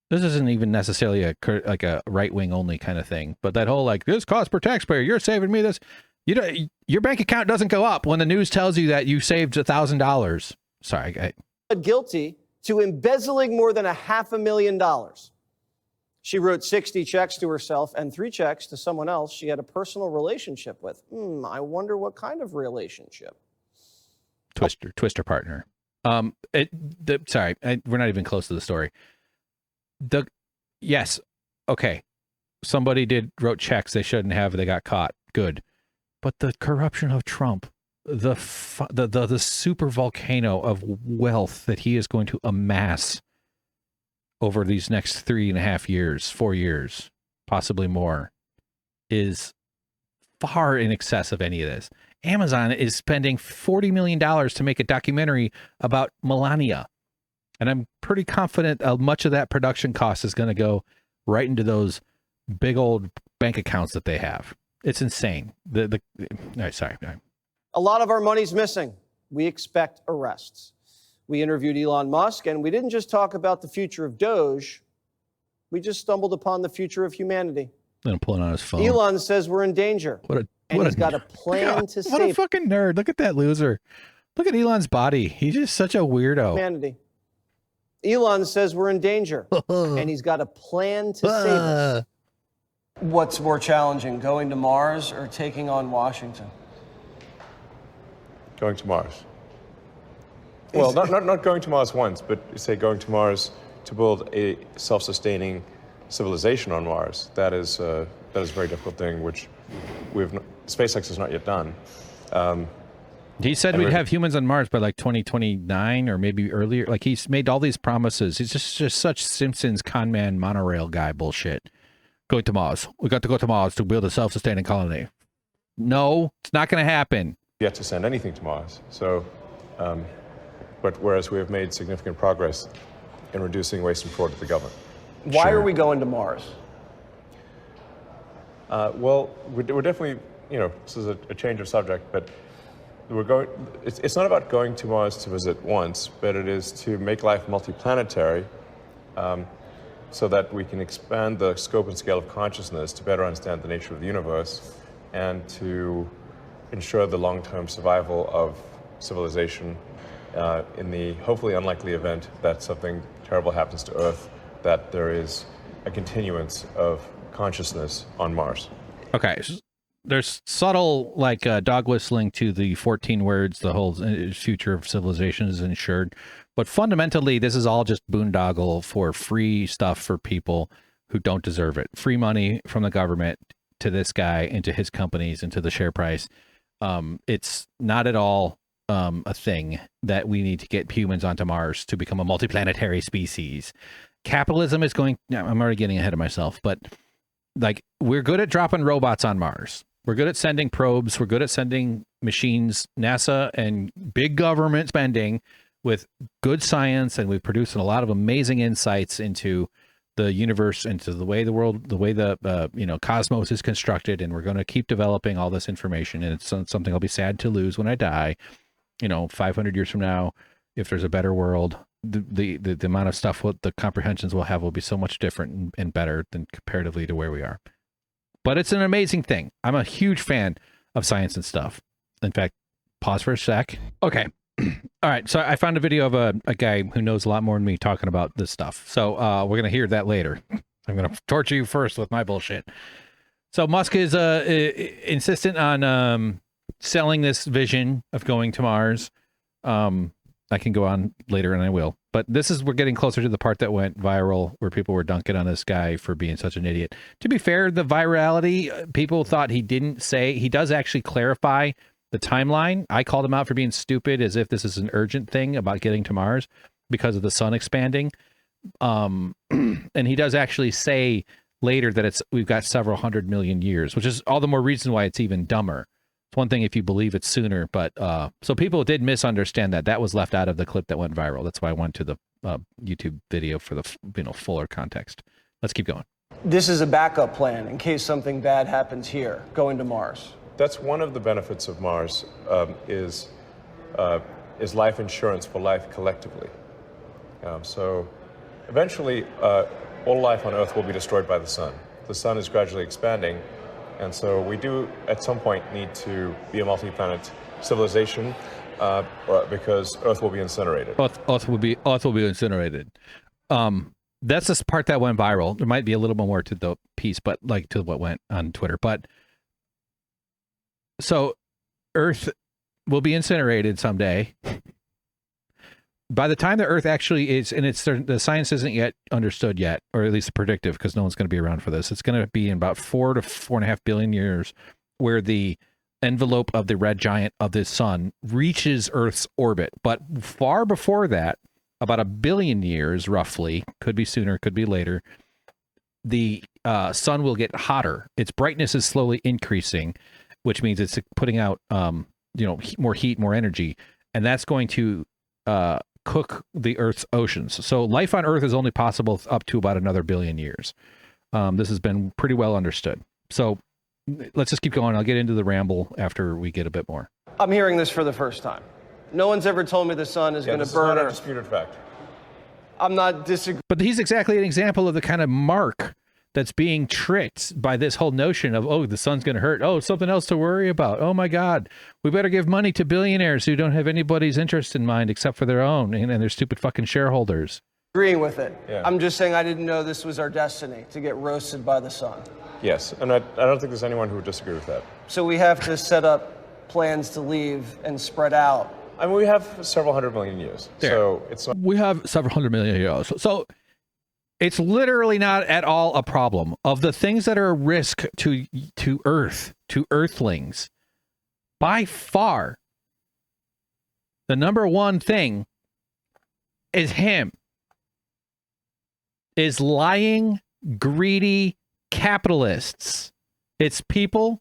This isn't even necessarily a right-wing only kind of thing, but that whole this cost per taxpayer, you're saving me this. Your bank account doesn't go up when the news tells you that you saved $1,000. Sorry, guilty to embezzling more than $500,000. She wrote 60 checks to herself and 3 checks to someone else she had a personal relationship with. I wonder what kind of relationship. Twister partner. Sorry, we're not even close to the story. Yes, okay. Somebody wrote checks they shouldn't have. They got caught. Good. But the corruption of Trump, the super volcano of wealth that he is going to amass over these next 3.5 years, 4 years, possibly more, is far in excess of any of this. Amazon is spending $40 million to make a documentary about Melania. And I'm pretty confident much of that production cost is going to go right into those big old bank accounts that they have. It's insane. Sorry. A lot of our money's missing. We expect arrests. We interviewed Elon Musk, and we didn't just talk about the future of Doge. We just stumbled upon the future of humanity. I'm pulling on his phone. Elon says we're in danger. He's got a plan to save. What a fucking nerd. Look at that loser. Look at Elon's body. He's just such a weirdo. Humanity. Elon says we're in danger, and he's got a plan to save us. What's more challenging, going to Mars or taking on Washington? Going to Mars. Well, not going to Mars once, but say going to Mars to build a self-sustaining civilization on Mars. That is a very difficult thing, which SpaceX has not yet done. He said we'd have humans on Mars by 2029 or maybe earlier. He's made all these promises. He's just such Simpsons con man monorail guy bullshit. Going to Mars. We got to go to Mars to build a self-sustaining colony. No, it's not going to happen. Yet to send anything to Mars. So, but whereas we have made significant progress in reducing waste and fraud to the government. Why are we going to Mars? Well, we're definitely, this is a change of subject, but we're going. It's not about going to Mars to visit once, but it is to make life multiplanetary, so that we can expand the scope and scale of consciousness to better understand the nature of the universe, and to ensure the long-term survival of civilization in the hopefully unlikely event that something terrible happens to Earth, that there is a continuance of consciousness on Mars. Okay, there's subtle like dog whistling to the 14 words, the whole future of civilization is insured. But fundamentally, this is all just boondoggle for free stuff for people who don't deserve it. Free money from the government to this guy, into his companies, into the share price. It's not at all a thing that we need to get humans onto Mars to become a multiplanetary species. Capitalism is going, I'm already getting ahead of myself, but like, we're good at dropping robots on Mars. We're good at sending probes. We're good at sending machines. NASA and big government spending with good science, and we've produced a lot of amazing insights into the universe, into the way the world, the way the cosmos is constructed, and we're going to keep developing all this information. And it's something I'll be sad to lose when I die. 500 years from now, if there's a better world, the amount of stuff, what the comprehensions we'll have will be so much different and better than comparatively to where we are. But it's an amazing thing. I'm a huge fan of science and stuff. In fact, pause for a sec. Okay. All right. So I found a video of a guy who knows a lot more than me talking about this stuff. So we're going to hear that later. I'm going to torture you first with my bullshit. So Musk is insistent on selling this vision of going to Mars. I can go on later, and I will. But we're getting closer to the part that went viral, where people were dunking on this guy for being such an idiot. To be fair, the virality, people thought he does actually clarify the timeline. I called him out for being stupid, as if this is an urgent thing about getting to Mars because of the sun expanding. And he does actually say later that we've got several 100 million years, which is all the more reason why it's even dumber. It's one thing if you believe it's sooner, but so people did misunderstand that. That was left out of the clip that went viral. That's why I went to the YouTube video for the fuller context. Let's keep going. This is a backup plan in case something bad happens here, going to Mars. That's one of the benefits of Mars, is life insurance for life collectively. So eventually, all life on Earth will be destroyed by the sun. The sun is gradually expanding. And so we do, at some point, need to be a multi-planet civilization, because Earth will be incinerated. Earth will be incinerated. That's this part that went viral. There might be a little bit more to the piece, but like to what went on Twitter. But so Earth will be incinerated someday. By the time the Earth actually is, and the science isn't yet understood yet, or at least predictive, because no one's going to be around for this. It's going to be in about 4 to 4.5 billion years, where the envelope of the red giant of the sun reaches Earth's orbit. But far before that, about 1 billion years, roughly, could be sooner, could be later, the sun will get hotter. Its brightness is slowly increasing, which means it's putting out, more heat, more energy, and that's going to cook the Earth's oceans. So life on Earth is only possible up to about another 1 billion years. This has been pretty well understood. So let's just keep going. I'll get into the ramble after we get a bit more. I'm hearing this for the first time. No one's ever told me the sun is going to burn Earth. This is not a disputed fact. I'm not disagreeing. But he's exactly an example of the kind of mark that's being tricked by this whole notion of, oh, the sun's going to hurt. Oh, something else to worry about. Oh, my God. We better give money to billionaires who don't have anybody's interest in mind except for their own and their stupid fucking shareholders. Agreeing with it. Yeah. I'm just saying I didn't know this was our destiny, to get roasted by the sun. Yes, and I don't think there's anyone who would disagree with that. So we have to set up plans to leave and spread out. I mean, we have several 100 million years. There. So it's not... We have several 100 million years. So it's literally not at all a problem. Of the things that are a risk to Earth, to Earthlings, by far, the number one thing is him. Is lying, greedy capitalists. It's people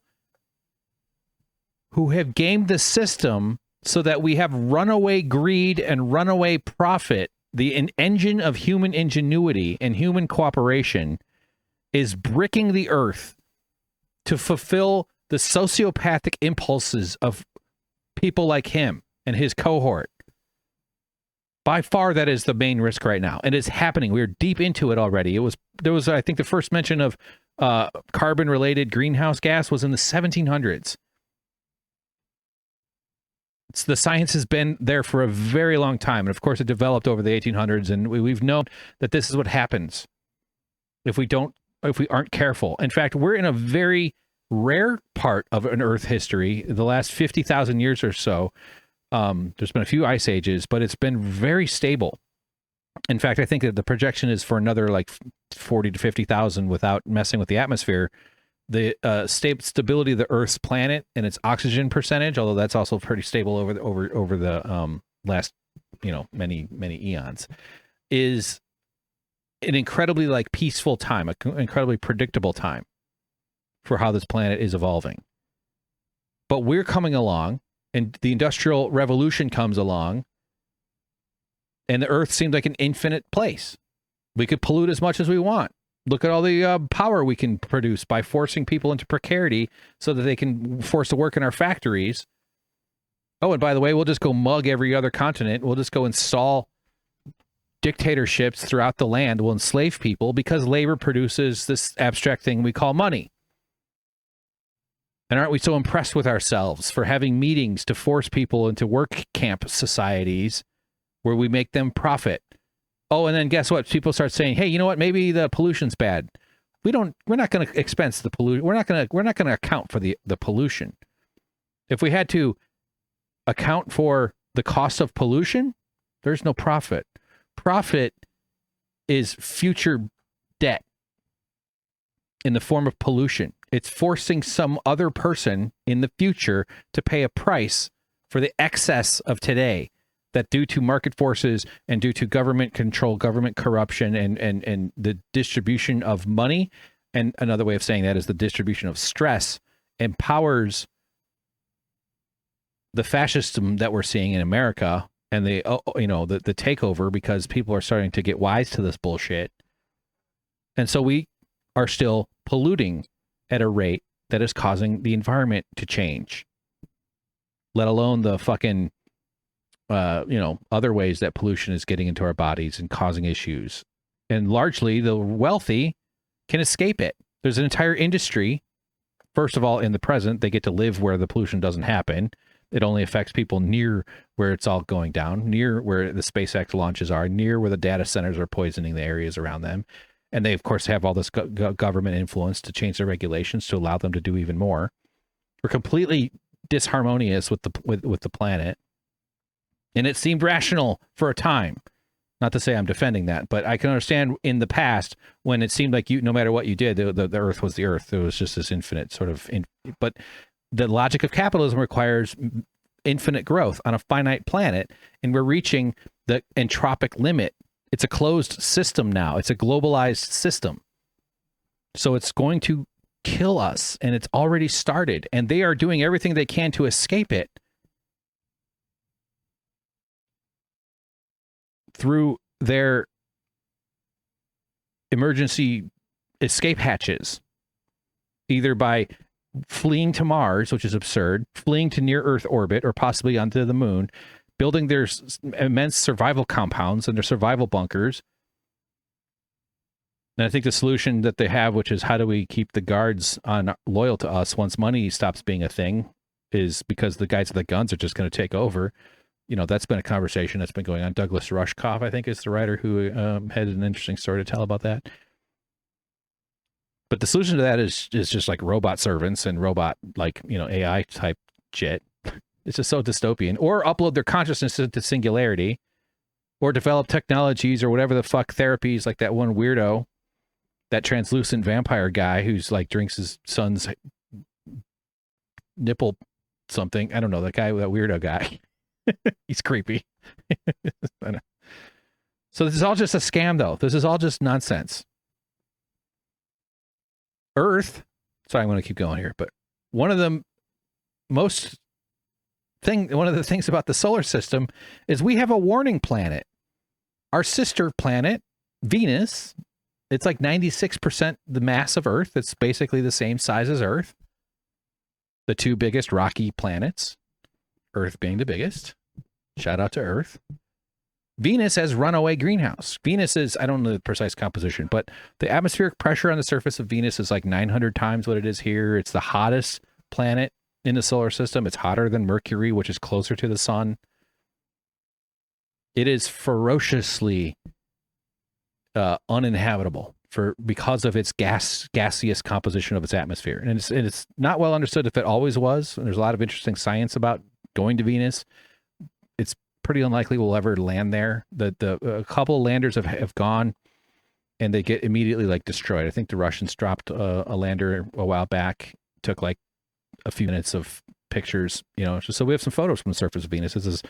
who have gamed the system so that we have runaway greed and runaway profit. The engine of human ingenuity and human cooperation is bricking the Earth to fulfill the sociopathic impulses of people like him and his cohort. By far, that is the main risk right now, and it's happening. We're deep into it already. There was, I think, the first mention of carbon-related greenhouse gas was in the 1700s. The science has been there for a very long time, and of course, it developed over the 1800s. And we've known that this is what happens if we aren't careful. In fact, we're in a very rare part of an Earth history, the last 50,000 years or so. There's been a few ice ages, but it's been very stable. In fact, I think that the projection is for another like 40 to 50,000 without messing with the atmosphere. The stability of the Earth's planet and its oxygen percentage, although that's also pretty stable over the last many eons, is an incredibly like peaceful time, an incredibly predictable time for how this planet is evolving. But we're coming along, and the Industrial Revolution comes along, and the Earth seems like an infinite place. We could pollute as much as we want. Look at all the power we can produce by forcing people into precarity so that they can force to work in our factories. Oh, and by the way, we'll just go mug every other continent. We'll just go install dictatorships throughout the land. We'll enslave people because labor produces this abstract thing we call money. And aren't we so impressed with ourselves for having meetings to force people into work camp societies where we make them profit? Oh, and then guess what? People start saying, "Hey, you know what? Maybe the pollution's bad. We're not going to expense the pollution. We're not going to account for the pollution. If we had to account for the cost of pollution, there's no profit. Profit is future debt in the form of pollution. It's forcing some other person in the future to pay a price for the excess of today that, due to market forces and due to government control, government corruption, and the distribution of money, and another way of saying that is the distribution of stress, empowers the fascism that we're seeing in America and the takeover, because people are starting to get wise to this bullshit. And so we are still polluting at a rate that is causing the environment to change, let alone the fucking, other ways that pollution is getting into our bodies and causing issues. And largely the wealthy can escape it. There's an entire industry. First of all, in the present, they get to live where the pollution doesn't happen. It only affects people near where it's all going down, near where the SpaceX launches are, near where the data centers are poisoning the areas around them. And they, of course, have all this government influence to change their regulations to allow them to do even more. We're completely disharmonious with the planet. And it seemed rational for a time. Not to say I'm defending that, but I can understand in the past when it seemed like no matter what you did, the Earth was the Earth. There was just this infinite sort of... But the logic of capitalism requires infinite growth on a finite planet, and we're reaching the entropic limit. It's a closed system now. It's a globalized system. So it's going to kill us, and it's already started, and they are doing everything they can to escape it through their emergency escape hatches, either by fleeing to Mars, which is absurd, fleeing to near-Earth orbit, or possibly onto the moon, building their immense survival compounds and their survival bunkers. And I think the solution that they have, which is how do we keep the guards loyal to us once money stops being a thing, is because the guys with the guns are just going to take over. That's been a conversation that's been going on. Douglas Rushkoff, I think, is the writer who had an interesting story to tell about that. But the solution to that is just like robot servants and robot, AI type shit. It's just so dystopian. Or upload their consciousness into singularity, or develop technologies or whatever the fuck therapies, like that one weirdo, that translucent vampire guy who's like drinks his son's nipple something. I don't know, that weirdo guy. He's creepy. I know. So this is all just a scam, though. This is all just nonsense. Earth, sorry, I'm going to keep going here, but one of the things about the solar system is we have a warning planet. Our sister planet, Venus, it's like 96% the mass of Earth. It's basically the same size as Earth. The two biggest rocky planets, Earth being the biggest. Shout out to Earth. Venus has runaway greenhouse. Venus is, I don't know the precise composition, but the atmospheric pressure on the surface of Venus is like 900 times what it is here. It's the hottest planet in the solar system. It's hotter than Mercury, which is closer to the sun. It is ferociously uninhabitable. because of its gaseous composition of its atmosphere. And it's not well understood if it always was. And there's a lot of interesting science about going to Venus. It's pretty unlikely we'll ever land there. A couple of landers have gone, and they get immediately like destroyed. I think the Russians dropped a lander a while back, took like a few minutes of pictures, so we have some photos from the surface of Venus. This is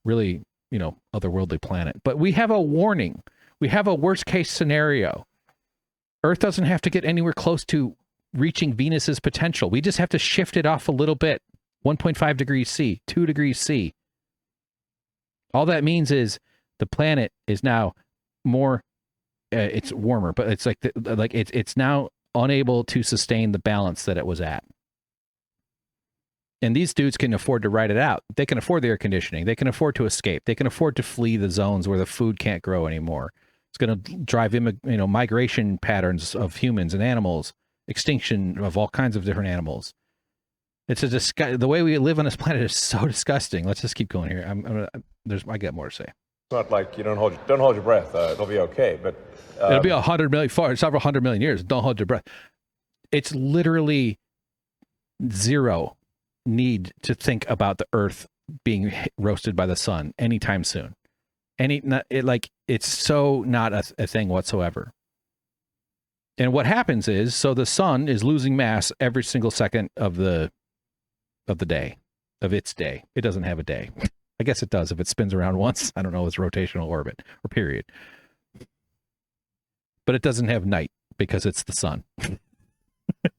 really, otherworldly planet. But we have a warning. We have a worst case scenario. Earth doesn't have to get anywhere close to reaching Venus's potential. We just have to shift it off a little bit. 1.5 degrees C, 2 degrees C. All that means is the planet is now more, it's warmer, but it's it's now unable to sustain the balance that it was at. And these dudes can afford to ride it out. They can afford the air conditioning. They can afford to escape. They can afford to flee the zones where the food can't grow anymore. It's going to drive migration patterns of humans and animals, extinction of all kinds of different animals. It's the way we live on this planet is so disgusting. Let's just keep going here. I got more to say. It's not like you don't hold your breath. It'll be okay, but it'll be 100 million, several 100 million years. Don't hold your breath. It's literally zero need to think about the Earth being roasted by the sun anytime soon. It's so not a thing whatsoever. And what happens is, so the sun is losing mass every single second of the day, of its day. It doesn't have a day. I guess it does if it spins around once. I don't know, its rotational orbit or period. But it doesn't have night because it's the sun.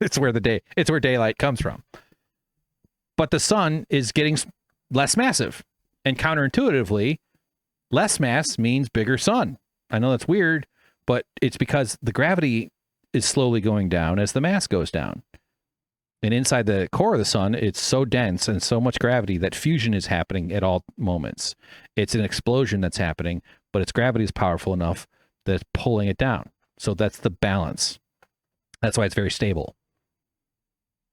It's where daylight comes from. But the sun is getting less massive, and counterintuitively, less mass means bigger sun. I know that's weird, but it's because the gravity is slowly going down as the mass goes down. And inside the core of the sun, it's so dense and so much gravity that fusion is happening at all moments. It's an explosion that's happening, but its gravity is powerful enough that it's pulling it down. So that's the balance. That's why it's very stable.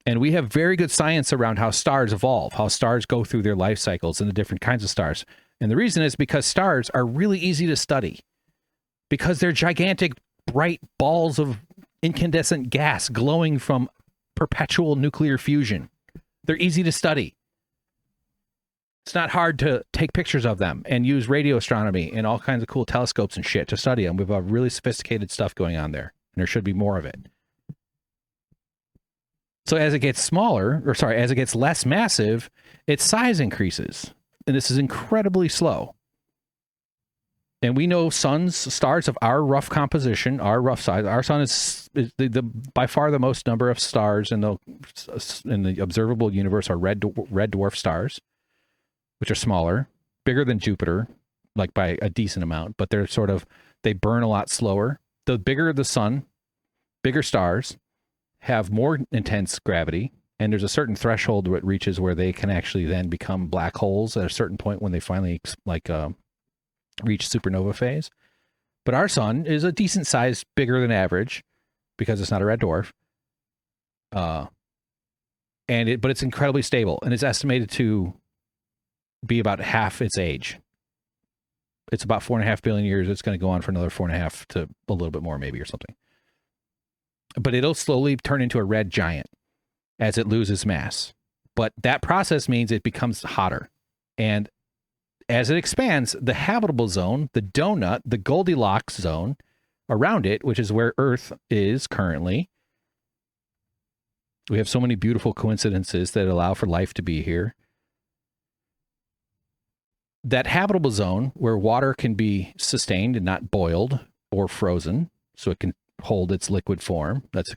And we have very good science around how stars evolve, how stars go through their life cycles and the different kinds of stars. And the reason is because stars are really easy to study, because they're gigantic, bright balls of incandescent gas glowing from perpetual nuclear fusion. They're easy to study. It's not hard to take pictures of them and use radio astronomy and all kinds of cool telescopes and shit to study them. We have really sophisticated stuff going on there, and there should be more of it. So as it gets as it gets less massive, its size increases. And this is incredibly slow. And we know stars of our rough composition, our rough size. Our sun is by far the most number of stars in the observable universe are red dwarf stars, which are smaller, bigger than Jupiter, like by a decent amount, but they burn a lot slower. The bigger the sun, bigger stars have more intense gravity, and there's a certain threshold it reaches where they can actually then become black holes at a certain point when they finally reach supernova phase. But our sun is a decent size, bigger than average, because it's not a red dwarf. But it's incredibly stable, and it's estimated to be about half its age. It's about 4.5 billion years. It's going to go on for another 4.5 to a little bit more, maybe, or something. But it'll slowly turn into a red giant as it loses mass. But that process means it becomes hotter. And as it expands, the habitable zone, the donut, the Goldilocks zone around it, which is where Earth is currently, we have so many beautiful coincidences that allow for life to be here. That habitable zone where water can be sustained and not boiled or frozen, so it can hold its liquid form. That's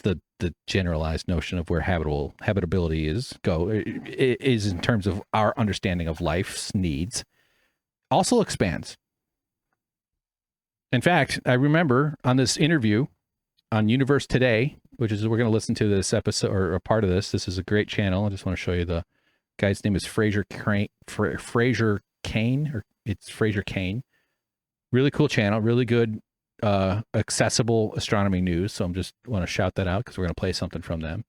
the generalized notion of where habitability is in terms of our understanding of life's needs. Also expands. In fact, I remember on this interview on Universe Today, which is we're going to listen to this episode or a part of this. This is a great channel. I just want to show you the guy's name is Fraser Kane, or it's Fraser Kane. Really cool channel, really good accessible astronomy news. So I'm just want to shout that out because we're going to play something from them.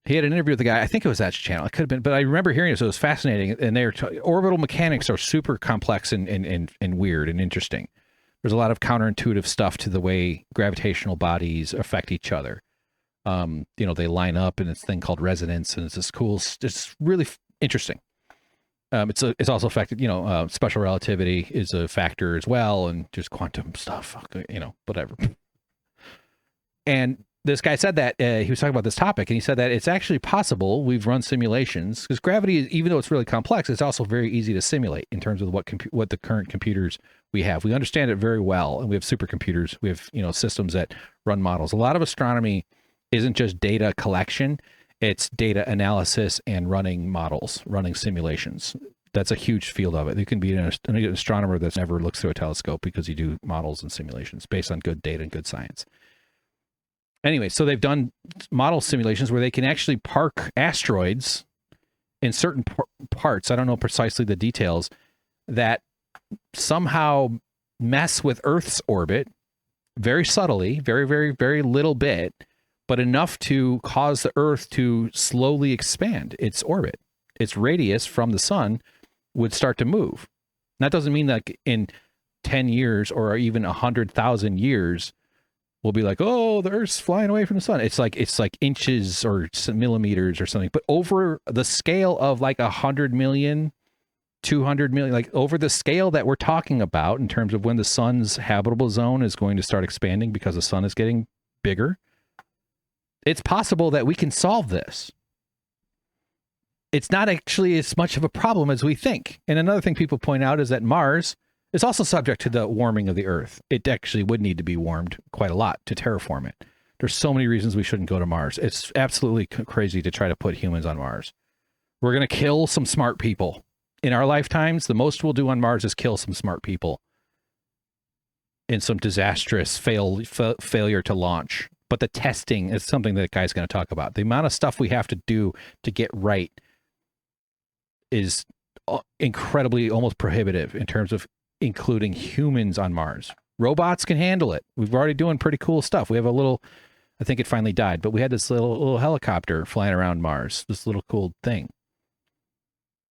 He had an interview with the guy. I think it was that channel. It could have been, but I remember hearing it. So it was fascinating. And orbital mechanics are super complex and weird and interesting. there's a lot of counterintuitive stuff to the way gravitational bodies affect each other. They line up in this thing called resonance, and it's this cool, it's really interesting. It's also affected, special relativity is a factor as well, and just quantum stuff, whatever. And this guy said that, he was talking about this topic, and he said that it's actually possible. We've run simulations, because gravity, even though it's really complex, it's also very easy to simulate in terms of what the current computers we have. We understand it very well, and we have supercomputers. We have, systems that run models. A lot of astronomy isn't just data collection, it's data analysis and running models, running simulations. That's a huge field of it. You can be an astronomer that's never looks through a telescope because you do models and simulations based on good data and good science. Anyway, so they've done model simulations where they can actually park asteroids in certain parts, I don't know precisely the details, that somehow mess with Earth's orbit very subtly, very, very, very little bit, but enough to cause the Earth to slowly expand its orbit. Its radius from the sun would start to move. And that doesn't mean that in 10 years or even 100,000 years, we'll be like, oh, the Earth's flying away from the sun. It's like inches or millimeters or something. But over the scale of like 100 million, 200 million, like over the scale that we're talking about in terms of when the sun's habitable zone is going to start expanding because the sun is getting bigger, it's possible that we can solve this. It's not actually as much of a problem as we think. And another thing people point out is that Mars is also subject to the warming of the Earth. It actually would need to be warmed quite a lot to terraform it. There's so many reasons we shouldn't go to Mars. It's absolutely crazy to try to put humans on Mars. We're going to kill some smart people. In our lifetimes, the most we'll do on Mars is kill some smart people in some disastrous failure to launch. But the testing is something that guy's going to talk about. The amount of stuff we have to do to get right is incredibly, almost prohibitive in terms of including humans on Mars. Robots can handle it. We've already doing pretty cool stuff. We have a little, I think it finally died, but we had this little helicopter flying around Mars, this little cool thing.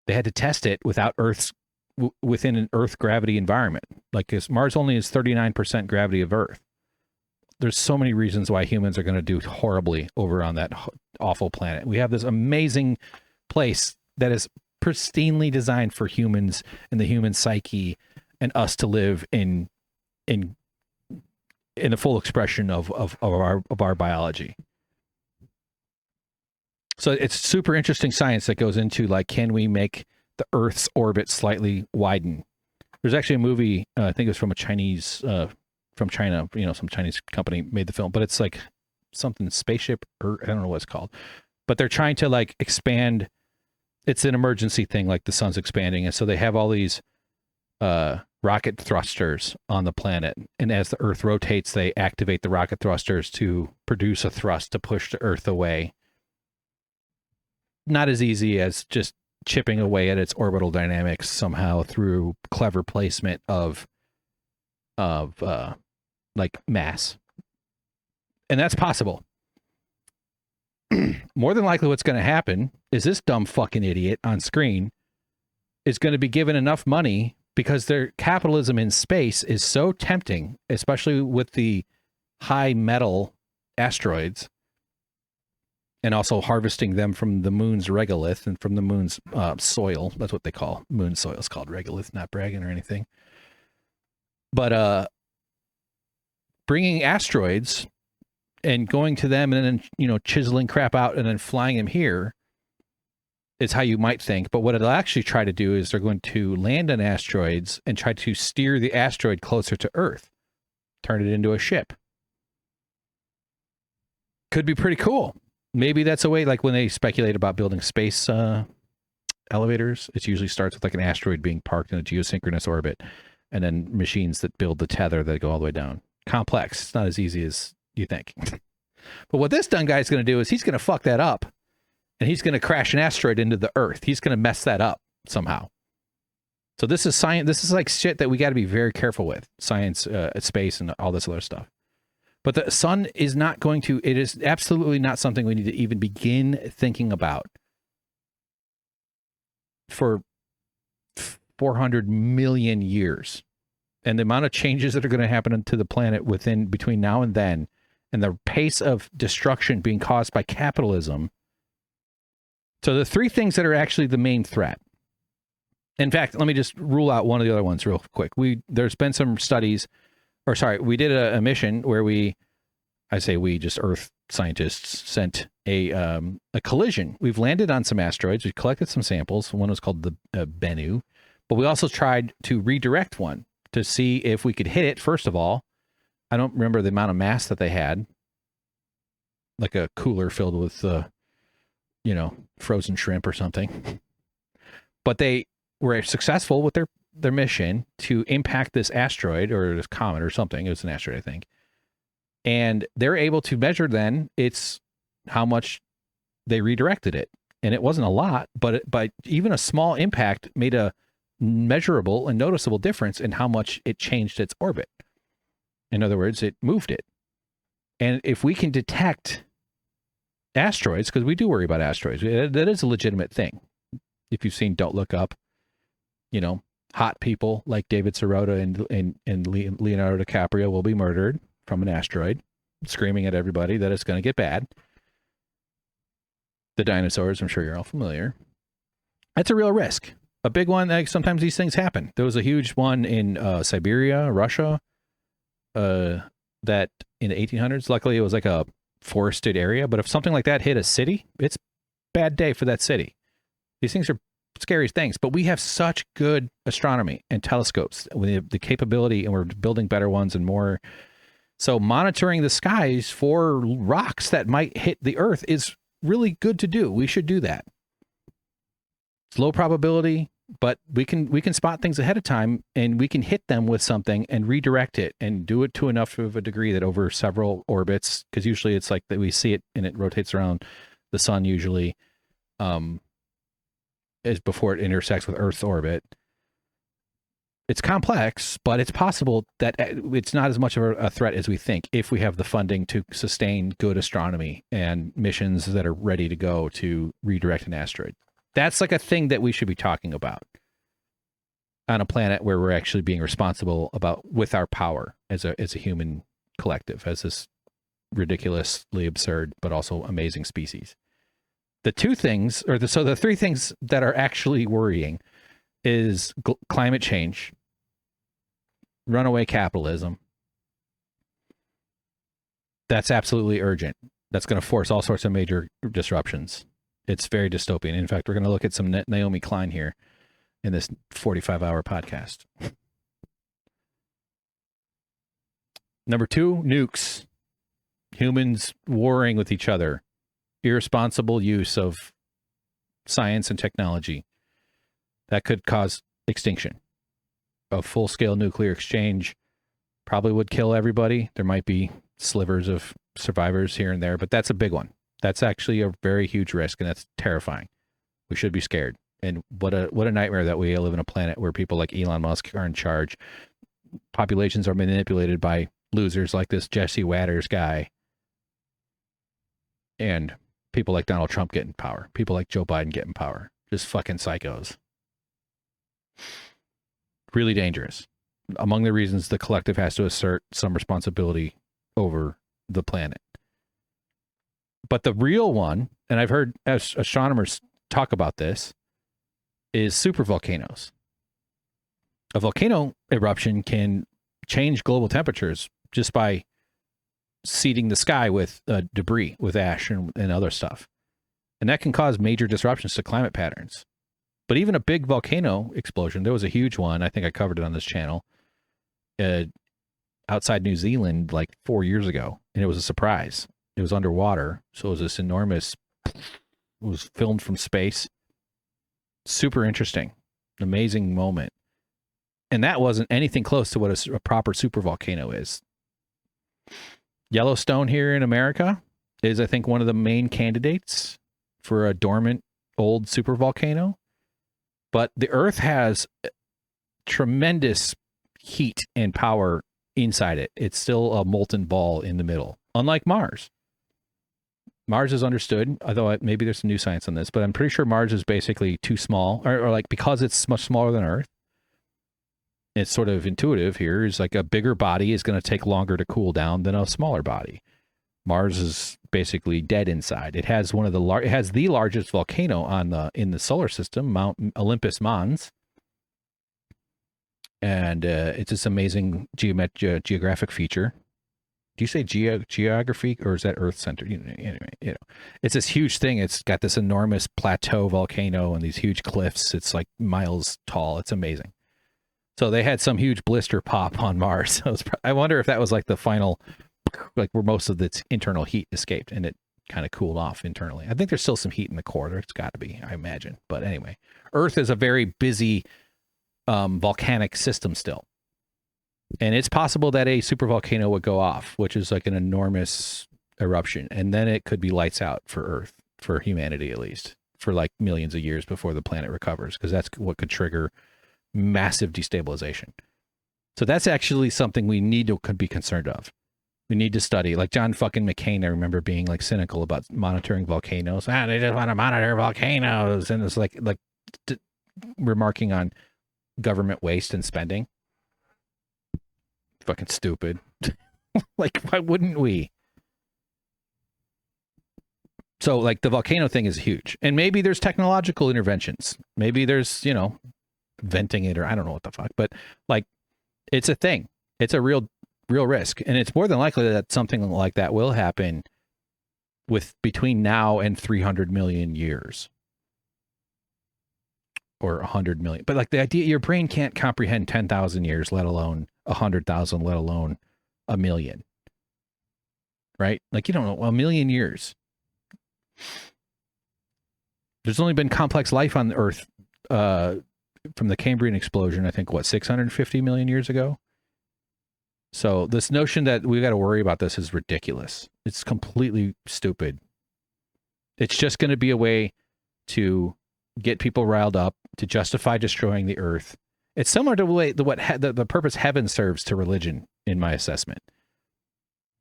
They had to test it within an Earth gravity environment. Like Mars only is 39% gravity of Earth. There's so many reasons why humans are going to do horribly over on that awful planet. We have this amazing place that is pristinely designed for humans and the human psyche and us to live in the full expression of our biology. So it's super interesting science that goes into like, can we make the Earth's orbit slightly widen? There's actually a movie, I think it was from a Chinese, from China, some Chinese company made the film, but it's like something spaceship, or I don't know what it's called, but they're trying to like expand. It's an emergency thing, like the sun's expanding. And so they have all these rocket thrusters on the planet. And as the Earth rotates, they activate the rocket thrusters to produce a thrust to push the Earth away. Not as easy as just chipping away at its orbital dynamics somehow through clever placement of like mass. And that's possible. More than likely what's going to happen is this dumb fucking idiot on screen is going to be given enough money because their capitalism in space is so tempting, especially with the high metal asteroids and also harvesting them from the moon's regolith and from the moon's soil. That's what they call moon soil. It's called regolith, not bragging or anything. But bringing asteroids and going to them and then, chiseling crap out and then flying them here is how you might think. But what it'll actually try to do is they're going to land on asteroids and try to steer the asteroid closer to Earth, turn it into a ship. Could be pretty cool. Maybe that's a way, like when they speculate about building space elevators, it usually starts with like an asteroid being parked in a geosynchronous orbit and then machines that build the tether that go all the way down. Complex. It's not as easy as you think. But what this dumb guy's going to do is he's going to fuck that up and he's going to crash an asteroid into the Earth. He's going to mess that up somehow. So this is science. This is like shit that we got to be very careful with. Science, space, and all this other stuff. But the sun is not going to, it is absolutely not something we need to even begin thinking about for 400 million years. and the amount of changes that are going to happen to the planet between now and then, and the pace of destruction being caused by capitalism. So the three things that are actually the main threat. In fact, let me just rule out one of the other ones real quick. There's been some studies, we did a mission where just Earth scientists sent a collision. We've landed on some asteroids. We collected some samples. One was called the Bennu, but we also tried to redirect one to see if we could hit it. First of all, I don't remember the amount of mass that they had, like a cooler filled with, frozen shrimp or something. But they were successful with their mission to impact this asteroid or this comet or something. It was an asteroid, I think. And they're able to measure then how much they redirected it. And it wasn't a lot, but even a small impact made a measurable and noticeable difference in how much it changed its orbit. In other words, it moved it. And if we can detect asteroids, because we do worry about asteroids, that is a legitimate thing. If you've seen Don't Look Up, hot people like David Sirota and Leonardo DiCaprio will be murdered from an asteroid, screaming at everybody that it's going to get bad. The dinosaurs, I'm sure you're all familiar. That's a real risk. A big one, like sometimes these things happen. There was a huge one in Siberia, Russia, that in the 1800s, luckily it was like a forested area, but if something like that hit a city, it's a bad day for that city. These things are scary things, but we have such good astronomy and telescopes. We have the capability, and we're building better ones and more. So monitoring the skies for rocks that might hit the Earth is really good to do. We should do that. It's low probability, but we can spot things ahead of time, and we can hit them with something and redirect it and do it to enough of a degree that over several orbits, because usually it's like that we see it and it rotates around the sun usually, is before it intersects with Earth's orbit. It's complex, but it's possible that it's not as much of a threat as we think if we have the funding to sustain good astronomy and missions that are ready to go to redirect an asteroid. That's like a thing that we should be talking about on a planet where we're actually being responsible with our power as a human collective, as this ridiculously absurd but also amazing species. The three things that are actually worrying is climate change, runaway capitalism. That's absolutely urgent. That's going to force all sorts of major disruptions. It's very dystopian. In fact, we're going to look at some Naomi Klein here in this 45-hour podcast. Number 2, nukes. Humans warring with each other. Irresponsible use of science and technology. That could cause extinction. A full-scale nuclear exchange probably would kill everybody. There might be slivers of survivors here and there, but that's a big one. That's actually a very huge risk, and that's terrifying. We should be scared. And what a nightmare that we live in a planet where people like Elon Musk are in charge. Populations are manipulated by losers like this Jesse Watters guy. And people like Donald Trump get in power. People like Joe Biden get in power. Just fucking psychos. Really dangerous. Among the reasons the collective has to assert some responsibility over the planet. But the real one, and I've heard astronomers talk about this, is supervolcanoes. A volcano eruption can change global temperatures just by seeding the sky with debris, with ash and other stuff. And that can cause major disruptions to climate patterns. But even a big volcano explosion, there was a huge one, I think I covered it on this channel, outside New Zealand like 4 years ago, and it was a surprise. It was underwater, so it was this enormous, it was filmed from space. Super interesting, amazing moment. And that wasn't anything close to what a proper supervolcano is. Yellowstone here in America is, I think, one of the main candidates for a dormant old supervolcano. But the Earth has tremendous heat and power inside it. It's still a molten ball in the middle, unlike Mars. Mars is understood, although maybe there's some new science on this, but I'm pretty sure Mars is basically too small, or like because it's much smaller than Earth, it's sort of intuitive here, is like a bigger body is going to take longer to cool down than a smaller body. Mars is basically dead inside. It has one of the it has the largest volcano on in the solar system, Mount Olympus Mons, and it's this amazing geographic feature. Do you say geography, or is that Earth centered? Anyway, it's this huge thing. It's got this enormous plateau volcano and these huge cliffs. It's like miles tall. It's amazing. So they had some huge blister pop on Mars. I wonder if that was like the final, like where most of its internal heat escaped and it kind of cooled off internally. I think there's still some heat in the core. It's got to be, I imagine. But anyway, Earth is a very busy volcanic system still. And it's possible that a supervolcano would go off, which is like an enormous eruption. And then it could be lights out for Earth, for humanity at least, for like millions of years before the planet recovers, because that's what could trigger massive destabilization. So that's actually something we could be concerned of. We need to study. Like John fucking McCain, I remember being like cynical about monitoring volcanoes. They just want to monitor volcanoes. And it's like remarking on government waste and spending. Fucking stupid. Like, why wouldn't we? So like the volcano thing is huge. And maybe there's technological interventions. Maybe there's, venting it, or I don't know what the fuck, but like it's a thing. It's a real risk. And it's more than likely that something like that will happen with between now and 300 million years. Or 100 million. But like the idea, your brain can't comprehend 10,000 years, let alone 100,000, let alone a million. Right? Like, you don't know, a million years. There's only been complex life on the Earth from the Cambrian explosion, I think, 650 million years ago? So this notion that we got to worry about this is ridiculous. It's completely stupid. It's just going to be a way to get people riled up, to justify destroying the Earth. It's similar to the purpose heaven serves to religion, in my assessment.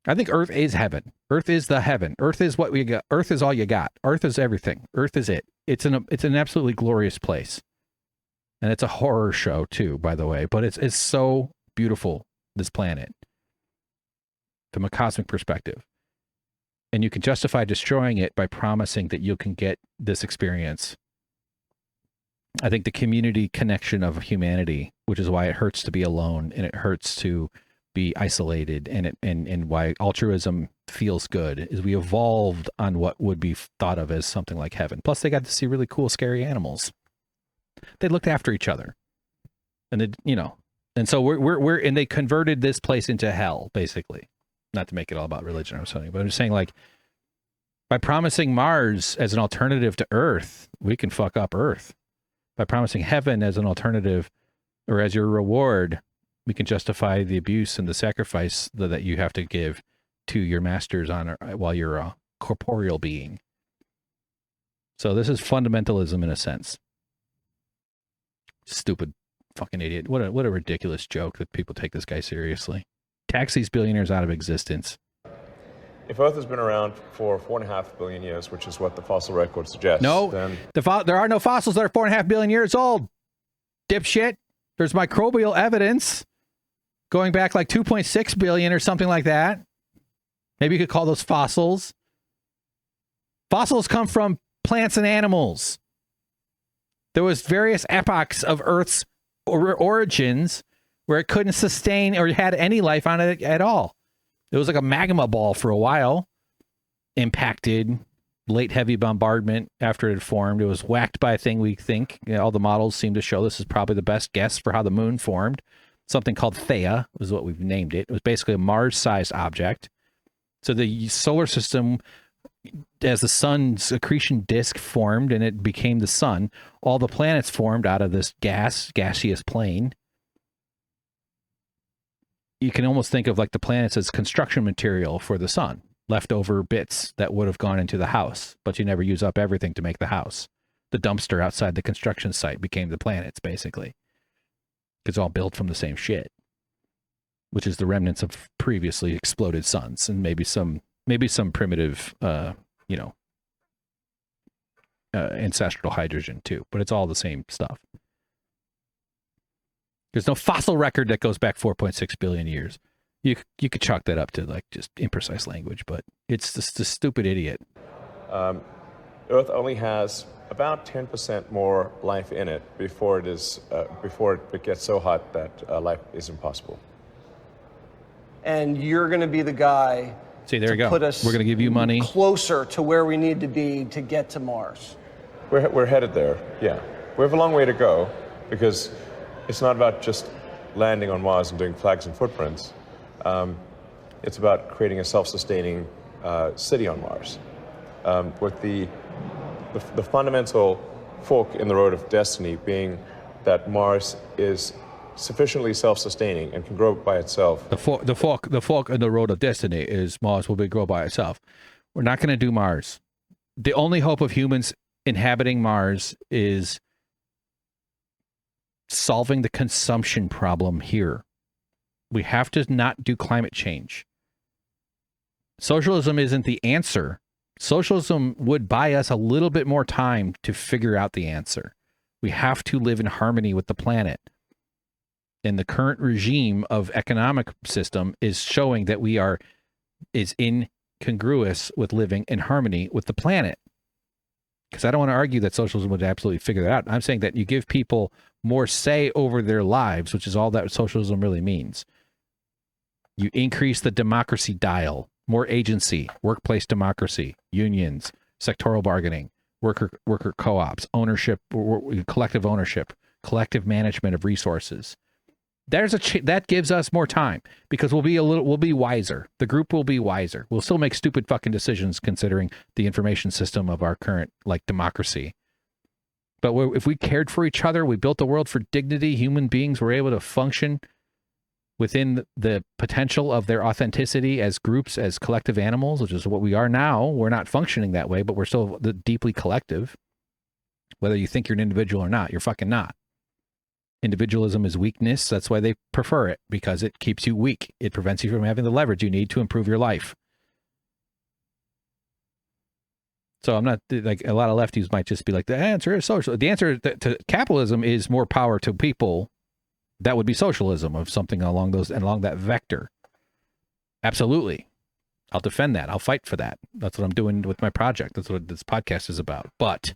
I think Earth is heaven. Earth is the heaven. Earth is what we got. Earth is all you got. Earth is everything. Earth is it. It's an absolutely glorious place. And it's a horror show too, by the way, but it's so beautiful, this planet, from a cosmic perspective. And you can justify destroying it by promising that you can get this experience. I think the community connection of humanity, which is why it hurts to be alone and it hurts to be isolated, and why altruism feels good, is we evolved on what would be thought of as something like heaven. Plus, they got to see really cool, scary animals. They looked after each other, and and so and they converted this place into hell, basically. Not to make it all about religion or something, but I'm just saying, like, by promising Mars as an alternative to Earth, we can fuck up Earth. By promising heaven as an alternative or as your reward, we can justify the abuse and the sacrifice that you have to give to your masters while you're a corporeal being. So this is fundamentalism in a sense. Stupid fucking idiot. What a ridiculous joke that people take this guy seriously. Tax these billionaires out of existence. If Earth has been around for 4.5 billion years, which is what the fossil record suggests, no, then there are no fossils that are 4.5 billion years old, dipshit. There's microbial evidence going back like 2.6 billion or something like that. Maybe you could call those fossils. Fossils come from plants and animals. There was various epochs of Earth's origins where it couldn't sustain or had any life on it at all. It was like a magma ball for a while, impacted, late heavy bombardment after it had formed. It was whacked by a thing we think. All the models seem to show this is probably the best guess for how the moon formed. Something called Theia was what we've named it. It was basically a Mars-sized object. So the solar system, as the sun's accretion disk formed and it became the sun, all the planets formed out of this gaseous plane. You can almost think of like the planets as construction material for the sun, leftover bits that would have gone into the house, but you never use up everything to make the house. The dumpster outside the construction site became the planets, basically. It's all built from the same shit, which is the remnants of previously exploded suns and maybe some primitive, ancestral hydrogen too, but it's all the same stuff. There's no fossil record that goes back 4.6 billion years. You could chalk that up to like just imprecise language, but it's just a stupid idiot. Earth only has about 10% more life in it before it gets so hot that life is impossible. And you're going to be the guy. See, there you go. Put us We're going to give you money closer to where we need to be to get to Mars. We're headed there. Yeah, we have a long way to go because it's not about just landing on Mars and doing flags and footprints. It's about creating a self-sustaining city on Mars. With the fundamental fork in the road of destiny being that Mars is sufficiently self-sustaining and can grow by itself. The fork in the road of destiny is Mars will grow by itself. We're not going to do Mars. The only hope of humans inhabiting Mars is solving the consumption problem here. We have to not do climate change. Socialism isn't the answer. Socialism would buy us a little bit more time to figure out the answer. We have to live in harmony with the planet. And the current regime of economic system is showing that is incongruous with living in harmony with the planet. Because I don't want to argue that socialism would absolutely figure that out. I'm saying that you give people more say over their lives, which is all that socialism really means. You increase the democracy dial, more agency, workplace democracy, unions, sectoral bargaining, worker co-ops, ownership, collective ownership, collective management of resources. That gives us more time because we'll be wiser. The group will be wiser. We'll still make stupid fucking decisions considering the information system of our current democracy. But if we cared for each other, we built the world for dignity, human beings were able to function within the potential of their authenticity as groups, as collective animals, which is what we are now. We're not functioning that way, but we're still deeply collective. Whether you think you're an individual or not, you're fucking not. Individualism is weakness. That's why they prefer it, because it keeps you weak. It prevents you from having the leverage you need to improve your life. So I'm not like a lot of lefties might just be like, the answer is social. The answer to capitalism is more power to people. That would be socialism of something along that vector. Absolutely. I'll defend that. I'll fight for that. That's what I'm doing with my project. That's what this podcast is about. But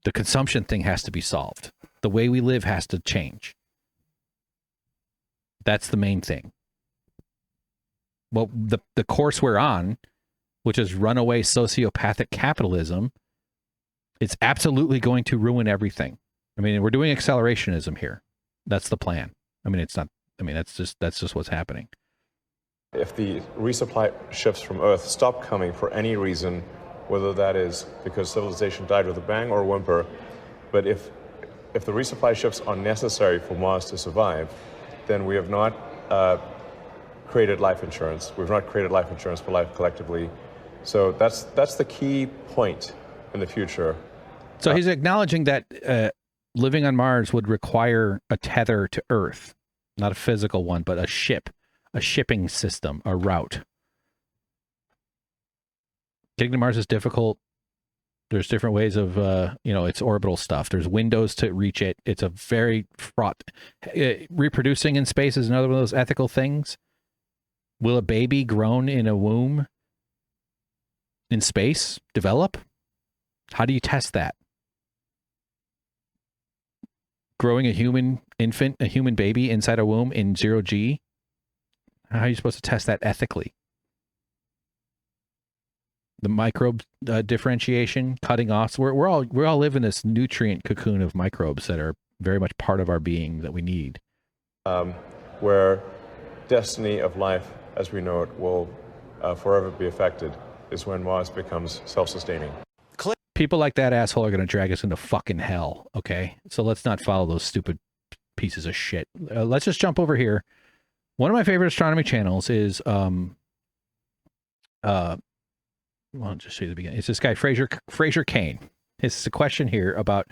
the consumption thing has to be solved. The way we live has to change. That's the main thing. Well, the course we're on, which is runaway sociopathic capitalism, it's absolutely going to ruin everything. I mean, we're doing accelerationism here. That's the plan. I mean, it's not. I mean, that's just what's happening. If the resupply ships from Earth stop coming for any reason, whether that is because civilization died with a bang or a whimper, but if the resupply ships are necessary for Mars to survive, then we have not created life insurance. We've not created life insurance for life collectively. So that's the key point in the future. So he's acknowledging that living on Mars would require a tether to Earth, not a physical one, but a shipping system, a route. Getting to Mars is difficult. There's different ways of, it's orbital stuff. There's windows to reach it. It's a very fraught. Reproducing in space is another one of those ethical things. Will a baby grown in a womb in space develop? How do you test that? Growing a human infant, a human baby inside a womb in 0G? How are you supposed to test that ethically? The microbe differentiation, cutting off. So we all live in this nutrient cocoon of microbes that are very much part of our being that we need. Where destiny of life as we know it will forever be affected is when Mars becomes self-sustaining. People like that asshole are going to drag us into fucking hell, okay? So let's not follow those stupid pieces of shit. Let's just jump over here. One of my favorite astronomy channels is, I'll just show you the beginning. It's this guy, Fraser Kane. It's a question here about,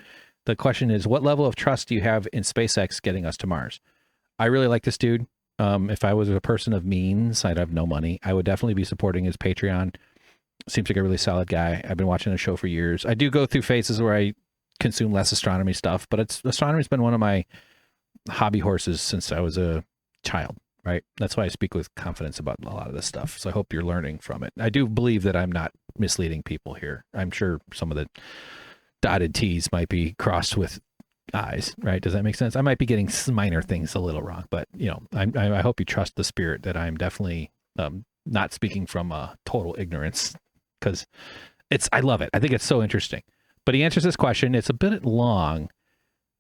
the question is, what level of trust do you have in SpaceX getting us to Mars? I really like this dude. If I was a person of means, I'd have no money. I would definitely be supporting his Patreon. Seems like a really solid guy. I've been watching the show for years. I do go through phases where I consume less astronomy stuff, but astronomy's been one of my hobby horses since I was a child, right? That's why I speak with confidence about a lot of this stuff. So I hope you're learning from it. I do believe that I'm not misleading people here. I'm sure some of the dotted T's might be crossed with I's, right? Does that make sense? I might be getting minor things a little wrong, but you know, I hope you trust the spirit that I'm definitely not speaking from total ignorance, because I love it. I think it's so interesting. But he answers this question. It's a bit long,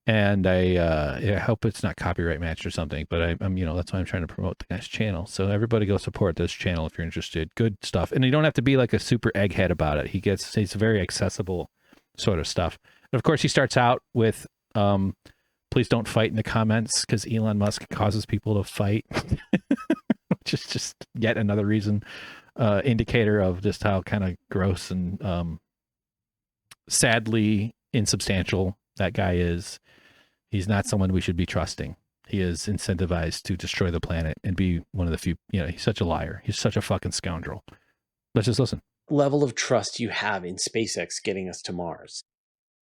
and I hope it's not copyright matched or something. But I'm that's why I'm trying to promote the guy's channel. So everybody go support this channel if you're interested. Good stuff, and you don't have to be like a super egghead about it. He's very accessible sort of stuff. And of course, he starts out with please don't fight in the comments, because Elon Musk causes people to fight. Which is just yet another reason, indicator of just how kind of gross and sadly insubstantial that guy is. He's not someone we should be trusting. He is incentivized to destroy the planet and be one of the few, he's such a liar. He's such a fucking scoundrel. Let's just listen. Level of trust you have in SpaceX getting us to Mars.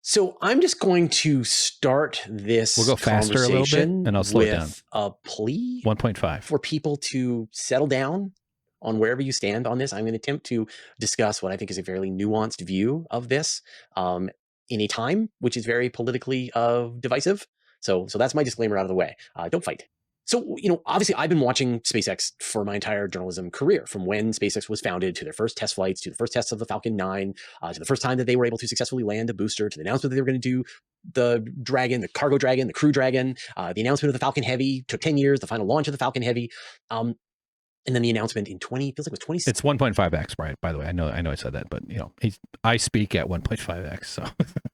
So I'm just going to start this We'll go faster a little bit, and I'll slow it down. A plea 1.5 for people to settle down on wherever you stand on this. I'm going to attempt to discuss what I think is a fairly nuanced view of this in a time which is very politically divisive. So that's my disclaimer out of the way. Don't fight. So, obviously I've been watching SpaceX for my entire journalism career, from when SpaceX was founded, to their first test flights, to the first tests of the Falcon 9, to the first time that they were able to successfully land a booster, to the announcement that they were going to do the Dragon, the Cargo Dragon, the Crew Dragon, the announcement of the Falcon Heavy took 10 years, the final launch of the Falcon Heavy. And then the announcement in feels like it was 20. It's 1.5x, right? By the way, I know I said that, but I speak at 1.5x. So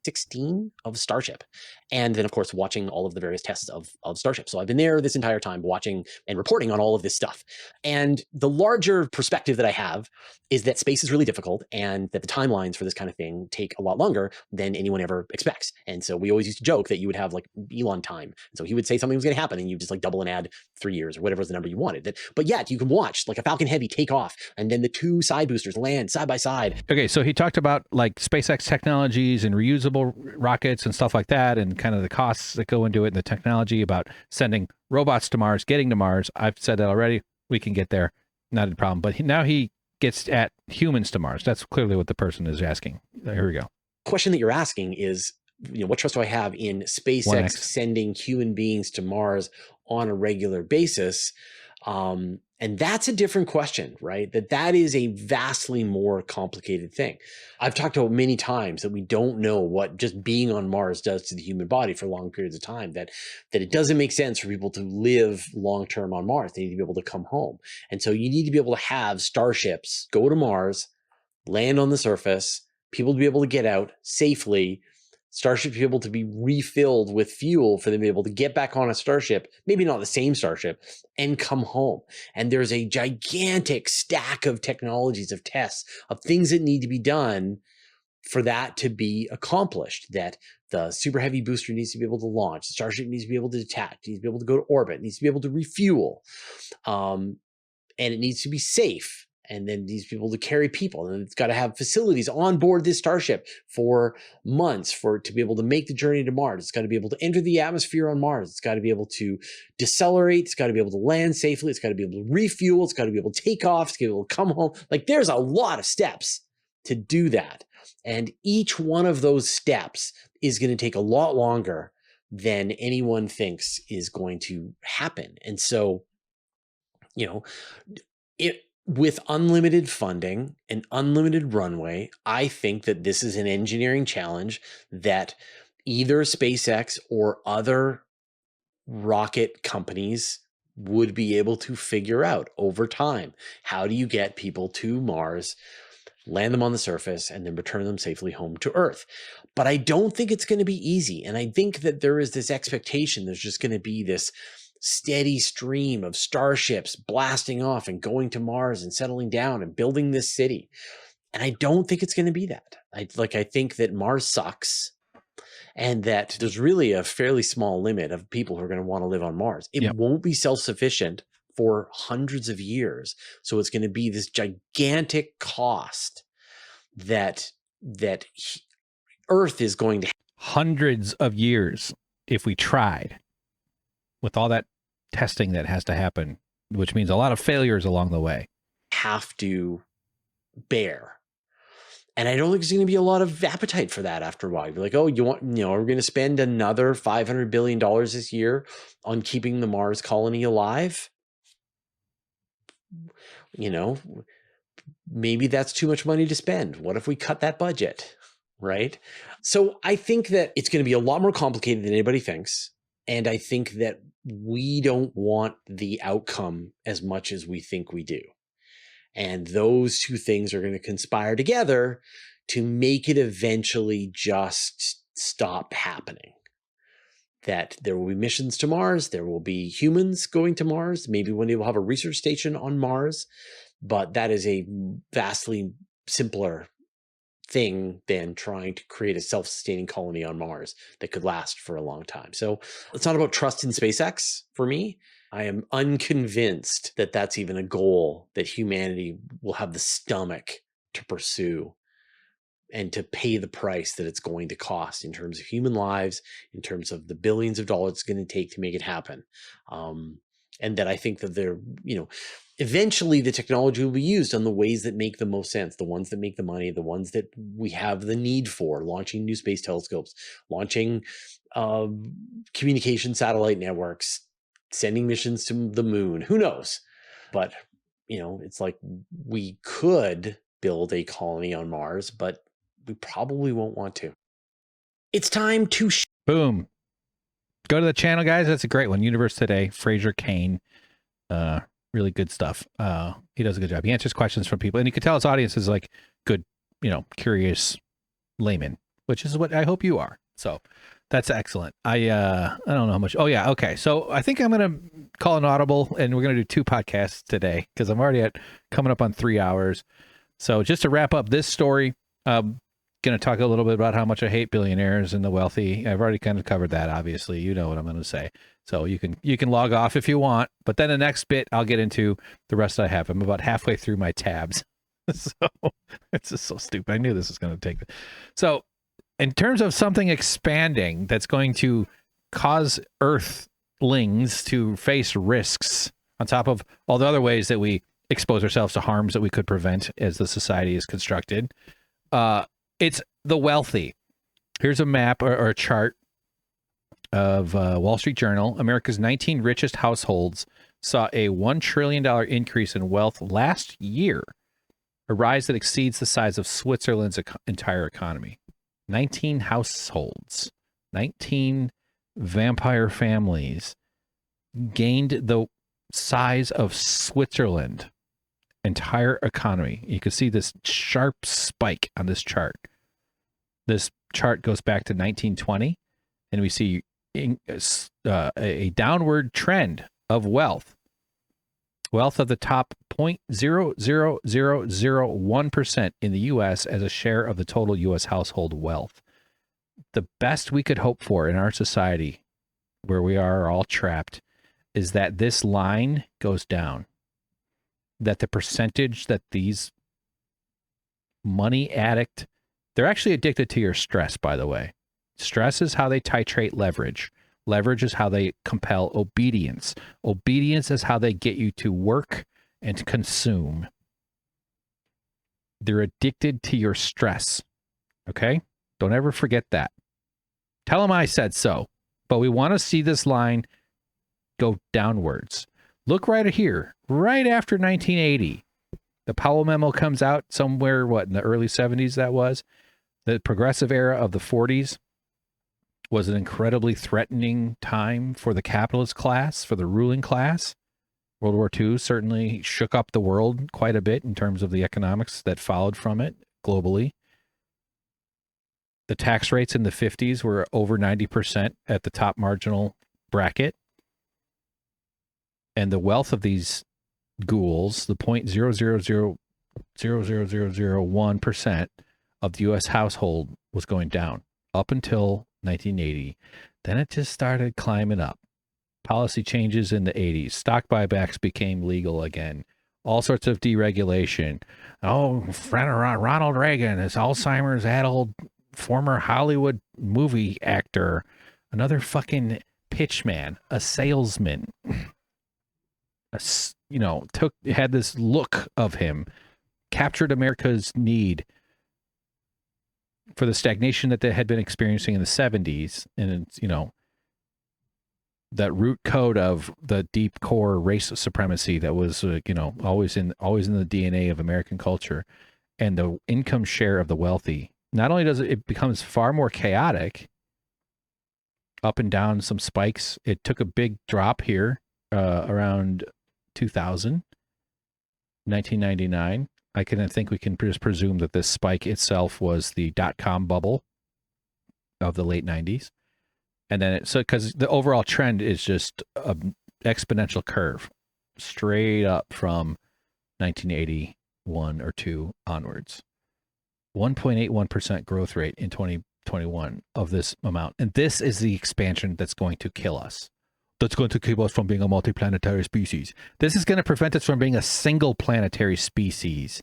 16 of Starship, and then of course watching all of the various tests of Starship. So I've been there this entire time watching and reporting on all of this stuff. And the larger perspective that I have is that space is really difficult, and that the timelines for this kind of thing take a lot longer than anyone ever expects. And so we always used to joke that you would have like Elon time. And so he would say something was going to happen, and you just like double and add 3 years or whatever was the number you wanted. But yet you can watch like a Falcon Heavy take off, and then the two side boosters land side by side. Okay, so he talked about like SpaceX technologies and reusable rockets and stuff like that, and kind of the costs that go into it, and the technology about sending robots to Mars, getting to Mars. I've said that already. We can get there, not a problem. But now he gets at humans to Mars. That's clearly what the person is asking. Here we go. Question that you're asking is, what trust do I have in SpaceX 1X. sending human beings to Mars on a regular basis? And that's a different question, right? That is a vastly more complicated thing. I've talked about many times that we don't know what just being on Mars does to the human body for long periods of time, that it doesn't make sense for people to live long-term on Mars. They need to be able to come home. And so you need to be able to have starships go to Mars, land on the surface, people to be able to get out safely, Starship to be able to be refilled with fuel for them to be able to get back on a starship, maybe not the same starship, and come home. And there's a gigantic stack of technologies, of tests, of things that need to be done for that to be accomplished. That the Super Heavy booster needs to be able to launch, the Starship needs to be able to detach, needs to be able to go to orbit, needs to be able to refuel, and it needs to be safe. And then these people to carry people, and it's got to have facilities on board this starship for months to be able to make the journey to Mars. It's got to be able to enter the atmosphere on Mars. It's got to be able to decelerate. It's got to be able to land safely. It's got to be able to refuel. It's got to be able to take off. It's got to be able to come home. Like, there's a lot of steps to do that. And each one of those steps is going to take a lot longer than anyone thinks is going to happen. And so, with unlimited funding and unlimited runway, I think that this is an engineering challenge that either SpaceX or other rocket companies would be able to figure out over time. How do you get people to Mars, land them on the surface, and then return them safely home to Earth? But I don't think it's going to be easy. And I think that there is this expectation there's just going to be this steady stream of starships blasting off and going to Mars and settling down and building this city. And I don't think it's going to be that. I think that Mars sucks, and that there's really a fairly small limit of people who are going to want to live on Mars. It won't be self-sufficient for hundreds of years. So it's going to be this gigantic cost that Earth is going to hundreds of years if we tried. with all that testing that has to happen, which means a lot of failures along the way. Have to bear. And I don't think there's going to be a lot of appetite for that after a while. You're like, oh, we're going to spend another $500 billion this year on keeping the Mars colony alive. Maybe that's too much money to spend. What if we cut that budget? Right? So I think that it's going to be a lot more complicated than anybody thinks. And I think that we don't want the outcome as much as we think we do. And those two things are going to conspire together to make it eventually just stop happening. That there will be missions to Mars, there will be humans going to Mars, maybe one day we'll have a research station on Mars, but that is a vastly simpler thing than trying to create a self-sustaining colony on Mars that could last for a long time. So it's not about trust in SpaceX for me. I am unconvinced that that's even a goal that humanity will have the stomach to pursue and to pay the price that it's going to cost in terms of human lives, in terms of the billions of dollars it's going to take to make it happen. And that I think that eventually the technology will be used on the ways that make the most sense, the ones that make the money, the ones that we have the need for, launching new space telescopes, launching communication satellite networks, sending missions to the moon, who knows? But, it's like we could build a colony on Mars, but we probably won't want to. It's time to boom. Go to the channel, guys. That's a great one. Universe Today, Fraser Kane. Really good stuff. He does a good job. He answers questions from people, and you can tell his audience is like good, curious laymen, which is what I hope you are. So that's excellent. I don't know how much. Oh yeah. Okay. So I think I'm going to call an audible, and we're going to do 2 podcasts today because I'm already coming up on 3 hours. So just to wrap up this story, going to talk a little bit about how much I hate billionaires and the wealthy. I've already kind of covered that. Obviously, you know what I'm going to say. So you can log off if you want, but then the next bit I'll get into the rest I have. I'm about halfway through my tabs. So it's just so stupid. I knew this was going to take. So in terms of something expanding that's going to cause Earthlings to face risks on top of all the other ways that we expose ourselves to harms that we could prevent as the society is constructed, it's the wealthy. Here's a map or a chart of Wall Street Journal. America's 19 richest households saw a $1 trillion increase in wealth last year, a rise that exceeds the size of Switzerland's entire economy. 19 households, 19 vampire families gained the size of Switzerland entire economy. You can see this sharp spike on this chart. This chart goes back to 1920, and we see a downward trend of wealth. Wealth of the top 0.00001% in the U.S. as a share of the total U.S. household wealth. The best we could hope for in our society, where we are all trapped, is that this line goes down. That the percentage that these money addict, they're actually addicted to your stress, by the way. Stress is how they titrate leverage. Leverage is how they compel obedience. Obedience is how they get you to work and to consume. They're addicted to your stress. Okay? Don't ever forget that. Tell them I said so. But we want to see this line go downwards. Look right here, right after 1980. The Powell memo comes out somewhere, in the early 70s that was. The progressive era of the 40s was an incredibly threatening time for the capitalist class, for the ruling class. World War II certainly shook up the world quite a bit in terms of the economics that followed from it globally. The tax rates in the 50s were over 90% at the top marginal bracket. And the wealth of these ghouls, the 0.0000001% of the U.S. household was going down up until 1980. Then it just started climbing up. Policy changes in the 80s. Stock buybacks became legal again. All sorts of deregulation. Oh, Ronald Reagan, this Alzheimer's addled former Hollywood movie actor, another fucking pitchman, a salesman, had this look of him, captured America's need for the stagnation that they had been experiencing in the 70s. And it's, that root code of the deep core race supremacy that was, always in the DNA of American culture, and the income share of the wealthy. Not only does it becomes far more chaotic, up and down, some spikes. It took a big drop here around 2000, 1999. I think we can just presume that this spike itself was the dot-com bubble of the late 90s. And then because the overall trend is just an exponential curve straight up from 1981 or 2 onwards. 1.81% growth rate in 2021 of this amount. And this is the expansion that's going to kill us. That's going to keep us from being a multiplanetary species. This is going to prevent us from being a single planetary species.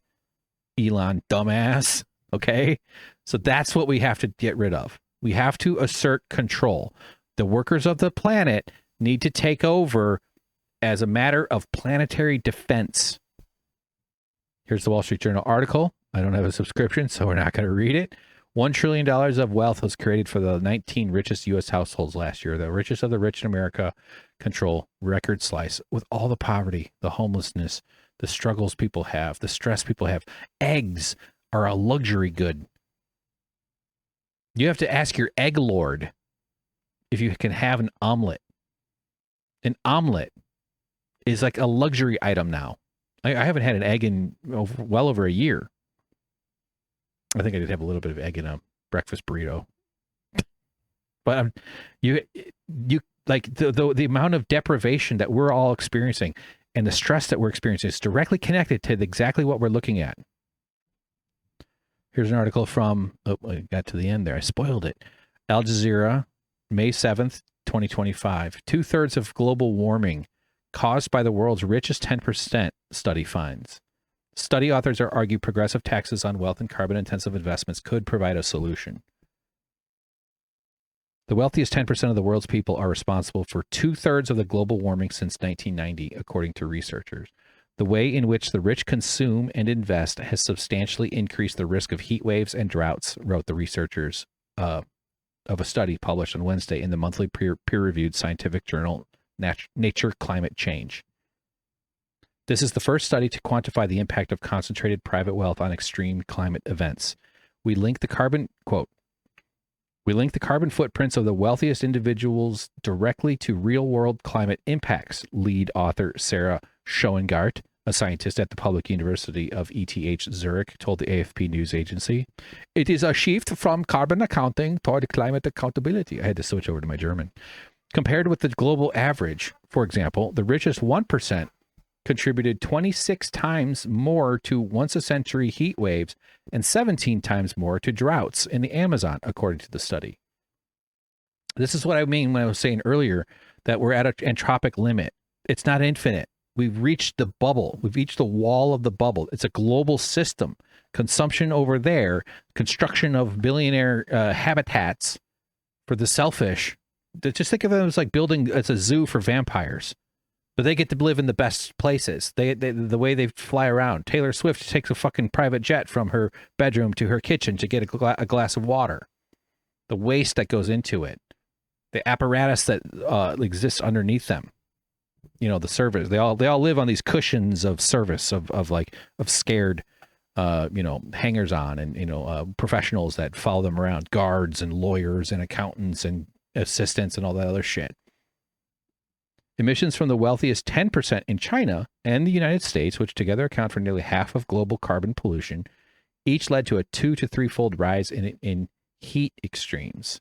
Elon, dumbass. Okay? So that's what we have to get rid of. We have to assert control. The workers of the planet need to take over as a matter of planetary defense. Here's the Wall Street Journal article. I don't have a subscription, so we're not going to read it. $1 trillion of wealth was created for the 19 richest U.S. households last year. The richest of the rich in America control record slice with all the poverty, the homelessness, the struggles people have, the stress people have. Eggs are a luxury good. You have to ask your egg lord if you can have an omelet. An omelet is like a luxury item now. I haven't had an egg in well over a year. I think I did have a little bit of egg in a breakfast burrito. But you like the amount of deprivation that we're all experiencing and the stress that we're experiencing is directly connected to exactly what we're looking at. Here's an article from, I got to the end there. I spoiled it. Al Jazeera, May 7th, 2025. 2/3 of global warming caused by the world's richest 10% study finds. Study authors argue progressive taxes on wealth and carbon-intensive investments could provide a solution. The wealthiest 10% of the world's people are responsible for 2/3 of the global warming since 1990, according to researchers. The way in which the rich consume and invest has substantially increased the risk of heat waves and droughts, wrote the researchers of a study published on Wednesday in the monthly peer-reviewed scientific journal Nature Climate Change. This is the first study to quantify the impact of concentrated private wealth on extreme climate events. We link the carbon footprints of the wealthiest individuals directly to real-world climate impacts, lead author Sarah Schoengart, a scientist at the Public University of ETH Zurich, told the AFP news agency. It is a shift from carbon accounting toward climate accountability. I had to switch over to my German. Compared with the global average, for example, the richest 1% contributed 26 times more to once-a-century heat waves and 17 times more to droughts in the Amazon, according to the study. This is what I mean when I was saying earlier that we're at an entropic limit. It's not infinite. We've reached the bubble. We've reached the wall of the bubble. It's a global system. Consumption over there, construction of billionaire habitats for the selfish. Just think of them as like building as a zoo for vampires. But they get to live in the best places. The way they fly around. Taylor Swift takes a fucking private jet from her bedroom to her kitchen to get a glass of water. The waste that goes into it. The apparatus that exists underneath them. The service. They all live on these cushions of service of scared, hangers on and professionals that follow them around, guards and lawyers and accountants and assistants and all that other shit. Emissions from the wealthiest 10% in China and the United States, which together account for nearly half of global carbon pollution, each led to a 2 to 3-fold rise in heat extremes.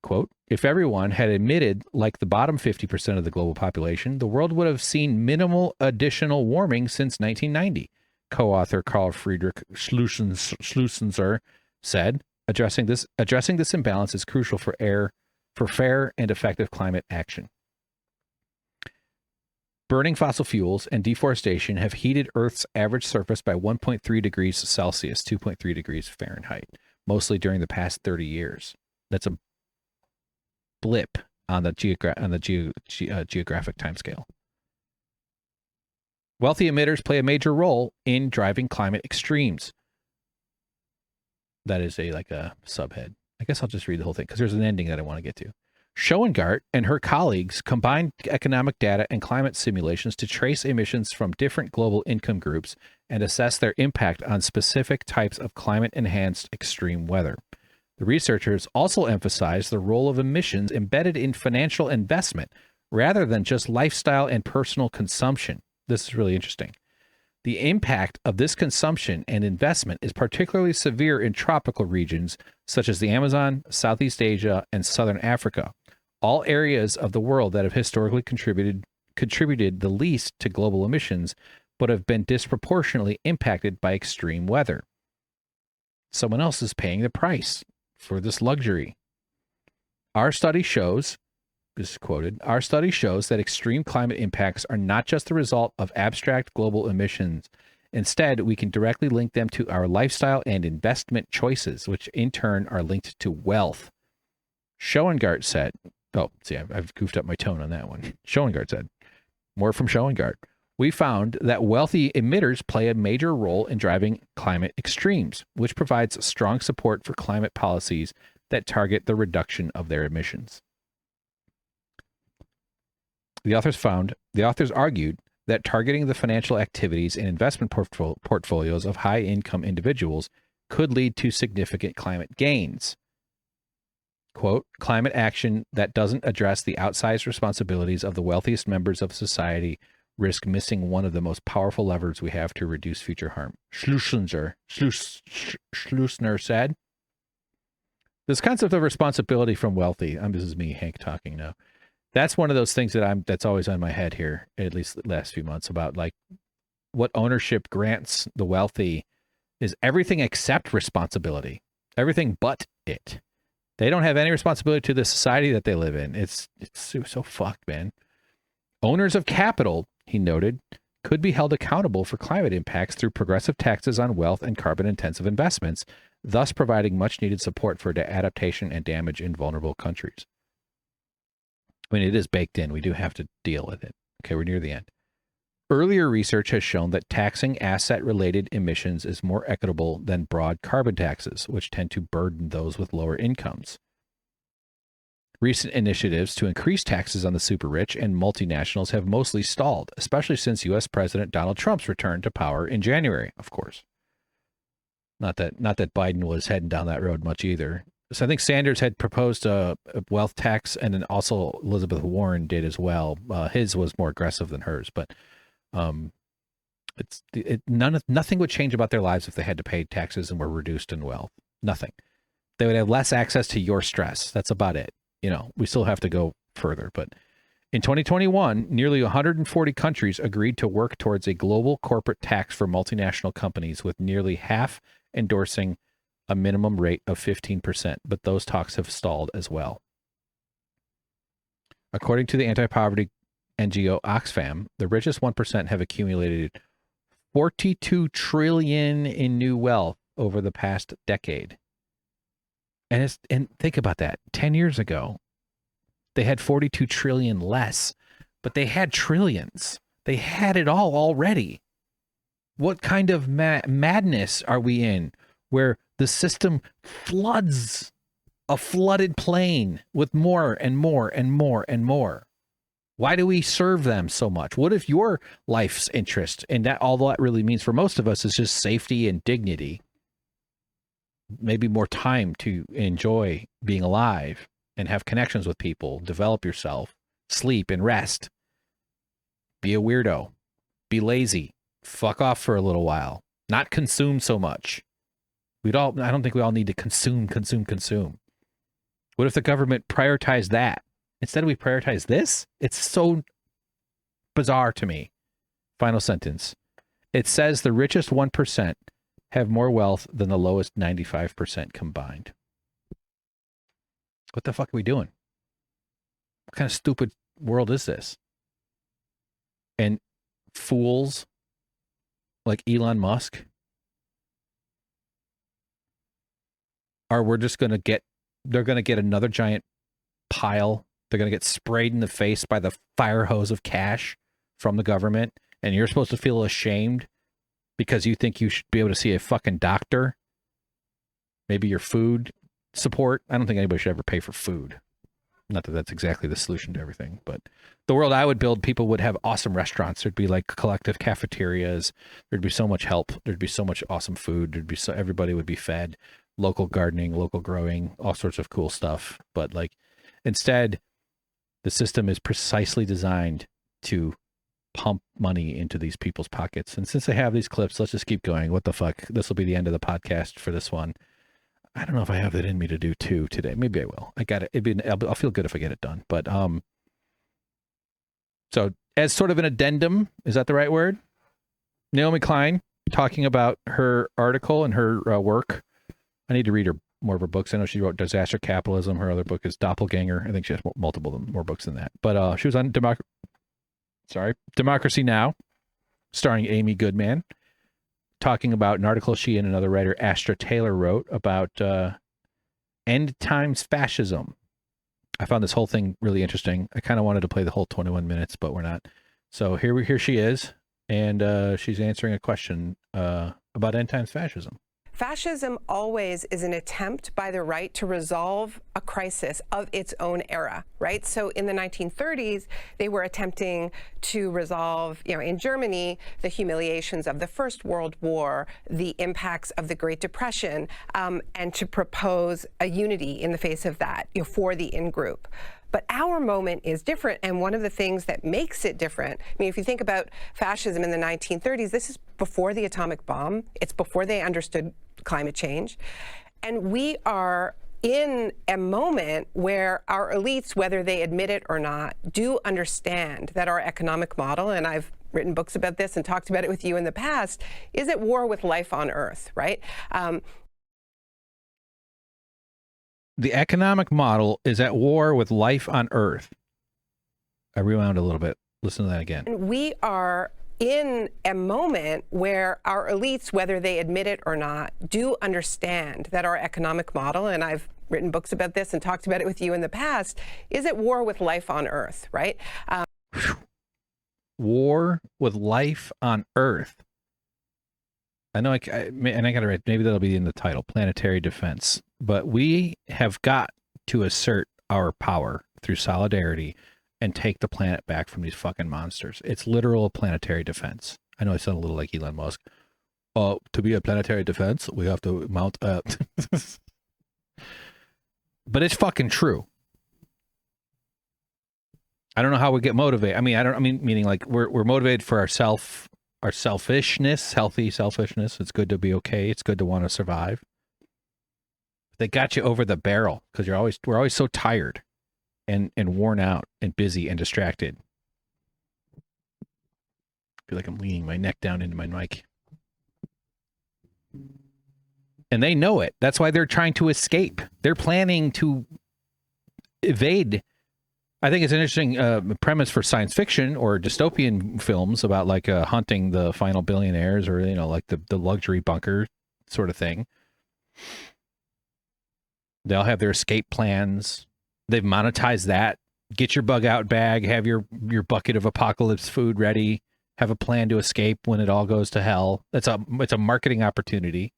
Quote, if everyone had emitted like the bottom 50% of the global population, the world would have seen minimal additional warming since 1990, co-author Carl Friedrich Schlussenzer said. Addressing this imbalance is crucial for fair and effective climate action. Burning fossil fuels and deforestation have heated Earth's average surface by 1.3 degrees Celsius, 2.3 degrees Fahrenheit, mostly during the past 30 years. That's a blip on the geographic timescale. Wealthy emitters play a major role in driving climate extremes. That is like a subhead. I guess I'll just read the whole thing because there's an ending that I want to get to. Schoengart and her colleagues combined economic data and climate simulations to trace emissions from different global income groups and assess their impact on specific types of climate-enhanced extreme weather. The researchers also emphasized the role of emissions embedded in financial investment rather than just lifestyle and personal consumption. This is really interesting. The impact of this consumption and investment is particularly severe in tropical regions such as the Amazon, Southeast Asia, and Southern Africa, all areas of the world that have historically contributed the least to global emissions, but have been disproportionately impacted by extreme weather. Someone else is paying the price for this luxury. Our study shows, this is quoted, our study shows that extreme climate impacts are not just the result of abstract global emissions. Instead, we can directly link them to our lifestyle and investment choices, which in turn are linked to wealth. Schoengart said, I've goofed up my tone on that one. Schoengart said, more from Schoengart. We found that wealthy emitters play a major role in driving climate extremes, which provides strong support for climate policies that target the reduction of their emissions. The authors argued that targeting the financial activities and investment portfolios of high-income individuals could lead to significant climate gains. Quote, climate action that doesn't address the outsized responsibilities of the wealthiest members of society risk missing one of the most powerful levers we have to reduce future harm. Schleusner said. This concept of responsibility from wealthy, this is me, Hank, talking now. That's one of those things that's always on my head here, at least the last few months, about like what ownership grants the wealthy is everything except responsibility, everything but it. They don't have any responsibility to the society that they live in. It's so fucked, man. Owners of capital, he noted, could be held accountable for climate impacts through progressive taxes on wealth and carbon-intensive investments, thus providing much-needed support for adaptation and damage in vulnerable countries. I mean, it is baked in. We do have to deal with it. Okay, we're near the end. Earlier research has shown that taxing asset-related emissions is more equitable than broad carbon taxes, which tend to burden those with lower incomes. Recent initiatives to increase taxes on the super rich and multinationals have mostly stalled, especially since U.S. President Donald Trump's return to power in January, of course. Not that Biden was heading down that road much either. So I think Sanders had proposed a wealth tax, and then also Elizabeth Warren did as well. His was more aggressive than hers, but nothing would change about their lives if they had to pay taxes and were reduced in wealth. Nothing. They would have less access to your stress. That's about it. You know, we still have to go further, but in 2021, nearly 140 countries agreed to work towards a global corporate tax for multinational companies, with nearly half endorsing a minimum rate of 15%, but those talks have stalled as well. According to the anti-poverty NGO Oxfam, the richest 1% have accumulated $42 trillion in new wealth over the past decade. And think about that. 10 years ago, they had 42 trillion less, but they had trillions. They had it all already. What kind of madness are we in where the system floods a flooded plain with more and more and more and more? Why do we serve them so much? What if your life's interest, and that all that really means for most of us, is just safety and dignity, maybe more time to enjoy being alive and have connections with people, develop yourself, sleep and rest, be a weirdo, be lazy, fuck off for a little while, not consume so much. I don't think we all need to consume. What if the government prioritized that? Instead, we prioritize this? It's so bizarre to me. Final sentence. It says the richest 1% have more wealth than the lowest 95% combined. What the fuck are we doing? What kind of stupid world is this? And fools like Elon Musk they're going to get another giant pile. They're going to get sprayed in the face by the fire hose of cash from the government. And you're supposed to feel ashamed because you think you should be able to see a fucking doctor. Maybe your food support. I don't think anybody should ever pay for food. Not that that's exactly the solution to everything, but the world I would build, people would have awesome restaurants. There'd be like collective cafeterias. There'd be so much help. There'd be so much awesome food. There'd be so everybody would be fed. Local gardening, local growing, all sorts of cool stuff. But like instead, the system is precisely designed to pump money into these people's pockets. And since I have these clips, let's just keep going. What the fuck? This will be the end of the podcast for this one. I don't know if I have it in me to do 2 today. Maybe I will. I got it. I'll feel good if I get it done. But so as sort of an addendum, is that the right word? Naomi Klein talking about her article and her work. I need to read her more of her books. I know she wrote Disaster Capitalism. Her other book is Doppelganger. I think she has multiple more books than that. But she was on Democracy Now!, starring Amy Goodman, talking about an article she and another writer, Astra Taylor, wrote about end times fascism. I found this whole thing really interesting. I kind of wanted to play the whole 21 minutes, but we're not. So here she is, and she's answering a question about end times fascism. Fascism always is an attempt by the right to resolve a crisis of its own era, right? So in the 1930s, they were attempting to resolve, in Germany, the humiliations of the First World War, the impacts of the Great Depression, and to propose a unity in the face of that, for the in-group. But our moment is different, and one of the things that makes it different, if you think about fascism in the 1930s, this is before the atomic bomb. It's before they understood climate change. And we are in a moment where our elites, whether they admit it or not, do understand that our economic model, and I've written books about this and talked about it with you in the past, is at war with life on Earth, right? The economic model is at war with life on Earth. I rewound a little bit. Listen to that again. And we are in a moment where our elites, whether they admit it or not, do understand that our economic model, and I've written books about this and talked about it with you in the past, is at war with life on Earth, right? War with life on Earth. I know, and I got to write, maybe that'll be in the title, Planetary Defense. But we have got to assert our power through solidarity and take the planet back from these fucking monsters. It's literal planetary defense. I know I sound a little like Elon Musk. To be a planetary defense, we have to mount up. But it's fucking true. I don't know how we get motivated. Meaning like we're motivated for our selfishness, healthy selfishness. It's good to be okay. It's good to want to survive. They got you over the barrel because we're always so tired and worn out and busy and distracted. I feel like I'm leaning my neck down into my mic. And they know it. That's why they're trying to escape. They're planning to evade. I think it's an interesting premise for science fiction or dystopian films about like hunting the final billionaires or, like the luxury bunker sort of thing. They'll have their escape plans. They've monetized that. Get your bug out bag, have your bucket of apocalypse food ready, have a plan to escape when it all goes to hell. It's a marketing opportunity.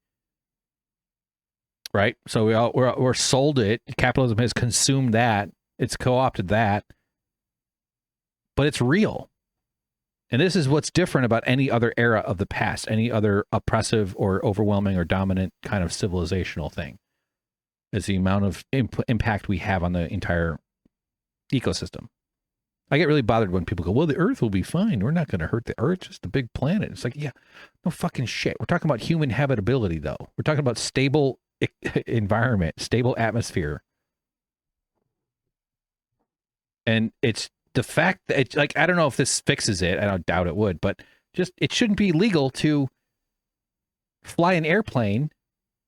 Right? So we're sold it. Capitalism has consumed that. It's co-opted that. But it's real. And this is what's different about any other era of the past, any other oppressive or overwhelming or dominant kind of civilizational thing. Is the amount of impact we have on the entire ecosystem. I get really bothered when people go, well, the Earth will be fine. We're not going to hurt the Earth, just a big planet. It's like, yeah, no fucking shit. We're talking about human habitability, though. We're talking about stable environment, stable atmosphere. And it's the fact that, it's like, I don't know if this fixes it. I don't doubt it would, but just, it shouldn't be legal to fly an airplane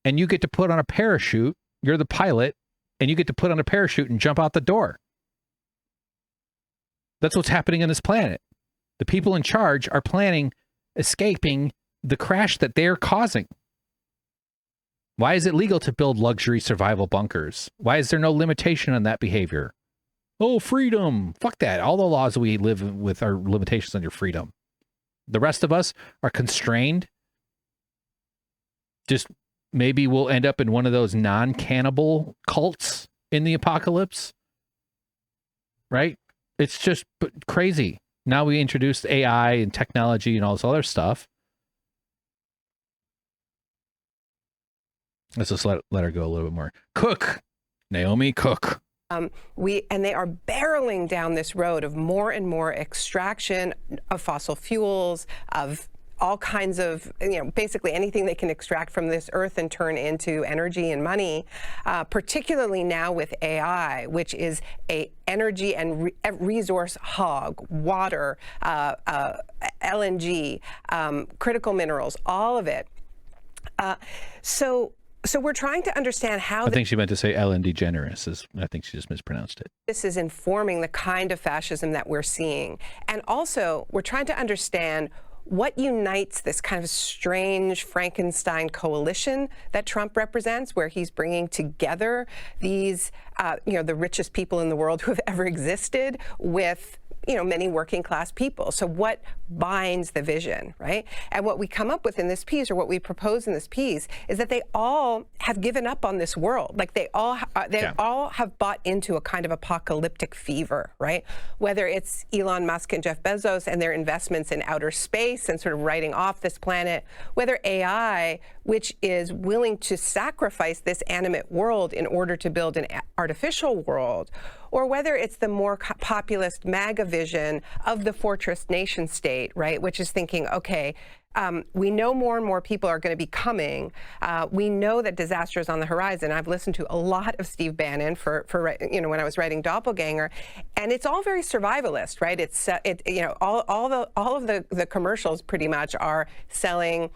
and you get to put on a parachute. You're the pilot, and you get to put on a parachute and jump out the door. That's what's happening on this planet. The people in charge are planning escaping the crash that they're causing. Why is it legal to build luxury survival bunkers? Why is there no limitation on that behavior? Oh, freedom. Fuck that. All the laws we live with are limitations on your freedom. The rest of us are constrained. Just maybe we'll end up in one of those non-cannibal cults in the apocalypse. Right? It's just crazy. Now we introduced AI and technology and all this other stuff. Let's just let her go a little bit more. Cook. Naomi, cook. And they are barreling down this road of more and more extraction of fossil fuels, of all kinds of, basically anything they can extract from this earth and turn into energy and money, particularly now with AI, which is a energy and resource hog, water, LNG, critical minerals, all of it. So we're trying to understand how... I think she meant to say Ellen DeGeneres. I think she just mispronounced it. This is informing the kind of fascism that we're seeing. And also, we're trying to understand what unites this kind of strange Frankenstein coalition that Trump represents, where he's bringing together these, the richest people in the world who have ever existed with many working class people. So what binds the vision, right? And what we come up with in this piece, or what we propose in this piece, is that they all have given up on this world. Like they all have bought into a kind of apocalyptic fever, right? Whether it's Elon Musk and Jeff Bezos and their investments in outer space and sort of writing off this planet, whether AI, which is willing to sacrifice this animate world in order to build an artificial world, or whether it's the more populist MAGA vision of the fortress nation state, right, which is thinking, okay, we know more and more people are going to be coming. We know that disaster is on the horizon. I've listened to a lot of Steve Bannon for when I was writing Doppelganger, and it's all very survivalist, right? It's all of the commercials pretty much are selling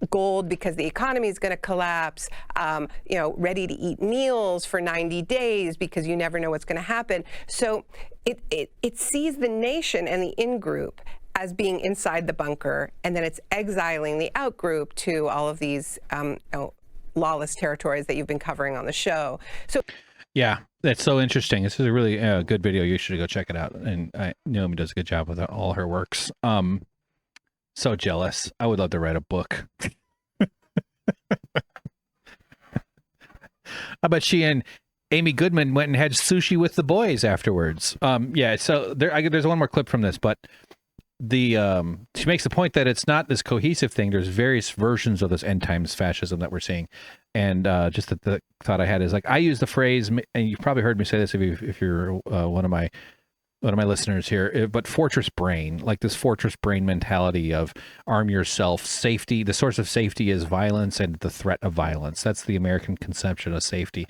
gold because the economy is going to collapse, ready to eat meals for 90 days because you never know what's going to happen. So it sees the nation and the in-group as being inside the bunker, and then it's exiling the out-group to all of these lawless territories that you've been covering on the show. So yeah, that's so interesting. This is a really good video. You should go check it out. And Naomi does a good job with all her works. So jealous. I would love to write a book. I bet she and Amy Goodman went and had sushi with the boys afterwards. Yeah, so there's one more clip from this, but she makes the point that it's not this cohesive thing. There's various versions of this end times fascism that we're seeing. And just the thought I had is, like, I use the phrase, and you've probably heard me say this if you're one of my listeners here, but fortress brain, like this fortress brain mentality of arm yourself, safety. The source of safety is violence and the threat of violence. That's the American conception of safety.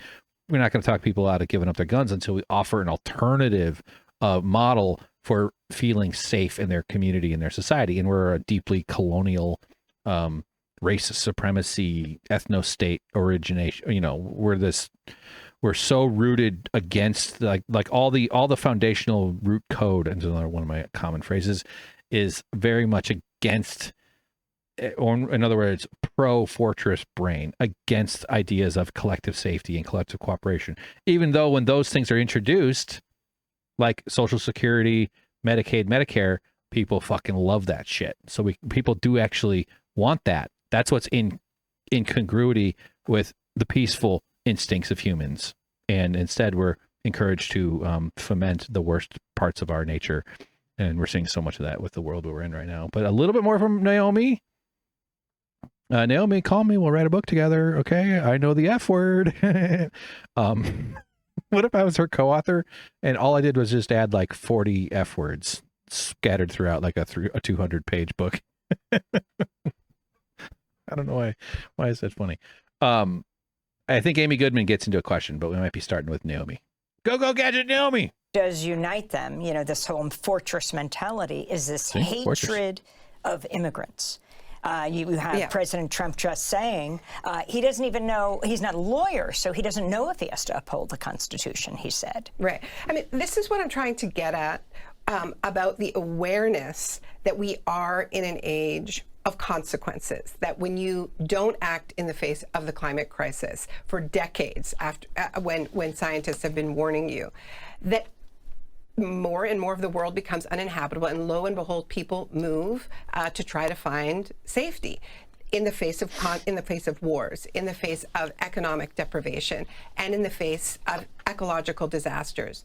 We're not going to talk people out of giving up their guns until we offer an alternative model for feeling safe in their community and their society. And we're a deeply colonial, racist supremacy, ethno-state origination. We're so rooted against like all the foundational root code, and another one of my common phrases, is very much against, or in other words, pro fortress brain, against ideas of collective safety and collective cooperation. Even though when those things are introduced, like Social Security, Medicaid, Medicare, people fucking love that shit. So people do actually want that. That's what's in congruity with the peaceful instincts of humans, and instead we're encouraged to foment the worst parts of our nature, and we're seeing so much of that with the world we're in right now. But a little bit more from Naomi. Naomi, call me, we'll write a book together. Okay, I know the F word. What if I was her co-author and all I did was just add like 40 F words scattered throughout like a 200-page book? I don't know why is that funny. I think Amy Goodman gets into a question, but we might be starting with Naomi. Go Gadget Naomi. Does unite them, this whole fortress mentality is this hatred of immigrants. You have President Trump just saying he doesn't even know, he's not a lawyer, so he doesn't know if he has to uphold the Constitution, he said. Right. I mean, this is what I'm trying to get at about the awareness that we are in an age of consequences, that when you don't act in the face of the climate crisis for decades after when scientists have been warning you, that more and more of the world becomes uninhabitable, and lo and behold, people move to try to find safety in the face of wars, in the face of economic deprivation, and in the face of ecological disasters.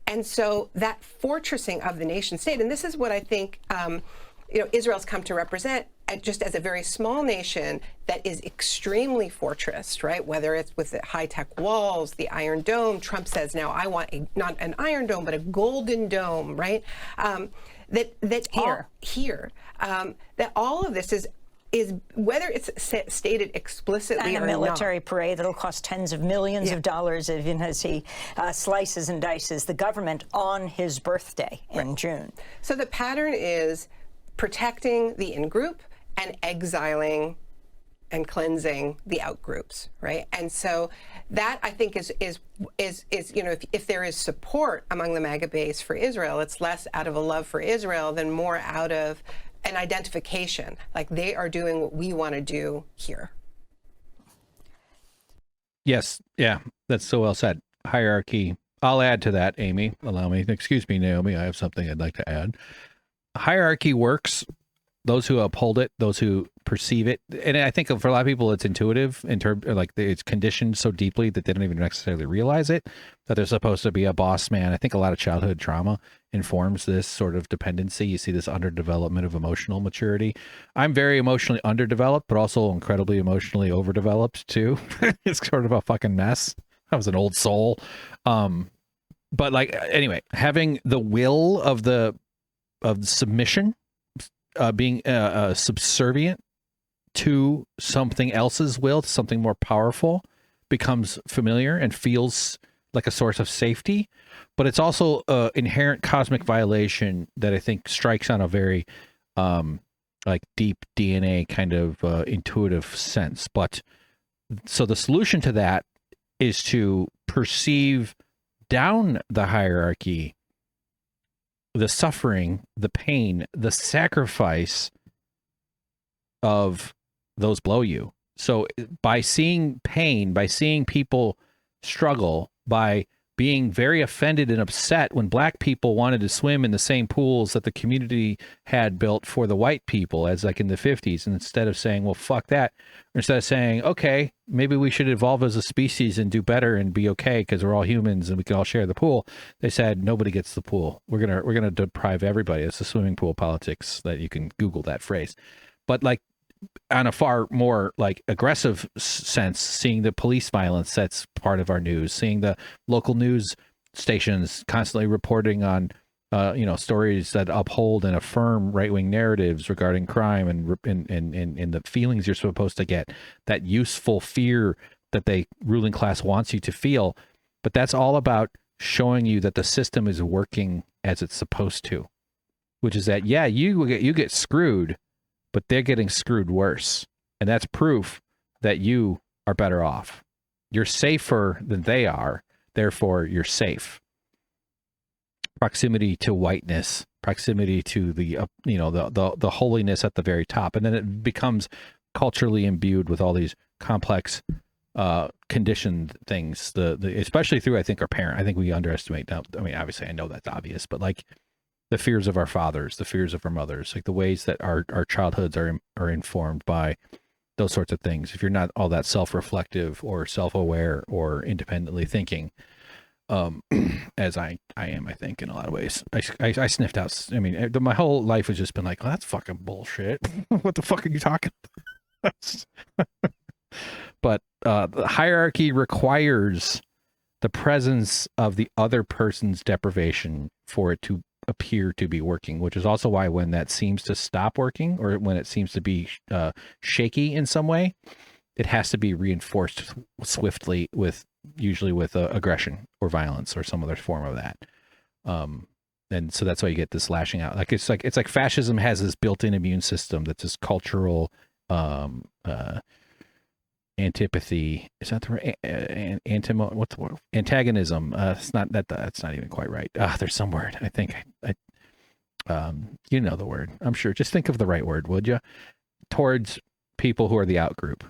And so that fortressing of the nation state, and this is what I think Israel's come to represent, just as a very small nation that is extremely fortressed, right? Whether it's with the high-tech walls, the Iron Dome. Trump says now, I want not an Iron Dome, but a golden dome, right? That all of this is whether it's stated explicitly and or a military not. parade that'll cost tens of millions of dollars, even as he slices and dices the government on his birthday in June. So the pattern is protecting the in-group and exiling and cleansing the out-groups, right? And so that, I think, is if there is support among the MAGA base for Israel, it's less out of a love for Israel than more out of an identification, like they are doing what we want to do here. Yes, yeah, that's so well said. Hierarchy. I'll add to that, Amy. Allow me. Excuse me, Naomi. I have something I'd like to add. Hierarchy works. Those who uphold it, those who perceive it, and I think for a lot of people, it's intuitive in terms, like it's conditioned so deeply that they don't even necessarily realize it, that they're supposed to be a boss man. I think a lot of childhood trauma informs this sort of dependency. You see this underdevelopment of emotional maturity. I'm very emotionally underdeveloped, but also incredibly emotionally overdeveloped too. It's sort of a fucking mess. I was an old soul. But like, anyway, having the will of the submission, being subservient to something else's will, to something more powerful, becomes familiar and feels like a source of safety. But it's also an inherent cosmic violation that I think strikes on a very like deep DNA kind of intuitive sense. But so the solution to that is to perceive down the hierarchy the suffering, the pain, the sacrifice of those below you. So by seeing pain, by seeing people struggle, by being very offended and upset when black people wanted to swim in the same pools that the community had built for the white people, as like in the 50s, and instead of saying, well, fuck that, or instead of saying, okay, maybe we should evolve as a species and do better and be okay because we're all humans and we can all share the pool, they said nobody gets the pool. We're gonna deprive everybody. It's the swimming pool politics. That you can Google that phrase. But like on a far more like aggressive sense, seeing the police violence that's part of our news, seeing the local news stations constantly reporting on stories that uphold and affirm right-wing narratives regarding crime and the feelings you're supposed to get, that useful fear that the ruling class wants you to feel. But that's all about showing you that the system is working as it's supposed to, which is that, yeah, you get screwed, but they're getting screwed worse. And that's proof that you are better off. You're safer than they are. Therefore, you're safe. Proximity to whiteness, proximity to the holiness at the very top. And then it becomes culturally imbued with all these complex conditioned things, especially through, I think, our parent. I think we underestimate now. I mean, obviously I know that's obvious, but like the fears of our fathers, the fears of our mothers, like the ways that our childhoods are informed by those sorts of things. If you're not all that self-reflective or self-aware or independently thinking, as I am, I think, in a lot of ways. I sniffed out, I mean, my whole life has just been like, oh, that's fucking bullshit. What the fuck are you talking about? But the hierarchy requires the presence of the other person's deprivation for it to appear to be working, which is also why when that seems to stop working, or when it seems to be shaky in some way, it has to be reinforced swiftly usually with aggression or violence or some other form of that. And so that's why you get this lashing out. It's like fascism has this built-in immune system that's this cultural antipathy. Is that the right? What's the word? Antagonism. It's not that. That's not even quite right. There's some word. I think. You know the word. I'm sure. Just think of the right word, would you? Towards people who are the out group.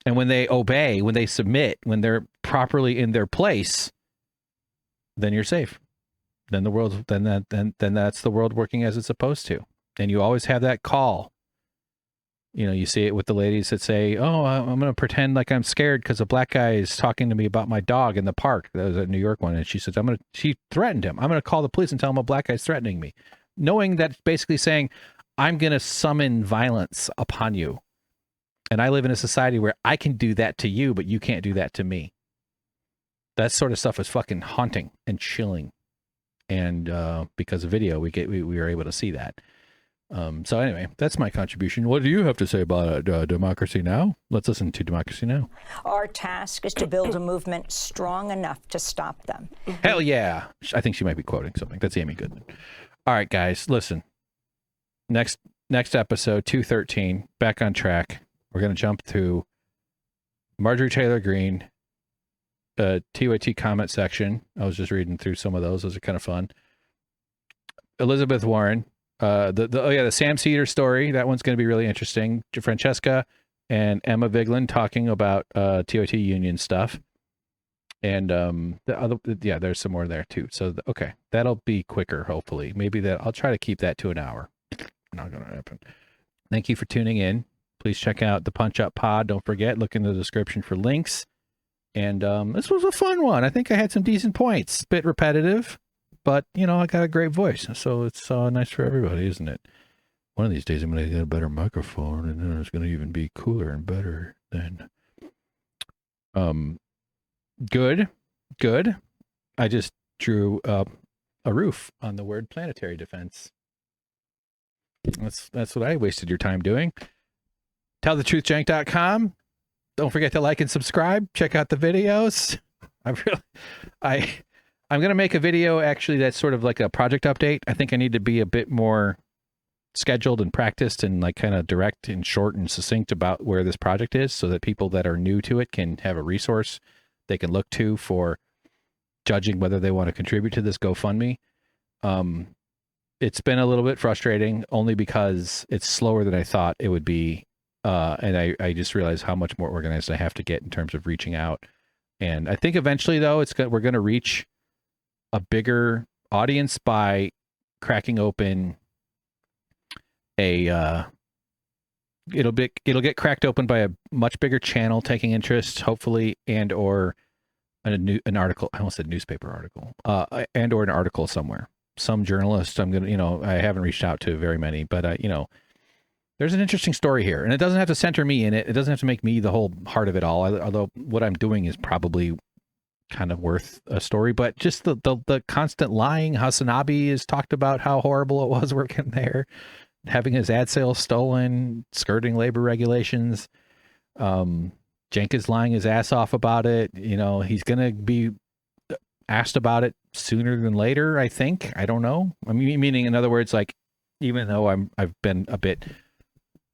And when they obey, when they submit, when they're properly in their place, then you're safe. then that's the world working as it's supposed to. And you always have that call. You know, you see it with the ladies that say, "Oh, I'm going to pretend like I'm scared because a black guy is talking to me about my dog in the park." That was a New York one, and she says, she threatened him. "I'm going to call the police and tell him a black guy's threatening me," knowing that basically saying, "I'm going to summon violence upon you, and I live in a society where I can do that to you, but you can't do that to me." That sort of stuff is fucking haunting and chilling, and because of video, we were able to see that. So anyway, that's my contribution. What do you have to say about Democracy Now? Let's listen to Democracy Now. Our task is to build a movement strong enough to stop them. Hell yeah. I think she might be quoting something. That's Amy Goodman. All right, guys, listen. Next episode, 213, back on track. We're going to jump to Marjorie Taylor Greene, TYT comment section. I was just reading through some of those. Those are kind of fun. Elizabeth Warren. The Sam Cedar story, that one's going to be really interesting. Francesca and Emma Vigeland talking about TOT union stuff, and there's some more there too. So okay, that'll be quicker. Hopefully, maybe I'll try to keep that to an hour. Not going to happen. Thank you for tuning in. Please check out the Punch Up Pod. Don't forget, look in the description for links. And this was a fun one. I think I had some decent points. Bit repetitive. But, you know, I got a great voice, so it's nice for everybody, isn't it? One of these days I'm going to get a better microphone, and then it's going to even be cooler and better than... Good. I just drew a roof on the word planetary defense. That's what I wasted your time doing. TellTheTruthJank.com. Don't forget to like and subscribe. Check out the videos. I'm going to make a video actually that's sort of like a project update. I think I need to be a bit more scheduled and practiced and like kind of direct and short and succinct about where this project is so that people that are new to it can have a resource they can look to for judging whether they want to contribute to this GoFundMe. It's been a little bit frustrating only because it's slower than I thought it would be. And I just realized how much more organized I have to get in terms of reaching out. And I think eventually though, we're going to reach a bigger audience by cracking open it'll get cracked open by a much bigger channel taking interest, hopefully, and or an article. I almost said newspaper article, and or an article somewhere. Some journalist. I'm gonna, I haven't reached out to very many, but there's an interesting story here, and it doesn't have to center me in it. It doesn't have to make me the whole heart of it all. Although what I'm doing is probably kind of worth a story, but just the constant lying. Hasanabi has talked about how horrible it was working there, having his ad sales stolen, skirting labor regulations. Cenk is lying his ass off about it. He's gonna be asked about it sooner than later, I think. I don't know. I mean, meaning in other words, like, even though I've been a bit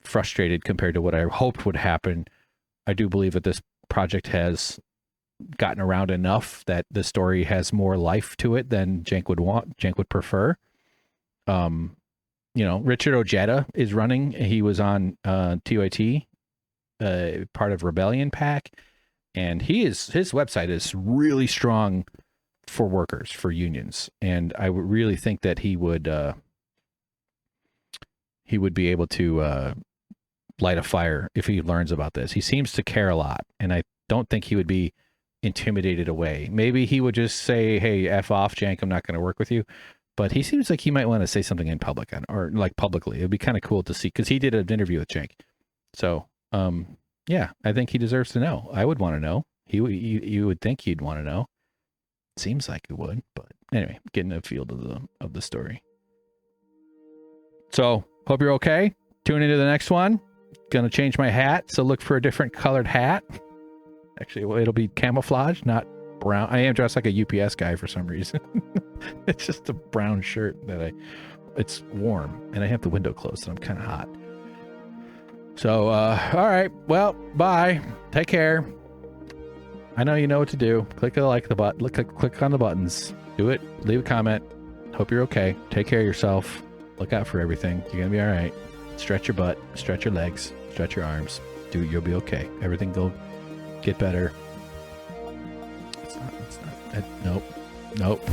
frustrated compared to what I hoped would happen, I do believe that this project has gotten around enough that the story has more life to it than Cenk would prefer. Richard Ojeda is running. He was on TOT, part of Rebellion Pack, and his website is really strong for workers, for unions, and I would really think that he would be able to light a fire if he learns about this. He seems to care a lot, and I don't think he would be intimidated away. Maybe he would just say, "Hey, F off, Cenk, I'm not going to work with you." But he seems like he might want to say something in public or like publicly. It'd be kind of cool to see, because he did an interview with Cenk. So, yeah, I think he deserves to know. I would want to know. You would think he'd want to know. Seems like he would, but anyway, getting a field of the story. So, hope you're okay. Tune into the next one. Gonna change my hat, so look for a different colored hat. Actually, it'll be camouflage, not brown. I am dressed like a UPS guy for some reason. It's just a brown shirt it's warm, and I have the window closed, so I'm kind of hot. So, all right. Well, bye. Take care. I know you know what to do. Click the like the button. Click on the buttons. Do it. Leave a comment. Hope you're okay. Take care of yourself. Look out for everything. You're gonna be all right. Stretch your butt. Stretch your legs. Stretch your arms. You'll be okay. Everything will get better. It's not. Nope.